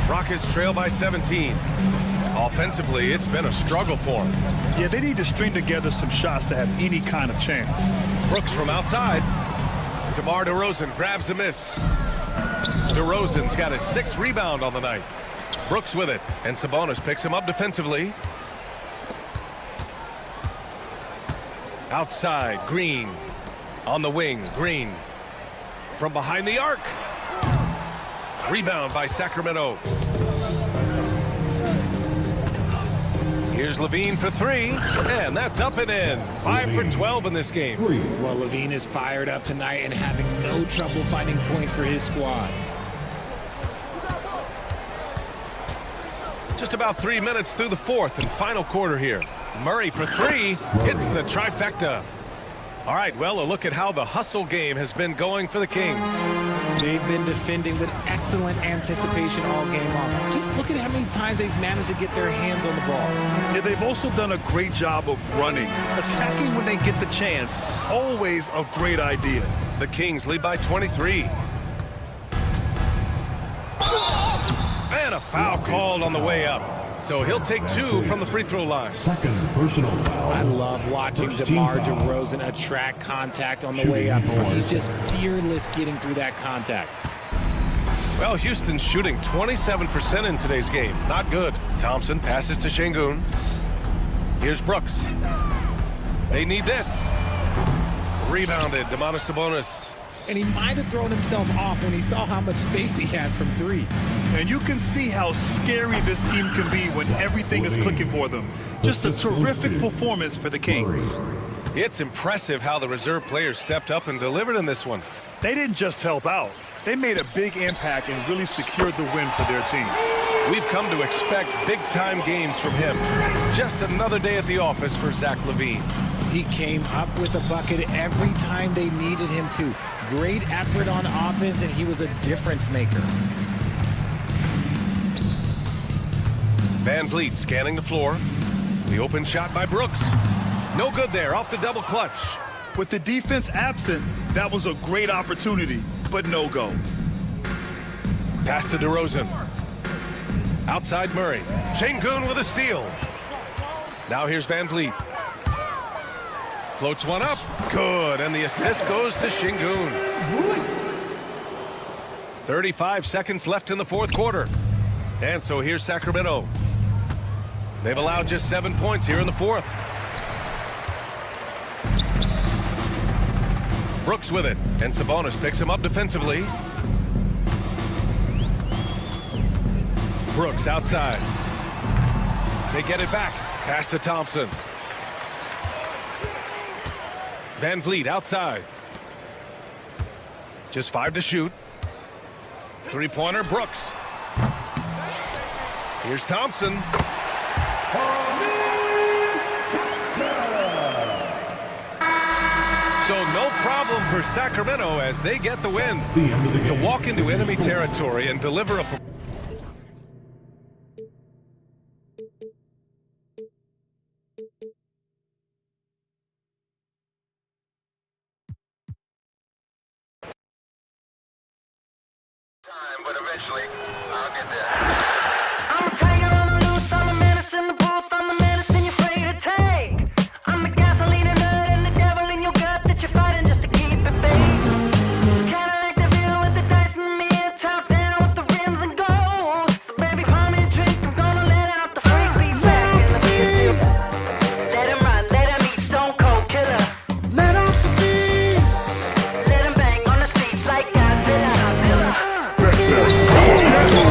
Rockets trail by 17. Offensively, it's been a struggle for them. Yeah, they need to string together some shots to have any kind of chance. Brooks from outside. DeMar DeRozan grabs the miss. DeRozan's got his 6th rebound on the night. Brooks with it, and Sabonis picks him up defensively. Outside, Green. On the wing, Green. From behind the arc. Rebound by Sacramento. Here's Levine for three, and that's up and in. 5 for 12 in this game. Well, Levine is fired up tonight and having no trouble finding points for his squad. Just about 3 minutes through the fourth and final quarter here. Murray for three, hits the trifecta. All right, well, a look at how the hustle game has been going for the Kings. They've been defending with excellent anticipation all game long. Just look at how many times they've managed to get their hands on the ball. Yeah, they've also done a great job of running. Attacking when they get the chance, always a great idea. The Kings lead by 23. And a foul called on the way up. So he'll take two from the free throw line. Second personal foul. I love watching DeMar DeRozan attract contact on the way up. He's just fearless getting through that contact. Well, Houston's shooting 27% in today's game. Not good. Thompson passes to Şengün. Here's Brooks. They need this. Rebounded, Domantas Sabonis. And he might have thrown himself off when he saw how much space he had from three. And you can see how scary this team can be when everything is clicking for them. Just a terrific performance for the Kings. It's impressive how the reserve players stepped up and delivered in this one. They didn't just help out. They made a big impact and really secured the win for their team. We've come to expect big-time games from him. Just another day at the office for Zach LaVine. He came up with a bucket every time they needed him to. Great effort on offense, and he was a difference maker. Van Vliet scanning the floor. The open shot by Brooks. No good there, off the double clutch. With the defense absent, that was a great opportunity, but no go. Pass to DeRozan. Outside Murray. Şengün with a steal. Now here's Van Vliet. Floats one up. Good, and the assist goes to Şengün. 35 seconds left in the fourth quarter. And so here's Sacramento. They've allowed just 7 points here in the fourth. Brooks with it, and Sabonis picks him up defensively. Brooks outside. They get it back. Pass to Thompson. Van Vliet outside. Just 5 to shoot. Three-pointer, Brooks. Here's Thompson. So no problem for Sacramento as they get the win. To walk into enemy territory and deliver a but eventually I'll get there. I'm a tiger on the loose, I'm a menace in the booth, I'm the medicine you're afraid to take. I'm the gasoline and nut and the devil in your gut that you're fighting just to keep it fake. Kinda like the view with the dice and me, top down with the rims and gold. So baby, pour me a drink, I'm gonna let out the freak beat back in the field. Let him run, let him eat, stone cold killer. Let off the beat. Let him bang on the streets like Godzilla. Yes.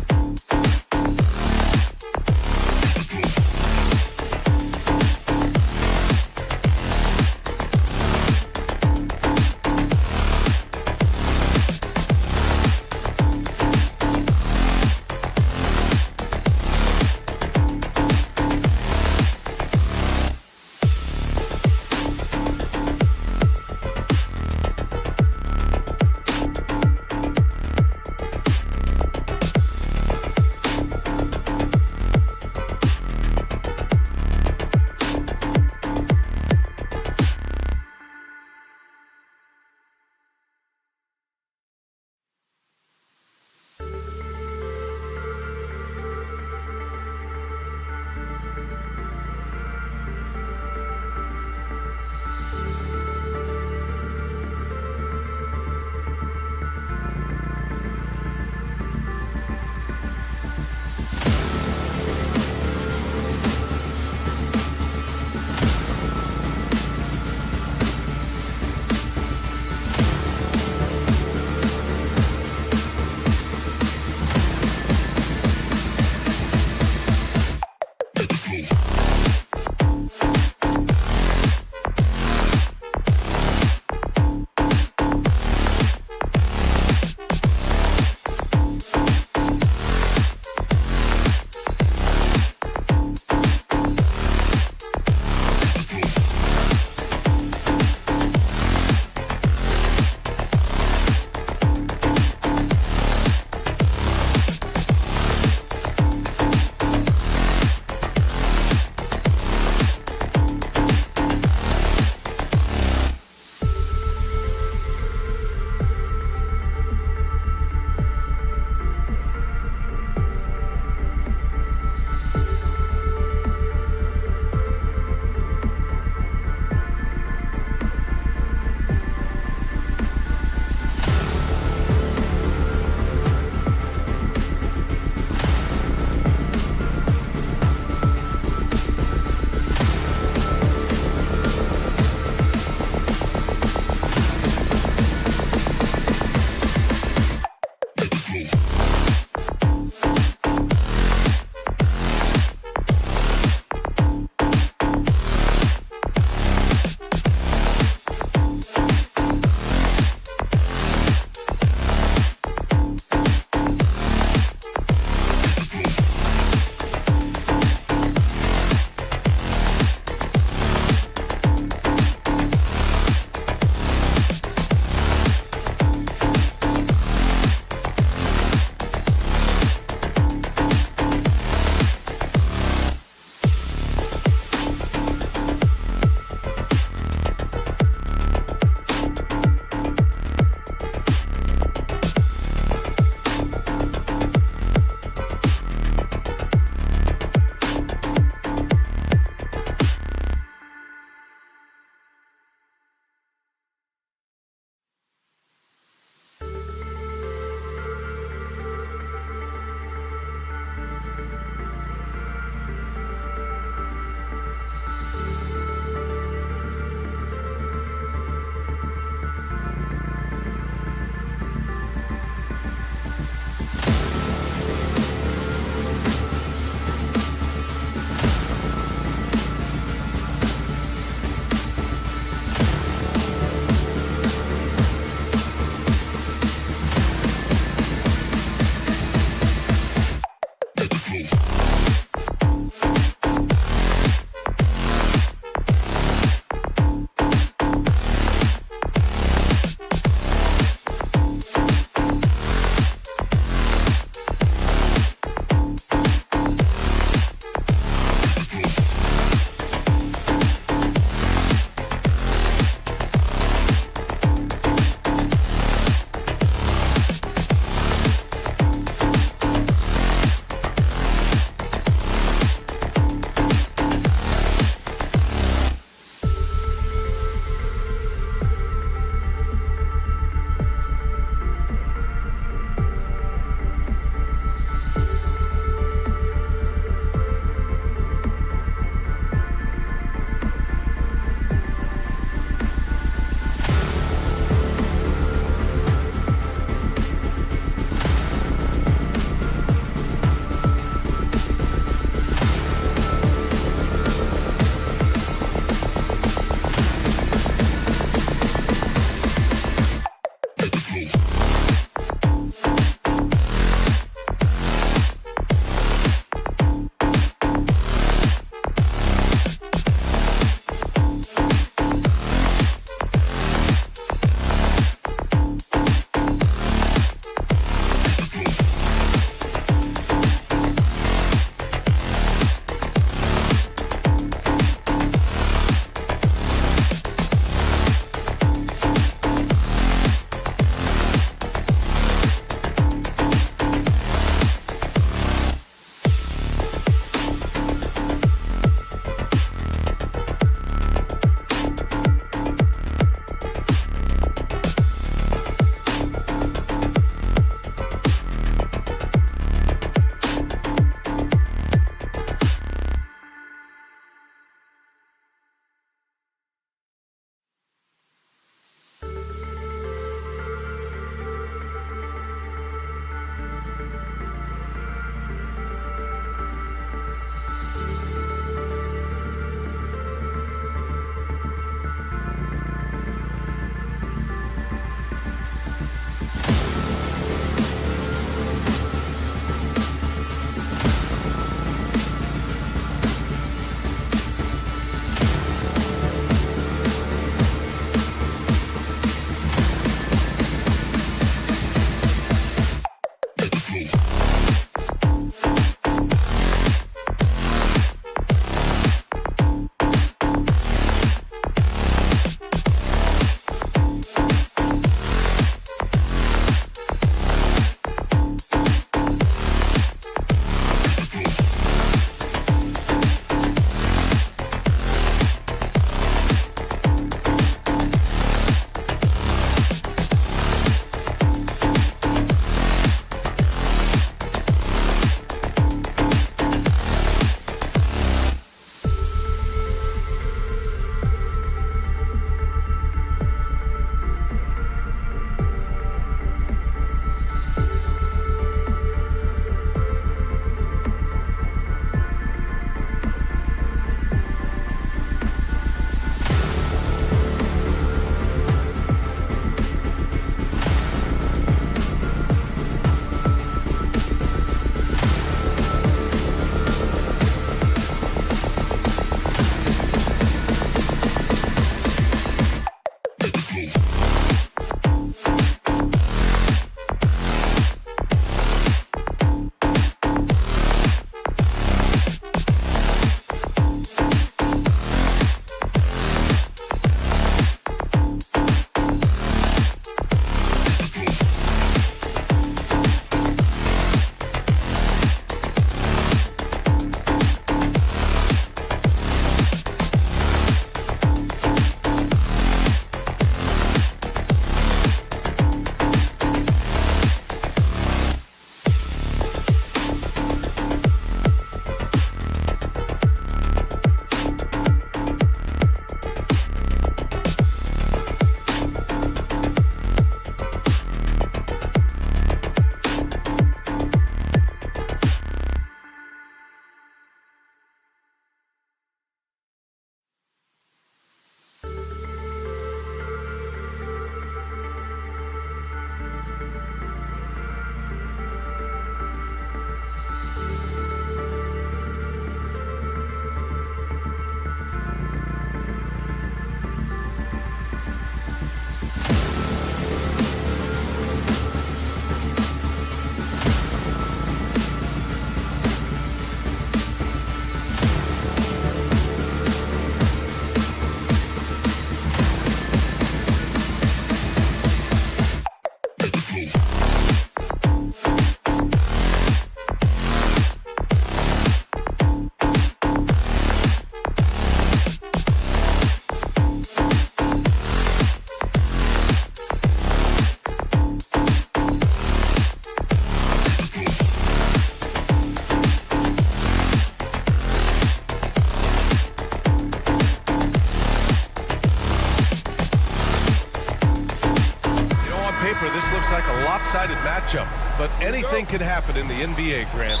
one-sided matchup, but anything can happen in the NBA, Grant.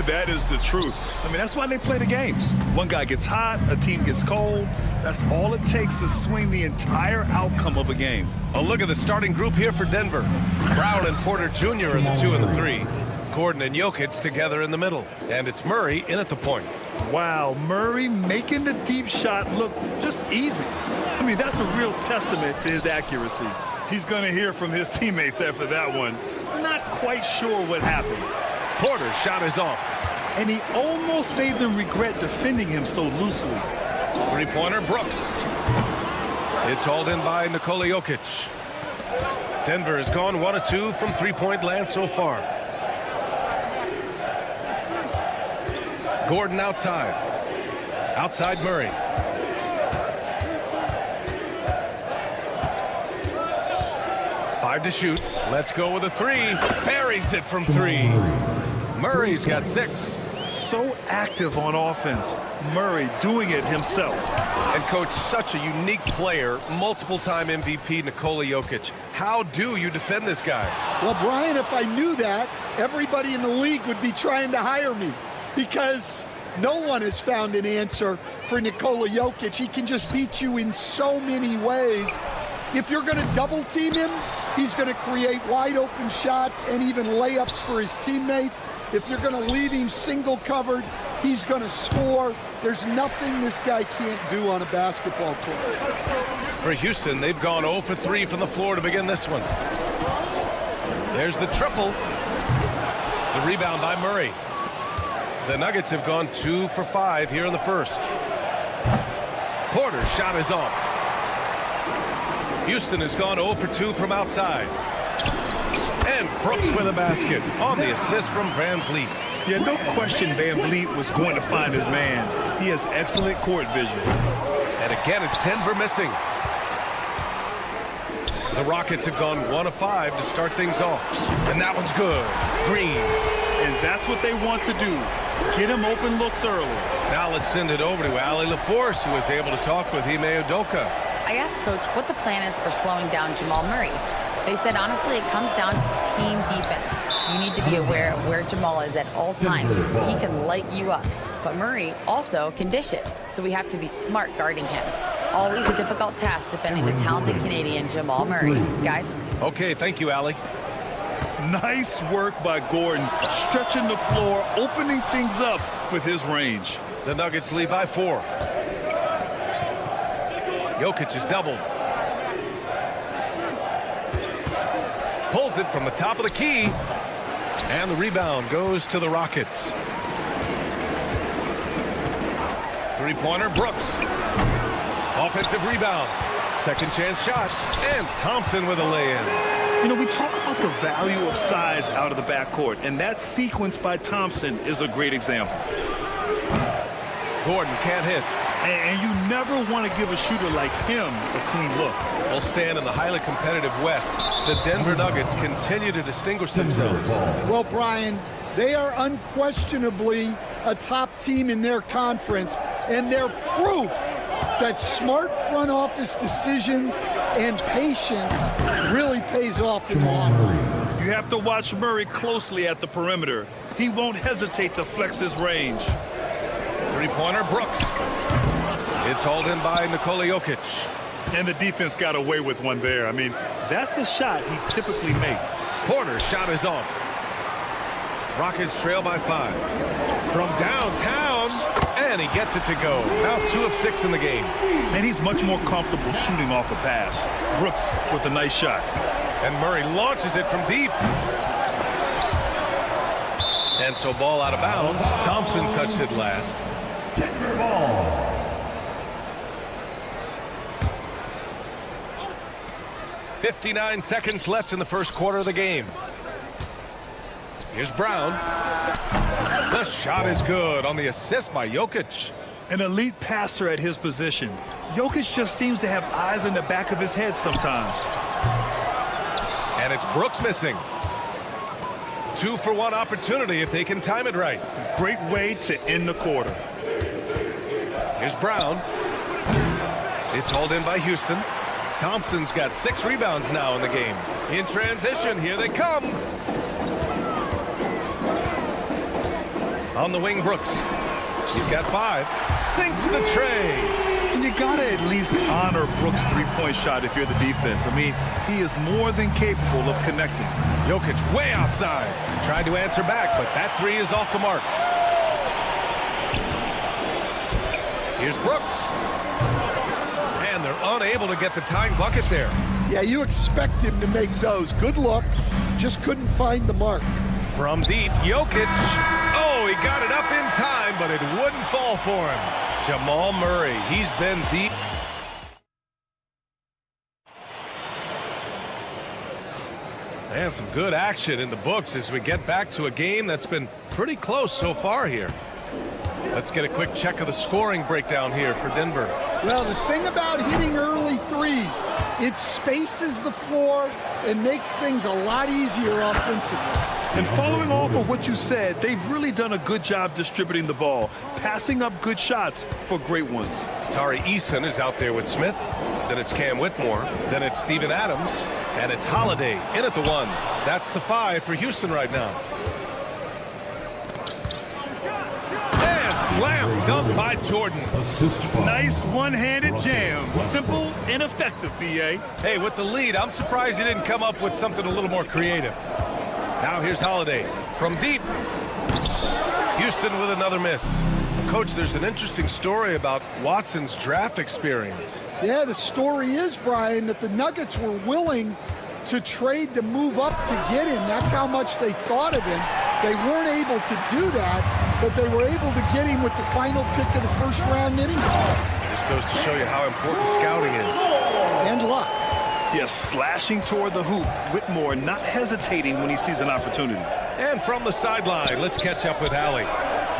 That is the truth. I mean, that's why they play the games. One guy gets hot, a team gets cold. That's all it takes to swing the entire outcome of a game. A look at the starting group here for Denver. Brown and Porter Jr. are the 2 and the 3. Gordon and Jokic together in the middle. And it's Murray in at the point. Wow, Murray making the deep shot look just easy. I mean, that's a real testament to his accuracy. He's going to hear from his teammates after that one. Not quite sure what happened. Porter's shot is off. And he almost made them regret defending him so loosely. Three-pointer, Brooks. It's hauled in by Nikola Jokic. Denver has gone 1 of 2 from three-point land so far. Gordon outside. Outside Murray. Five to shoot. Let's go with a 3. Buries it from 3. Murray's got 6. So active on offense. Murray doing it himself. And coach, such a unique player, multiple-time MVP Nikola Jokic. How do you defend this guy? Well, Brian, if I knew that, everybody in the league would be trying to hire me, because no one has found an answer for Nikola Jokic. He can just beat you in so many ways. If you're going to double team him, he's going to create wide open shots and even layups for his teammates. If you're going to leave him single covered, he's going to score. There's nothing this guy can't do on a basketball court. For Houston, they've gone 0 for 3 from the floor to begin this one. There's the triple. The rebound by Murray. The Nuggets have gone 2 for 5 here in the first. Porter's shot is off. Houston has gone 0 for 2 from outside. And Brooks with a basket on the assist from Van Vliet. Yeah, no question Van Vliet was going to find his man. He has excellent court vision. And again, it's Denver missing. The Rockets have gone 1 of 5 to start things off. And that one's good. Green. And that's what they want to do. Get him open looks early. Now let's send it over to Ali LaForce, who was able to talk with Ime Udoka. I asked Coach what the plan is for slowing down Jamal Murray. They said, honestly, it comes down to team defense. You need to be aware of where Jamal is at all times. He can light you up. But Murray also can dish it, so we have to be smart guarding him. Always a difficult task defending the talented Canadian Jamal Murray. Guys? Okay, thank you, Ali. Nice work by Gordon, stretching the floor, opening things up with his range. The Nuggets lead by 4. Jokic is doubled. Pulls it from the top of the key. And the rebound goes to the Rockets. Three-pointer, Brooks. Offensive rebound. Second chance shot. And Thompson with a lay-in. You know, we talk about the value of size out of the backcourt, and that sequence by Thompson is a great example. Gordon can't hit. And you never want to give a shooter like him a clean look. Will stand in the highly competitive West. The Denver Nuggets continue to distinguish themselves. Well, Brian, they are unquestionably a top team in their conference, and they're proof that smart front office decisions and patience really pays off in the long run. You have to watch Murray closely at the perimeter. He won't hesitate to flex his range. Three-pointer, Brooks. It's hauled in by Nikola Jokic. And the defense got away with one there. I mean, that's a shot he typically makes. Porter's shot is off. Rockets trail by 5. From downtown, and he gets it to go. Now 2 of 6 in the game. And he's much more comfortable shooting off a pass. Brooks with a nice shot. And Murray launches it from deep. And so ball out of bounds. Thompson touched it last. Denver ball. 59 seconds left in the first quarter of the game. Here's Brown. The shot is good on the assist by Jokic. An elite passer at his position. Jokic just seems to have eyes in the back of his head sometimes. And it's Brooks missing. 2-for-1 opportunity if they can time it right. Great way to end the quarter. Here's Brown. It's hauled in by Houston. Thompson's got 6 rebounds now in the game. In transition, here they come. On the wing, Brooks. He's got 5. Sinks the tray. And you got to at least honor Brooks' three-point shot if you're the defense. I mean, he is more than capable of connecting. Jokic way outside. Tried to answer back, but that 3 is off the mark. Here's Brooks. And they're unable to get the tying bucket there. Yeah, you expect him to make those. Good luck. Just couldn't find the mark. From deep, Jokic. Oh, he got it up in time, but it wouldn't fall for him. Jamal Murray, he's been the... And some good action in the books as we get back to a game that's been pretty close so far here. Let's get a quick check of the scoring breakdown here for Denver. Well, the thing about hitting early threes, it spaces the floor and makes things a lot easier offensively. And following off of what you said, they've really done a good job distributing the ball, passing up good shots for great ones. Tari Eason is out there with Smith. Then it's Cam Whitmore. Then it's Steven Adams. And it's Holiday in at the 1. That's the 5 for Houston right now. And slam dunk by Jordan. Nice one-handed jam. Simple and effective, B.A. Hey, with the lead, I'm surprised he didn't come up with something a little more creative. Now here's Holiday from deep. Houston with another miss. Coach, there's an interesting story about Watson's draft experience. Yeah, the story is, Brian, that the Nuggets were willing to trade to move up to get him. That's how much they thought of him. They weren't able to do that, but they were able to get him with the final pick of the first round anyway. This goes to show you how important scouting is. And luck. Yes, slashing toward the hoop. Whitmore not hesitating when he sees an opportunity. And from the sideline, let's catch up with Allie.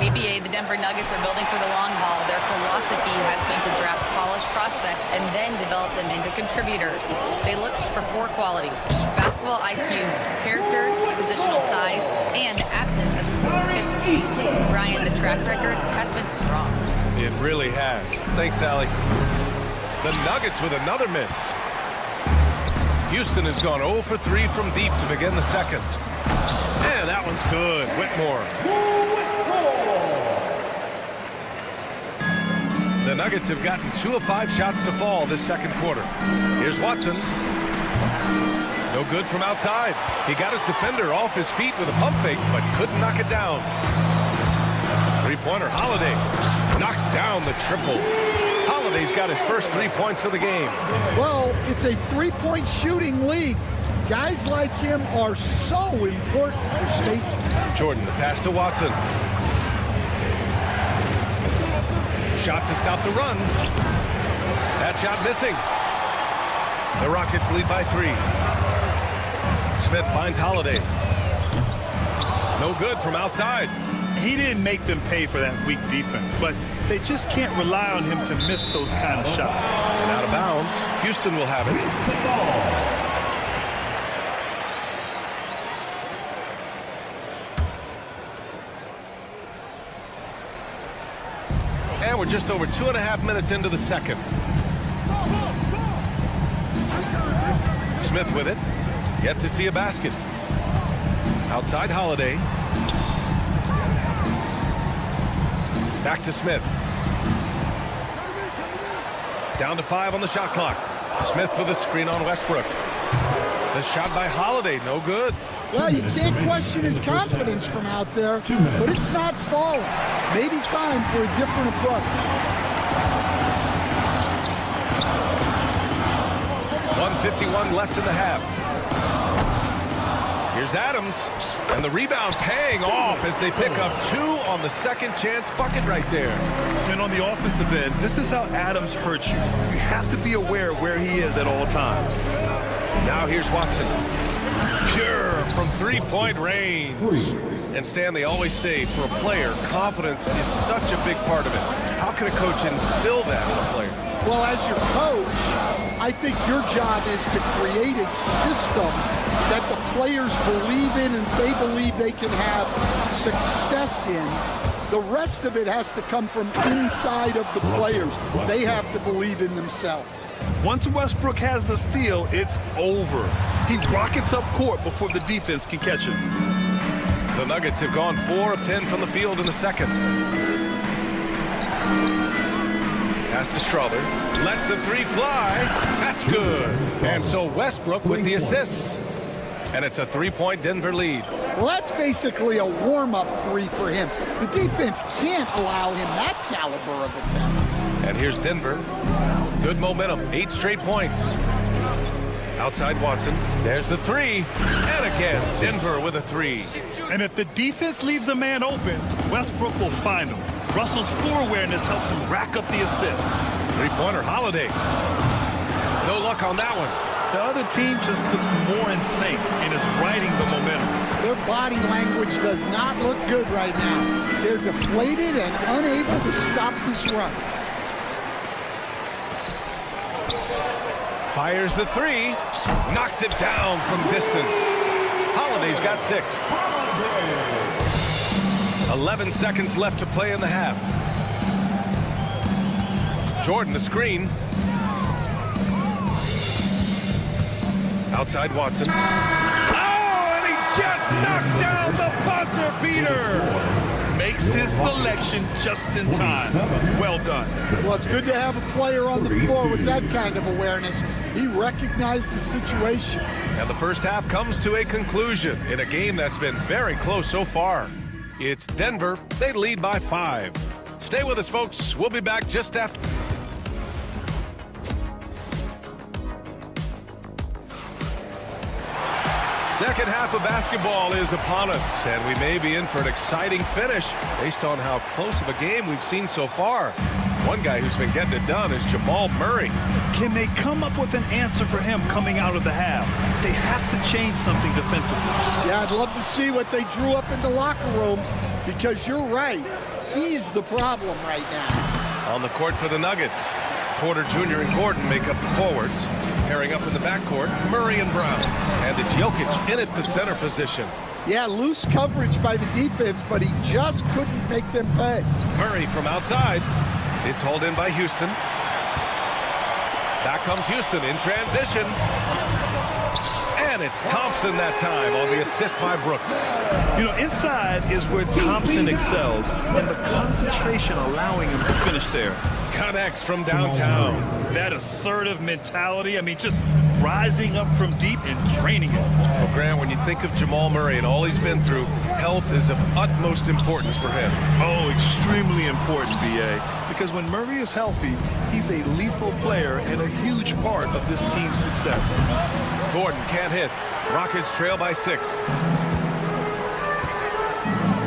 KBA, the Denver Nuggets are building for the long haul. Their philosophy has been to draft polished prospects and then develop them into contributors. They look for 4 qualities: basketball IQ, character, positional size, and absence of skill deficiencies. Brian, the track record has been strong. It really has. Thanks, Allie. The Nuggets with another miss. Houston has gone 0 for 3 from deep to begin the second. And that one's good. Whitmore. The Nuggets have gotten 2 of 5 shots to fall this second quarter. Here's Watson. No good from outside. He got his defender off his feet with a pump fake, but couldn't knock it down. Three-pointer, Holiday knocks down the triple. Holiday's got his first 3 points of the game. Well, it's a 3-point shooting league. Guys like him are so important for spacing. Jordan, the pass to Watson. Shot to stop the run. That shot missing. The Rockets lead by 3. Smith finds Holiday. No good from outside. He didn't make them pay for that weak defense, but they just can't rely on him to miss those kind of shots. And out of bounds, Houston will have it. And we're just over 2.5 minutes into the second. Smith with it. Yet to see a basket. Outside Holiday. Back to Smith. Down to 5 on the shot clock. Smith with a screen on Westbrook. The shot by Holiday, no good. Well, you can't question his confidence from out there, but it's not falling. Maybe time for a different approach. 1:51 left in the half. Here's Adams, and the rebound paying off as they pick up 2 on the second chance bucket right there. And on the offensive end, this is how Adams hurts you. You have to be aware of where he is at all times. Now here's Watson. Pure from 3-point range. And Stan, they always say for a player, confidence is such a big part of it. How can a coach instill that in a player? Well, as your coach, I think your job is to create a system that the players believe in and they believe they can have success in. The rest of it has to come from inside of the players. They have to believe in themselves. Once Westbrook has the steal, it's over. He rockets up court before the defense can catch him. The Nuggets have gone 4 of 10 from the field in the second. Pass to Strother. Lets the three fly. That's good. And so Westbrook with the assist. And it's a 3-point Denver lead. Well, that's basically a warm-up three for him. The defense can't allow him that caliber of attempt. And here's Denver. Good momentum. 8 straight points. Outside Watson. There's the three. And again, Denver with a three. And if the defense leaves a man open, Westbrook will find him. Russell's floor awareness helps him rack up the assist. Three-pointer, Holiday. No luck on that one. The other team just looks more in sync and is riding the momentum. Their body language does not look good right now. They're deflated and unable to stop this run. Fires the three. Knocks it down from distance. Holiday's got 6. 11 seconds left to play in the half. Jordan, the screen. Outside Watson. Oh, and he just knocked down the buzzer beater. Makes his selection just in time. Well done. Well, it's good to have a player on the floor with that kind of awareness. He recognized the situation. And the first half comes to a conclusion in a game that's been very close so far. It's Denver. They lead by 5. Stay with us, folks. We'll be back just after. Second half of basketball is upon us, and we may be in for an exciting finish based on how close of a game we've seen so far. One guy who's been getting it done is Jamal Murray. Can they come up with an answer for him coming out of the half? They have to change something defensively. Yeah, I'd love to see what they drew up in the locker room, because you're right. He's the problem right now. On the court for the Nuggets, Porter Jr. and Gordon make up the forwards. Pairing up in the backcourt, Murray and Brown. And it's Jokic in at the center position. Yeah, loose coverage by the defense, but he just couldn't make them pay. Murray from outside. It's hauled in by Houston. Back comes Houston in transition. And it's Thompson that time on the assist by Brooks. You know, inside is where Thompson excels, and the concentration allowing him to finish there. Connects from downtown. That assertive mentality, I mean, just rising up from deep and draining it. Well, Grant, when you think of Jamal Murray and all he's been through, health is of utmost importance for him. Oh, extremely important, B.A., because when Murray is healthy, he's a lethal player and a huge part of this team's success. Gordon can't hit. Rockets trail by 6.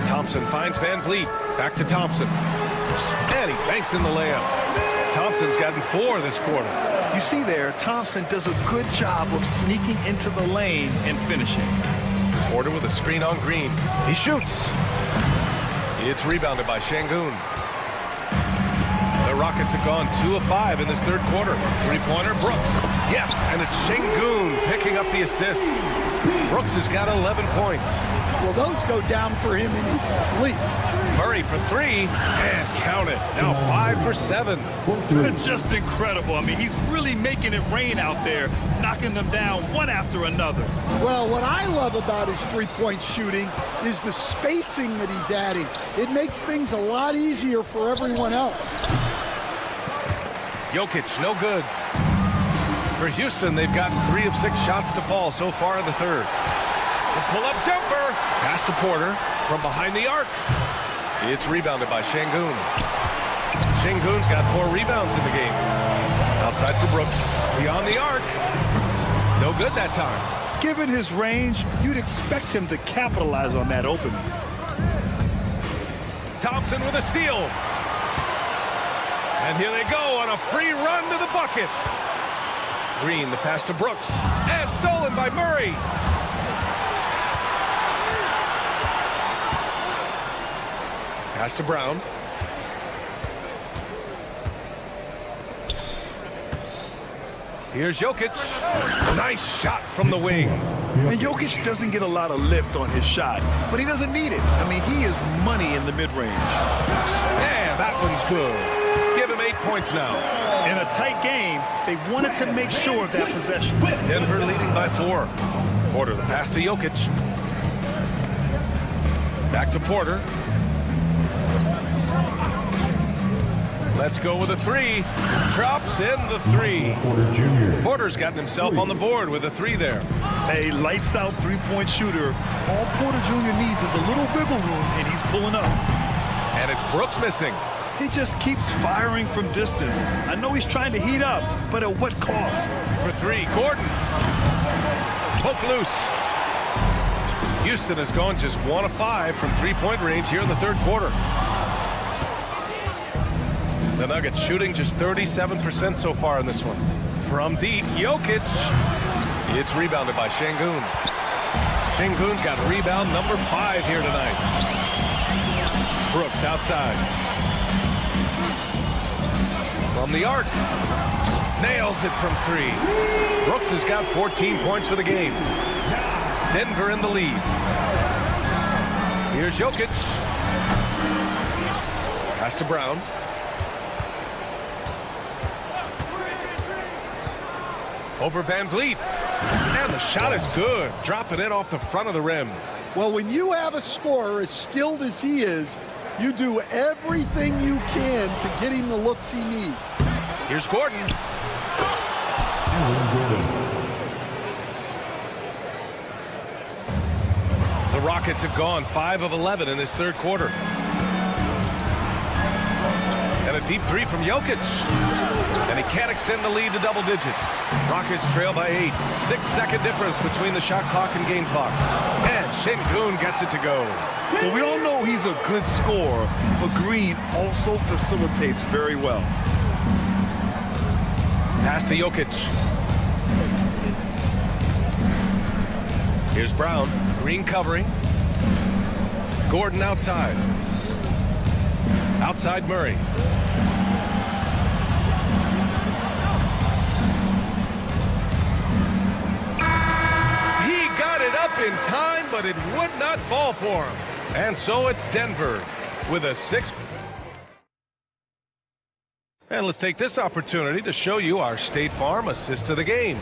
Thompson finds Van Vliet. Back to Thompson. And he banks in the layup. Thompson's gotten 4 this quarter. You see there, Thompson does a good job of sneaking into the lane and finishing. Porter with a screen on Green. He shoots. It's rebounded by Şengün. The Rockets have gone 2 of 5 in this third quarter. Three-pointer, Brooks. Yes, and it's Şengün picking up the assist. Brooks has got 11 points. Well, those go down for him in his sleep. Murray for 3, and count it. Now 5 for 7. Just incredible. I mean, he's really making it rain out there, knocking them down one after another. Well, what I love about his three-point shooting is the spacing that he's adding. It makes things a lot easier for everyone else. Jokic, no good. For Houston, they've gotten 3 of 6 shots to fall so far in the third. The pull-up jumper. Pass to Porter from behind the arc. It's rebounded by Şengün. Şengün's got 4 rebounds in the game. Outside for Brooks. Beyond the arc. No good that time. Given his range, you'd expect him to capitalize on that opening. Thompson with a steal. And here they go on a free run to the bucket. Green, the pass to Brooks. And stolen by Murray. Pass to Brown. Here's Jokic. Nice shot from the wing. And Jokic doesn't get a lot of lift on his shot, but he doesn't need it. I mean, he is money in the mid-range. And that one's good. Give him 8 points now. In a tight game, they wanted to make sure of that possession. Denver leading by 4. Porter, the pass to Jokic. Back to Porter. Let's go with a 3. Drops in the 3. Porter's gotten himself on the board with a 3 there. A lights-out three-point shooter. All Porter Jr. needs is a little wiggle room, and he's pulling up. And it's Brooks missing. He just keeps firing from distance. I know he's trying to heat up, but at what cost? For 3, Gordon. Poke loose. Houston has gone just 1 of 5 from 3-point range here in the third quarter. The Nuggets shooting just 37% so far in this one. From deep, Jokic. It's rebounded by Şengün. Şengün's got rebound number 5 here tonight. Brooks outside. From the arc. Nails it from 3. Brooks has got 14 points for the game. Denver in the lead. Here's Jokic. Pass to Brown. Over Van Vliet. And the shot is good. Dropping it off the front of the rim. Well, when you have a scorer as skilled as he is, you do everything you can to get him the looks he needs. Here's Gordon. The Rockets have gone 5 of 11 in this third quarter. And a deep 3 from Jokic. And he can't extend the lead to double digits. Rockets trail by 8. 6-second difference between the shot clock and game clock. And Şengün gets it to go. Well, we all know he's a good scorer, but Green also facilitates very well. Pass to Jokic. Here's Brown. Green covering. Gordon outside. Outside Murray. He got it up in time, but it would not fall for him. And so it's Denver with a 6. And let's take this opportunity to show you our State Farm assist to the game.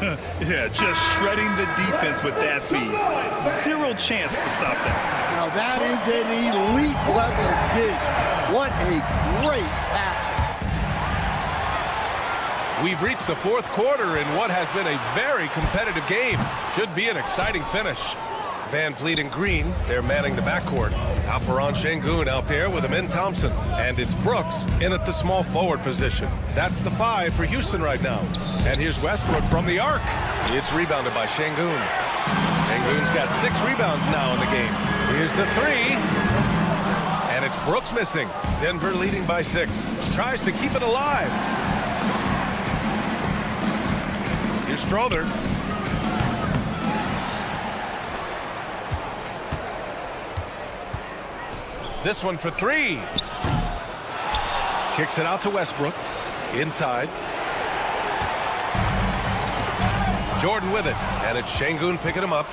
Yeah, just shredding the defense with that feed. Zero chance to stop that. Now that is an elite level dig. What a great pass. We've reached the fourth quarter in what has been a very competitive game. Should be an exciting finish. Van Vliet and Green, they're manning the backcourt. Alperon Şengün out there with Amin Thompson. And it's Brooks in at the small forward position. That's the 5 for Houston right now. And here's Westbrook from the arc. It's rebounded by Şengün. Şengün's got 6 rebounds now in the game. Here's the 3. And it's Brooks missing. Denver leading by 6. Tries to keep it alive. Here's Strother. This one for 3. Kicks it out to Westbrook. Inside. Jordan with it. And it's Şengün picking him up.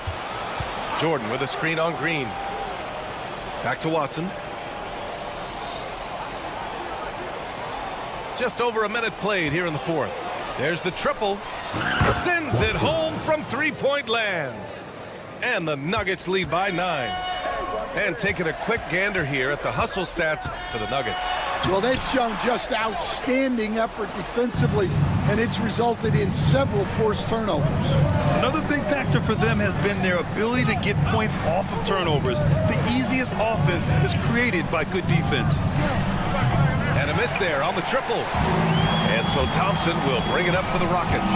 Jordan with a screen on Green. Back to Watson. Just over a minute played here in the fourth. There's the triple. Sends it home from three-point land. And the Nuggets lead by 9. And taking a quick gander here at the hustle stats for the Nuggets. Well, they've shown just outstanding effort defensively, and it's resulted in several forced turnovers. Another big factor for them has been their ability to get points off of turnovers. The easiest offense is created by good defense. And a miss there on the triple. And so Thompson will bring it up for the Rockets.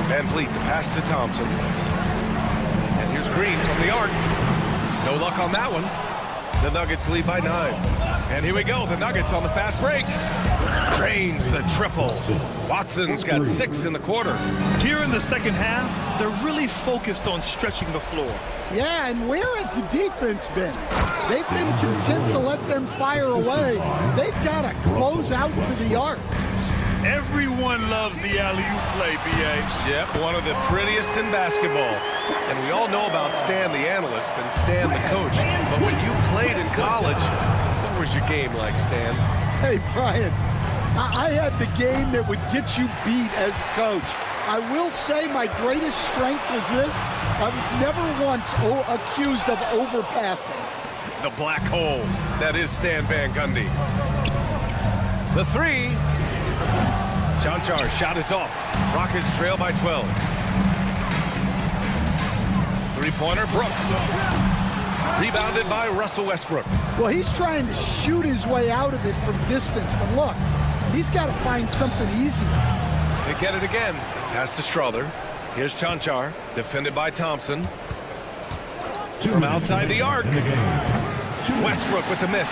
Van Vliet, the pass to Thompson. And here's Green from the arc. No luck on that one. The Nuggets lead by 9. And here we go, the Nuggets on the fast break. Drains the triple. Watson's got 6 in the quarter. Here in the second half, they're really focused on stretching the floor. Yeah, and where has the defense been? They've been content to let them fire away. They've got to close out to the arc. Everyone loves the alley-oop play, B.A. Yep, one of the prettiest in basketball. And we all know about Stan the analyst and Stan the coach. But when you played in college, What was your game like, Stan? Hey, Brian, I had the game that would get you beat as a coach. I will say my greatest strength was this. I was never once accused of overpassing. The black hole. That is Stan Van Gundy. The three. Chanchar shot is off. Rockets trail by 12. Three-pointer, Brooks. Rebounded by Russell Westbrook. Well, he's trying to shoot his way out of it from distance, but look, he's got to find something easier. They get it again. Pass to Strother. Here's Chanchar, defended by Thompson. From outside the arc. Westbrook with the miss.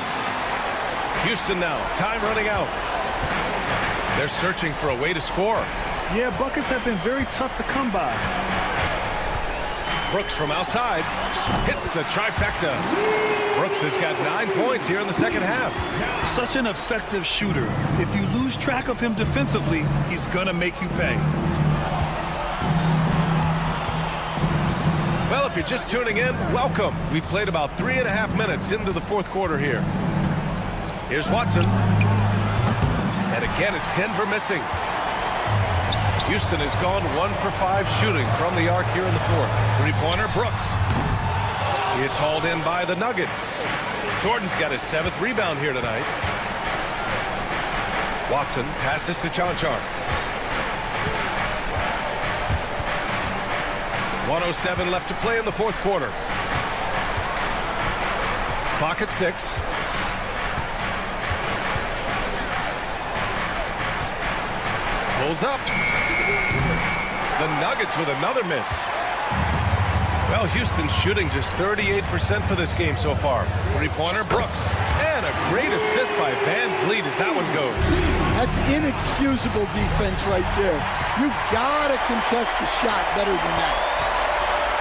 Houston now, time running out. They're searching for a way to score. Yeah, buckets have been very tough to come by. Brooks from outside hits the trifecta. Brooks has got 9 points here in the second half. Such an effective shooter. If you lose track of him defensively, he's gonna make you pay. Well, if you're just tuning in, welcome. We've played about 3.5 minutes into the fourth quarter here. Here's Watson. And again, it's Denver missing. Houston has gone 1 for 5 shooting from the arc here in the fourth. Three-pointer, Brooks. It's hauled in by the Nuggets. Jordan's got his 7th rebound here tonight. Watson passes to Chanchar. 1:07 left to play in the fourth quarter. Clock at 6. Pulls up. The Nuggets with another miss. Well, Houston's shooting just 38% for this game so far. Three-pointer, Brooks. And a great assist by Van Vliet as that one goes. That's inexcusable defense right there. You gotta contest the shot better than that.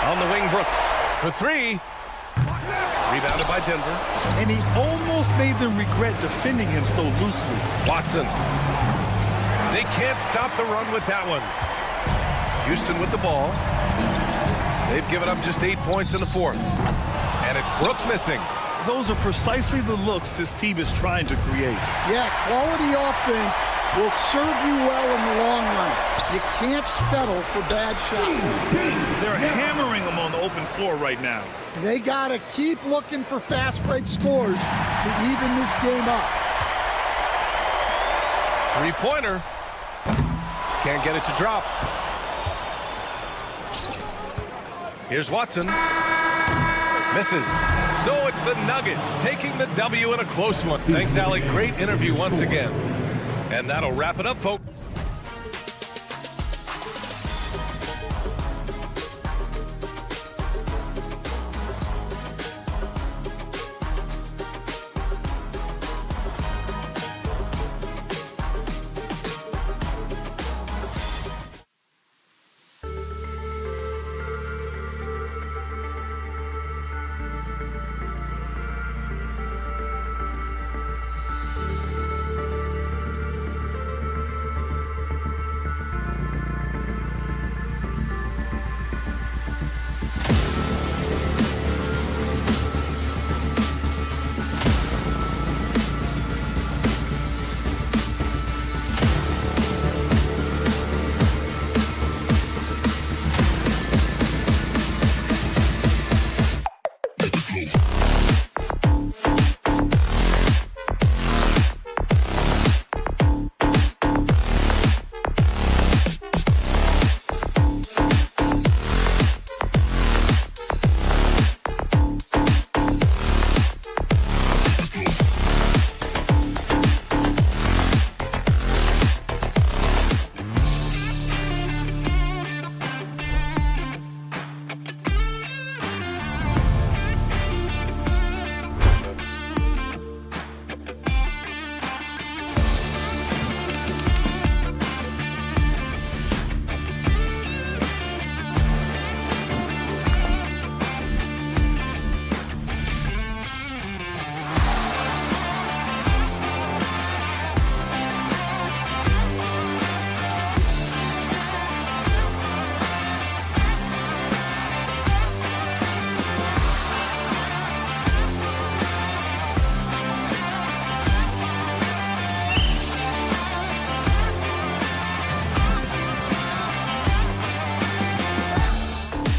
On the wing, Brooks for 3. Rebounded by Denver. And he almost made them regret defending him so loosely. Watson. They can't stop the run with that one. Houston with the ball. They've given up just 8 points in the fourth. And it's Brooks missing. Those are precisely the looks this team is trying to create. Yeah, quality offense will serve you well in the long run. You can't settle for bad shots. They're hammering them on the open floor right now. They got to keep looking for fast break scores to even this game up. Three-pointer. Can't get it to drop. Here's Watson. Misses. So it's the Nuggets taking the W in a close one. Thanks, Allie. Great interview once again. And that'll wrap it up, folks.